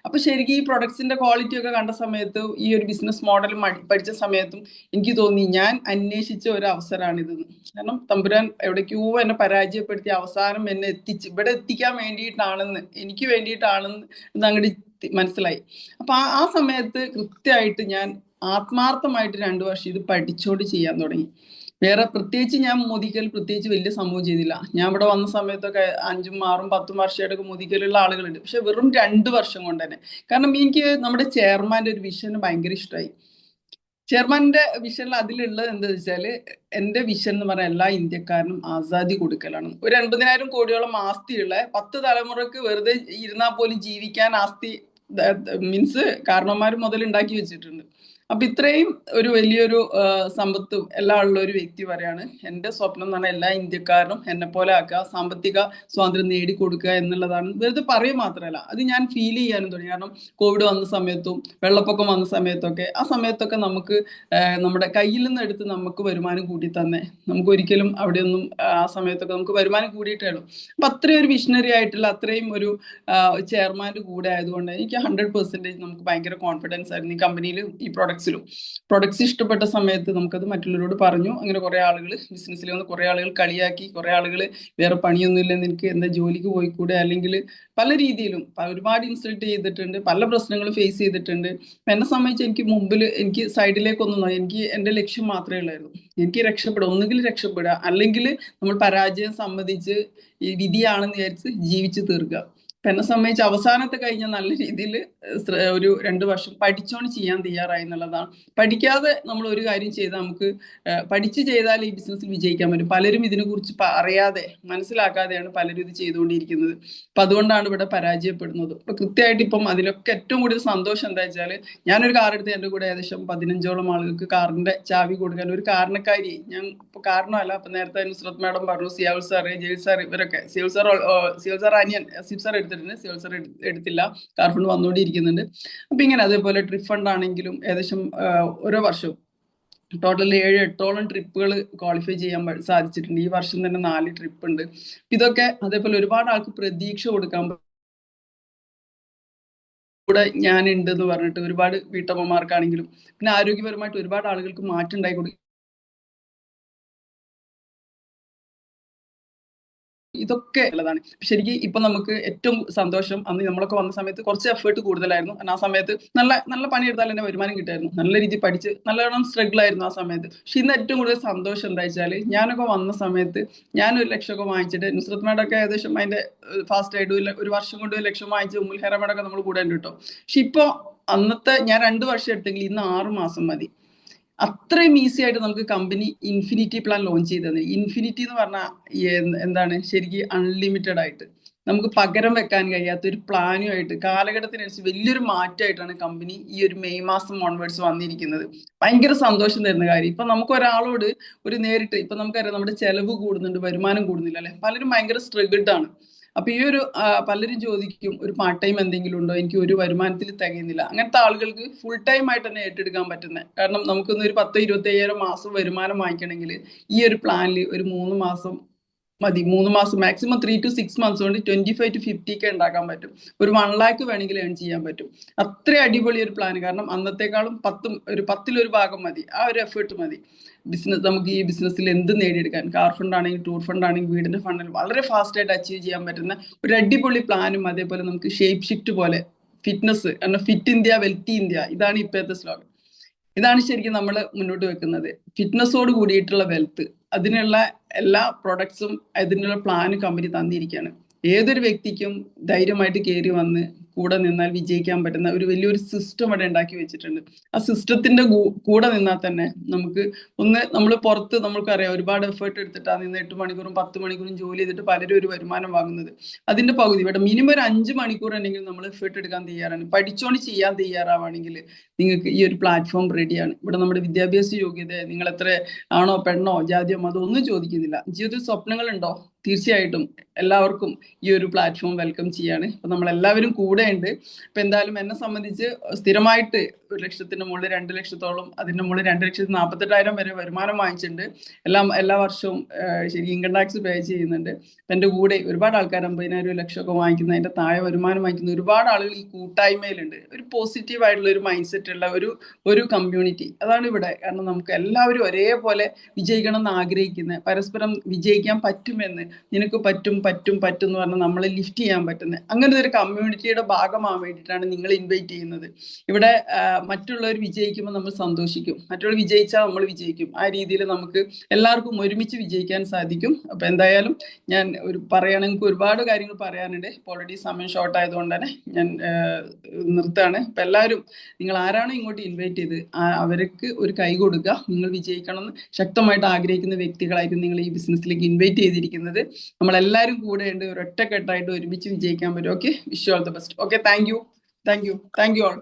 അപ്പൊ ശരിക്കും ഈ പ്രൊഡക്ട്സിന്റെ ക്വാളിറ്റി ഒക്കെ കണ്ട സമയത്ത് ഈ ഒരു ബിസിനസ് മോഡൽ പഠിച്ച സമയത്തും എനിക്ക് തോന്നി ഞാൻ അന്വേഷിച്ച ഒരു അവസരമാണിതെന്ന്. കാരണം തമ്പുരാൻ എവിടേക്കോ എന്നെ പരാജയപ്പെടുത്തി അവസാനം എന്നെ ഇവിടെ എത്തിക്കാൻ വേണ്ടിയിട്ടാണെന്ന്, എനിക്ക് വേണ്ടിയിട്ടാണെന്ന് അങ്ങോട്ട് മനസ്സിലായി. അപ്പൊ ആ സമയത്ത് കൃത്യമായിട്ട് ഞാൻ ആത്മാർത്ഥമായിട്ട് 2 വർഷം ഇത് പഠിച്ചോണ്ട് ചെയ്യാൻ തുടങ്ങി. വേറെ പ്രത്യേകിച്ച് ഞാൻ മോദിക്കൽ പ്രത്യേകിച്ച് വലിയ സംഭവം ചെയ്തില്ല. ഞാൻ ഇവിടെ വന്ന സമയത്തൊക്കെ 5, 6, 10 വർഷമായിട്ടൊക്കെ മോദിക്കലുള്ള ആളുകളുണ്ട്. പക്ഷെ വെറും 2 വർഷം കൊണ്ട് തന്നെ. കാരണം എനിക്ക് നമ്മുടെ ചെയർമാന്റെ ഒരു വിഷൻ ഭയങ്കര ഇഷ്ടമായി. ചെയർമാന്റെ വിഷനിൽ അതിലുള്ളത് എന്താ വെച്ചാൽ എന്റെ വിഷൻ എന്ന് പറഞ്ഞാൽ എല്ലാ ഇന്ത്യക്കാരനും ആസാദി കൊടുക്കലാണ്. ഒരു 80,000 കോടിയോളം ആസ്തിയുള്ള 10 തലമുറക്ക് വെറുതെ ഇരുന്നാൽ പോലും ജീവിക്കാൻ ആസ്തി മീൻസ് കാരണവന്മാർ മുതൽ ഉണ്ടാക്കി വെച്ചിട്ടുണ്ട്. അപ്പൊ ഇത്രയും ഒരു വലിയൊരു സമ്പത്തും എല്ലാം ഉള്ള ഒരു വ്യക്തി പറയാണ് എന്റെ സ്വപ്നം എന്ന് പറഞ്ഞാൽ എല്ലാ ഇന്ത്യക്കാരനും എന്നെ പോലെ ആക്കുക, സാമ്പത്തിക സ്വാതന്ത്ര്യം നേടിക്കൊടുക്കുക എന്നുള്ളതാണ്. വെറുതെ പറയുക മാത്രമല്ല, അത് ഞാൻ ഫീൽ ചെയ്യാനും തുടങ്ങി. കാരണം കോവിഡ് വന്ന സമയത്തും വെള്ളപ്പൊക്കം വന്ന സമയത്തൊക്കെ ആ സമയത്തൊക്കെ നമുക്ക് നമ്മുടെ കയ്യിൽ നിന്ന് എടുത്ത് നമുക്ക് വരുമാനം കൂട്ടി തന്നെ നമുക്ക് ഒരിക്കലും അവിടെയൊന്നും ആ സമയത്തൊക്കെ നമുക്ക് വരുമാനം കൂടിയിട്ടേ. അപ്പൊ അത്രയും ഒരു വിഷണറി ആയിട്ടുള്ള അത്രയും ഒരു ചെയർമാൻ്റെ കൂടെ ആയതുകൊണ്ട് എനിക്ക് 100% നമുക്ക് ഭയങ്കര കോൺഫിഡൻസ് ആയിരുന്നു ഈ കമ്പനിയിൽ ഈ പ്രൊഡക്ട്സ് ഇഷ്ടപ്പെട്ട സമയത്ത് നമുക്കത് മറ്റുള്ളവരോട് പറഞ്ഞു. അങ്ങനെ കുറെ ആളുകൾ ബിസിനസ്സിൽ വന്ന് കുറെ ആളുകൾ കളിയാക്കി, കുറെ ആളുകൾ വേറെ പണിയൊന്നുമില്ലെന്ന് എനിക്ക് എന്താ ജോലിക്ക് പോയിക്കൂടെ, അല്ലെങ്കിൽ പല രീതിയിലും ഒരുപാട് ഇൻസൾട്ട് ചെയ്തിട്ടുണ്ട്, പല പ്രശ്നങ്ങളും ഫേസ് ചെയ്തിട്ടുണ്ട്. എന്നെ സംബന്ധിച്ച് എനിക്ക് മുമ്പിൽ എനിക്ക് സൈഡിലേക്കൊന്നും എനിക്ക് എൻ്റെ ലക്ഷ്യം മാത്രമേ ഉള്ളായിരുന്നു. എനിക്ക് രക്ഷപ്പെടുക, ഒന്നുകിൽ രക്ഷപ്പെടുക അല്ലെങ്കിൽ നമ്മൾ പരാജയം സമ്മതിച്ച് ഈ വിധിയാണെന്ന് വിചാരിച്ച് ജീവിച്ചു തീർക്കുക. എന്നെ സംബന്ധിച്ച് അവസാനത്തെ കഴിഞ്ഞ നല്ല രീതിയിൽ ഒരു 2 വർഷം പഠിച്ചോണ്ട് ചെയ്യാൻ തയ്യാറായി എന്നുള്ളതാണ്. പഠിക്കാതെ നമ്മൾ ഒരു കാര്യം ചെയ്താൽ നമുക്ക് പഠിച്ച് ചെയ്താൽ ഈ ബിസിനസ്സിൽ വിജയിക്കാൻ പറ്റും. പലരും ഇതിനെക്കുറിച്ച് അറിയാതെ മനസ്സിലാക്കാതെയാണ് പലരും ഇത് ചെയ്തുകൊണ്ടിരിക്കുന്നത്. അപ്പൊ അതുകൊണ്ടാണ് ഇവിടെ പരാജയപ്പെടുന്നത്. അപ്പൊ കൃത്യമായിട്ട് ഇപ്പം അതിലൊക്കെ ഏറ്റവും കൂടുതൽ സന്തോഷം എന്താ വെച്ചാൽ ഞാനൊരു കാർ എടുത്ത് എൻ്റെ കൂടെ ഏകദേശം 15ഓളം ആളുകൾക്ക് കാറിന്റെ ചാവി കൊടുക്കാൻ ഒരു കാരണക്കാരി ഞാൻ ഇപ്പൊ കാരണമല്ല. അപ്പൊ നേരത്തെ നുസ്രത്ത് മാഡം പറഞ്ഞു സിയാവുൽ സാർ, ജയിൽ സാർ, ഇവരൊക്കെ സിയാവുൽ സാർ അനിയൻ അസീഫ് സാർ സിയാവുൽ സാർ എടുത്തില്ല, കാർ ഫണ്ട് വന്നുകൊണ്ടിരിക്കുന്നുണ്ട്. അപ്പൊ ഇങ്ങനെ അതേപോലെ ട്രിപ്പ് ഫണ്ട് ആണെങ്കിലും ഏകദേശം ഓരോ വർഷവും ടോട്ടൽ 7-8ഓളം ട്രിപ്പുകൾ ക്വാളിഫൈ ചെയ്യാൻ സാധിച്ചിട്ടുണ്ട്. ഈ വർഷം തന്നെ 4 ട്രിപ്പ് ഉണ്ട്. ഇതൊക്കെ അതേപോലെ ഒരുപാട് ആൾക്ക് പ്രതീക്ഷ കൊടുക്കാൻ കൂടെ ഞാനുണ്ട് എന്ന് പറഞ്ഞിട്ട് ഒരുപാട് വീട്ടമ്മമാർക്കാണെങ്കിലും പിന്നെ ആരോഗ്യപരമായിട്ട് ഒരുപാട് ആളുകൾക്ക് മാറ്റം ഉണ്ടായി കൊടുക്കും. ഇതൊക്കെ ഉള്ളതാണ്. ശരിക്കും ഇപ്പൊ നമുക്ക് ഏറ്റവും സന്തോഷം അന്ന് നമ്മളൊക്കെ വന്ന സമയത്ത് കുറച്ച് എഫേർട്ട് കൂടുതലായിരുന്നു. ആ സമയത്ത് നല്ല പണിയെടുത്താൽ തന്നെ വരുമാനം കിട്ടായിരുന്നു. നല്ല രീതിയിൽ പഠിച്ച് നല്ലോണം സ്ട്രഗിൾ ആയിരുന്നു ആ സമയത്ത്. പക്ഷെ ഇന്ന് ഏറ്റവും കൂടുതൽ സന്തോഷം എന്താ വെച്ചാൽ ഞാനൊക്കെ വന്ന സമയത്ത് ഞാൻ 1 ലക്ഷമൊക്കെ വാങ്ങിച്ചിട്ട് നുസ്രത്ത് മേഡൊക്കെ ഏകദേശം അതിന്റെ ഫാസ്റ്റ് ആയിട്ട് 1 വർഷം കൊണ്ട് 1 ലക്ഷം വാങ്ങിച്ച് ഉമ്മുൽ ഹെറ മേഡൊക്കെ നമ്മൾ കൂടെ ഉണ്ട് കേട്ടോ. പക്ഷെ ഇപ്പൊ അന്നത്തെ ഞാൻ 2 വർഷം എടുത്തെങ്കിൽ ഇന്ന് 6 മാസം മതി. അത്രയും ഈസി ആയിട്ട് നമുക്ക് കമ്പനി ഇൻഫിനിറ്റി പ്ലാൻ ലോഞ്ച് ചെയ്തത്. ഇൻഫിനിറ്റി എന്ന് പറഞ്ഞാൽ എന്താണ് ശരിക്കും അൺലിമിറ്റഡ് ആയിട്ട് നമുക്ക് പകരം വെക്കാൻ കഴിയാത്ത ഒരു പ്ലാനുമായിട്ട് കാലഘട്ടത്തിനനുസരിച്ച് വലിയൊരു മാറ്റമായിട്ടാണ് കമ്പനി ഈ ഒരു മെയ് മാസം ഓൺവേർഡ്സ് വന്നിരിക്കുന്നത്. ഭയങ്കര സന്തോഷം തരുന്ന കാര്യം. ഇപ്പൊ നമുക്ക് ഒരാളോട് ഒരു നേരിട്ട് ഇപ്പൊ നമുക്കറിയാം നമ്മുടെ ചെലവ് കൂടുന്നുണ്ട്, വരുമാനം കൂടുന്നില്ല അല്ലെ. പലരും ഭയങ്കര സ്ട്രഗിൾഡ് ആണ്. അപ്പൊ ഈ ഒരു പലരും ചോദിക്കും ഒരു പാർട്ട് ടൈം എന്തെങ്കിലും ഉണ്ടോ, എനിക്ക് ഒരു വരുമാനത്തിൽ തികയുന്നില്ല. അങ്ങനത്തെ ആളുകൾക്ക് ഫുൾ ടൈം ആയിട്ട് തന്നെ ഏറ്റെടുക്കാൻ പറ്റുന്നത്. കാരണം നമുക്കൊന്ന് ഒരു 10-25,000 മാസം വരുമാനം വാങ്ങിക്കണമെങ്കിൽ ഈ ഒരു പ്ലാനിൽ ഒരു 3 മാസം മതി. 3 മാസം മാക്സിമം 3 to 6 months കൊണ്ട് 25 to 50K ഉണ്ടാക്കാൻ പറ്റും. ഒരു 1 lakh വേണമെങ്കിൽ ഏൺ ചെയ്യാൻ പറ്റും. അത്ര അടിപൊളി ഒരു പ്ലാൻ. കാരണം അന്നത്തെക്കാളും 10 ഭാഗം മതി. ആ ഒരു എഫേർട്ട് മതി. ബിസിനസ് നമുക്ക് ഈ ബിസിനസ്സിൽ എന്ത് നേടിയെടുക്കാൻ, കാർ ഫണ്ട് ആണെങ്കിൽ ടൂർ ഫണ്ട് ആണെങ്കിൽ വീടിന്റെ ഫണ്ട് വളരെ ഫാസ്റ്റ് ആയിട്ട് അച്ചീവ് ചെയ്യാൻ പറ്റുന്ന ഒരു അടിപൊളി പ്ലാനും. അതേപോലെ നമുക്ക് ഷേപ്പ് ഷിഫ്റ്റ് പോലെ ഫിറ്റ്നസ്, കാരണം ഫിറ്റ് ഇന്ത്യ വെൽത്തി ഇന്ത്യ, ഇതാണ് ഇപ്പോഴത്തെ സ്ലോഗൻ. ഇതാണ് ശരിക്കും നമ്മൾ മുന്നോട്ട് വെക്കുന്നത്. ഫിറ്റ്നസ്സോട് കൂടിയിട്ടുള്ള വെൽത്ത്, അതിനുള്ള എല്ലാ പ്രൊഡക്ട്സും അതിനുള്ള പ്ലാന് കമ്പനി തന്നിരിക്കുകയാണ്. ഏതൊരു വ്യക്തിക്കും ധൈര്യമായിട്ട് കയറി വന്ന് കൂടെ നിന്നാൽ വിജയിക്കാൻ പറ്റുന്ന ഒരു വലിയൊരു സിസ്റ്റം അവിടെ ഉണ്ടാക്കി വെച്ചിട്ടുണ്ട്. ആ സിസ്റ്റത്തിന്റെ കൂടെ നിന്നാൽ തന്നെ നമുക്ക് നമ്മൾ പുറത്ത് നമുക്കറിയാം ഒരുപാട് എഫേർട്ട് എടുത്തിട്ടാണ് നിന്ന് 8 മണിക്കൂറും 10 മണിക്കൂറും ജോലി ചെയ്തിട്ട് പലരും ഒരു വരുമാനം വാങ്ങുന്നത്. അതിന്റെ പകുതി ഇവിടെ മിനിമം ഒരു 5 മണിക്കൂർ ഉണ്ടെങ്കിൽ നമ്മൾ എഫേർട്ട് എടുക്കാൻ തയ്യാറാണ്. പഠിച്ചോണ്ട് ചെയ്യാൻ തയ്യാറാവുകയാണെങ്കിൽ നിങ്ങൾക്ക് ഈ ഒരു പ്ലാറ്റ്ഫോം റെഡിയാണ്. ഇവിടെ നമ്മുടെ വിദ്യാഭ്യാസ യോഗ്യത നിങ്ങൾ എത്ര ആണോ പെണ്ണോ ജാതിയോ മതമോ ഒന്നും ചോദിക്കുന്നില്ല. ജീവിതത്തിൽ സ്വപ്നങ്ങളുണ്ടോ? തീർച്ചയായിട്ടും എല്ലാവർക്കും ഈ ഒരു പ്ലാറ്റ്ഫോം വെൽക്കം ചെയ്യാണ്. അപ്പൊ നമ്മളെല്ലാവരും കൂടെ ഉണ്ട്. ഇപ്പൊ എന്തായാലും എന്നെ സംബന്ധിച്ച് സ്ഥിരമായിട്ട് 1 ലക്ഷത്തിന് മുകളിൽ 2 ലക്ഷത്തോളം, അതിന്റെ മുകളിൽ 2,47,000 വരെ വരുമാനം വാങ്ങിച്ചിട്ടുണ്ട്. എല്ലാ വർഷവും ശരി ഇൻകം ടാക്സ് പേ ചെയ്യുന്നുണ്ട്. അപ്പൊ എന്റെ കൂടെ ഒരുപാട് ആൾക്കാർ 50,000 1 ലക്ഷമൊക്കെ വാങ്ങിക്കുന്ന, അതിന്റെ താഴെ വരുമാനം വാങ്ങിക്കുന്ന ഒരുപാട് ആളുകൾ ഈ കൂട്ടായ്മയിലുണ്ട്. ഒരു പോസിറ്റീവ് ആയിട്ടുള്ള ഒരു മൈൻഡ് സെറ്റ് ഉള്ള ഒരു കമ്മ്യൂണിറ്റി അതാണ് ഇവിടെ. കാരണം നമുക്ക് എല്ലാവരും ഒരേപോലെ വിജയിക്കണം എന്ന് ആഗ്രഹിക്കുന്നത്, പരസ്പരം വിജയിക്കാൻ പറ്റുമെന്ന്, നിനക്ക് പറ്റും പറ്റും പറ്റും എന്ന് പറഞ്ഞാൽ നമ്മളെ ലിഫ്റ്റ് ചെയ്യാൻ പറ്റുന്നത് അങ്ങനത്തെ ഒരു കമ്മ്യൂണിറ്റിയുടെ ഭാഗമാകാൻ വേണ്ടിയിട്ടാണ് നിങ്ങൾ ഇൻവൈറ്റ് ചെയ്യുന്നത്. ഇവിടെ മറ്റുള്ളവർ വിജയിക്കുമ്പോൾ നമ്മൾ സന്തോഷിക്കും, മറ്റുള്ളവർ വിജയിച്ചാൽ നമ്മൾ വിജയിക്കും. ആ രീതിയിൽ നമുക്ക് എല്ലാവർക്കും ഒരുമിച്ച് വിജയിക്കാൻ സാധിക്കും. അപ്പൊ എന്തായാലും ഞാൻ പറയുകയാണെങ്കിൽ ഒരുപാട് കാര്യങ്ങൾ പറയാനുണ്ട്. ഇപ്പോൾ ഓൾറെഡി സമയം ഷോർട്ട് ആയതുകൊണ്ട് തന്നെ ഞാൻ നിർത്താണ്. അപ്പൊ എല്ലാവരും നിങ്ങൾ ആരാണോ ഇങ്ങോട്ട് ഇൻവൈറ്റ് ചെയ്ത് അവർക്ക് ഒരു കൈ കൊടുക്കുക. നിങ്ങൾ വിജയിക്കണം എന്ന് ശക്തമായിട്ട് ആഗ്രഹിക്കുന്ന വ്യക്തികളായിരിക്കും നിങ്ങൾ ഈ ബിസിനസ്സിലേക്ക് ഇൻവൈറ്റ് ചെയ്തിരിക്കുന്നത്. നമ്മളെല്ലാവരും കൂടെ ഉണ്ട്, ഒരൊറ്റക്കെട്ടായിട്ട് ഒരുമിച്ച് വിജയിക്കാൻ പറ്റും. Okay, wish you all the best. Okay, thank you all.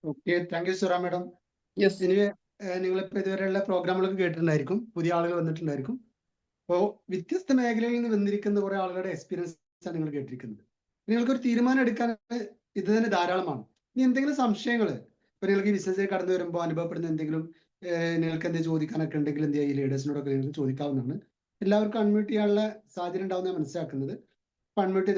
Okay, thank you Sura madam. Yes, ഇനി നിങ്ങളിപ്പോൾ ഇതുവരെയുള്ള പ്രോഗ്രാമുകളൊക്കെ കേട്ടിട്ടുണ്ടായിരിക്കും, പുതിയ ആളുകൾ വന്നിട്ടുണ്ടായിരിക്കും. അപ്പോൾ വ്യത്യസ്ത മേഖലയിൽ നിന്ന് വന്നിരിക്കുന്ന കുറെ ആളുകളുടെ എക്സ്പീരിയൻസ് ആണ് നിങ്ങൾ കേട്ടിരിക്കുന്നത്. നിങ്ങൾക്കൊരു തീരുമാനം എടുക്കാൻ ഇത് തന്നെ ധാരാളമാണ്. ഇനി എന്തെങ്കിലും സംശയങ്ങൾ ഇപ്പൊ നിങ്ങൾക്ക് ഈ ബിസിനസ്സിലേക്ക് കടന്നു വരുമ്പോൾ അനുഭവപ്പെടുന്ന എന്തെങ്കിലും നിങ്ങൾക്ക് എന്തെങ്കിലും ചോദിക്കാനൊക്കെ ഉണ്ടെങ്കിൽ എന്ത് ചെയ്യുക, ഈ ലീഡേഴ്സിനോടൊക്കെ നിങ്ങൾക്ക് ചോദിക്കാവുന്നതാണ്. എല്ലാവർക്കും അൺമ്യൂട്ട് ചെയ്യാനുള്ള സാഹചര്യം ഉണ്ടാവുന്ന മനസ്സിലാക്കുന്നത്. അൺമ്യൂട്ട് ചെയ്തുകൊണ്ട്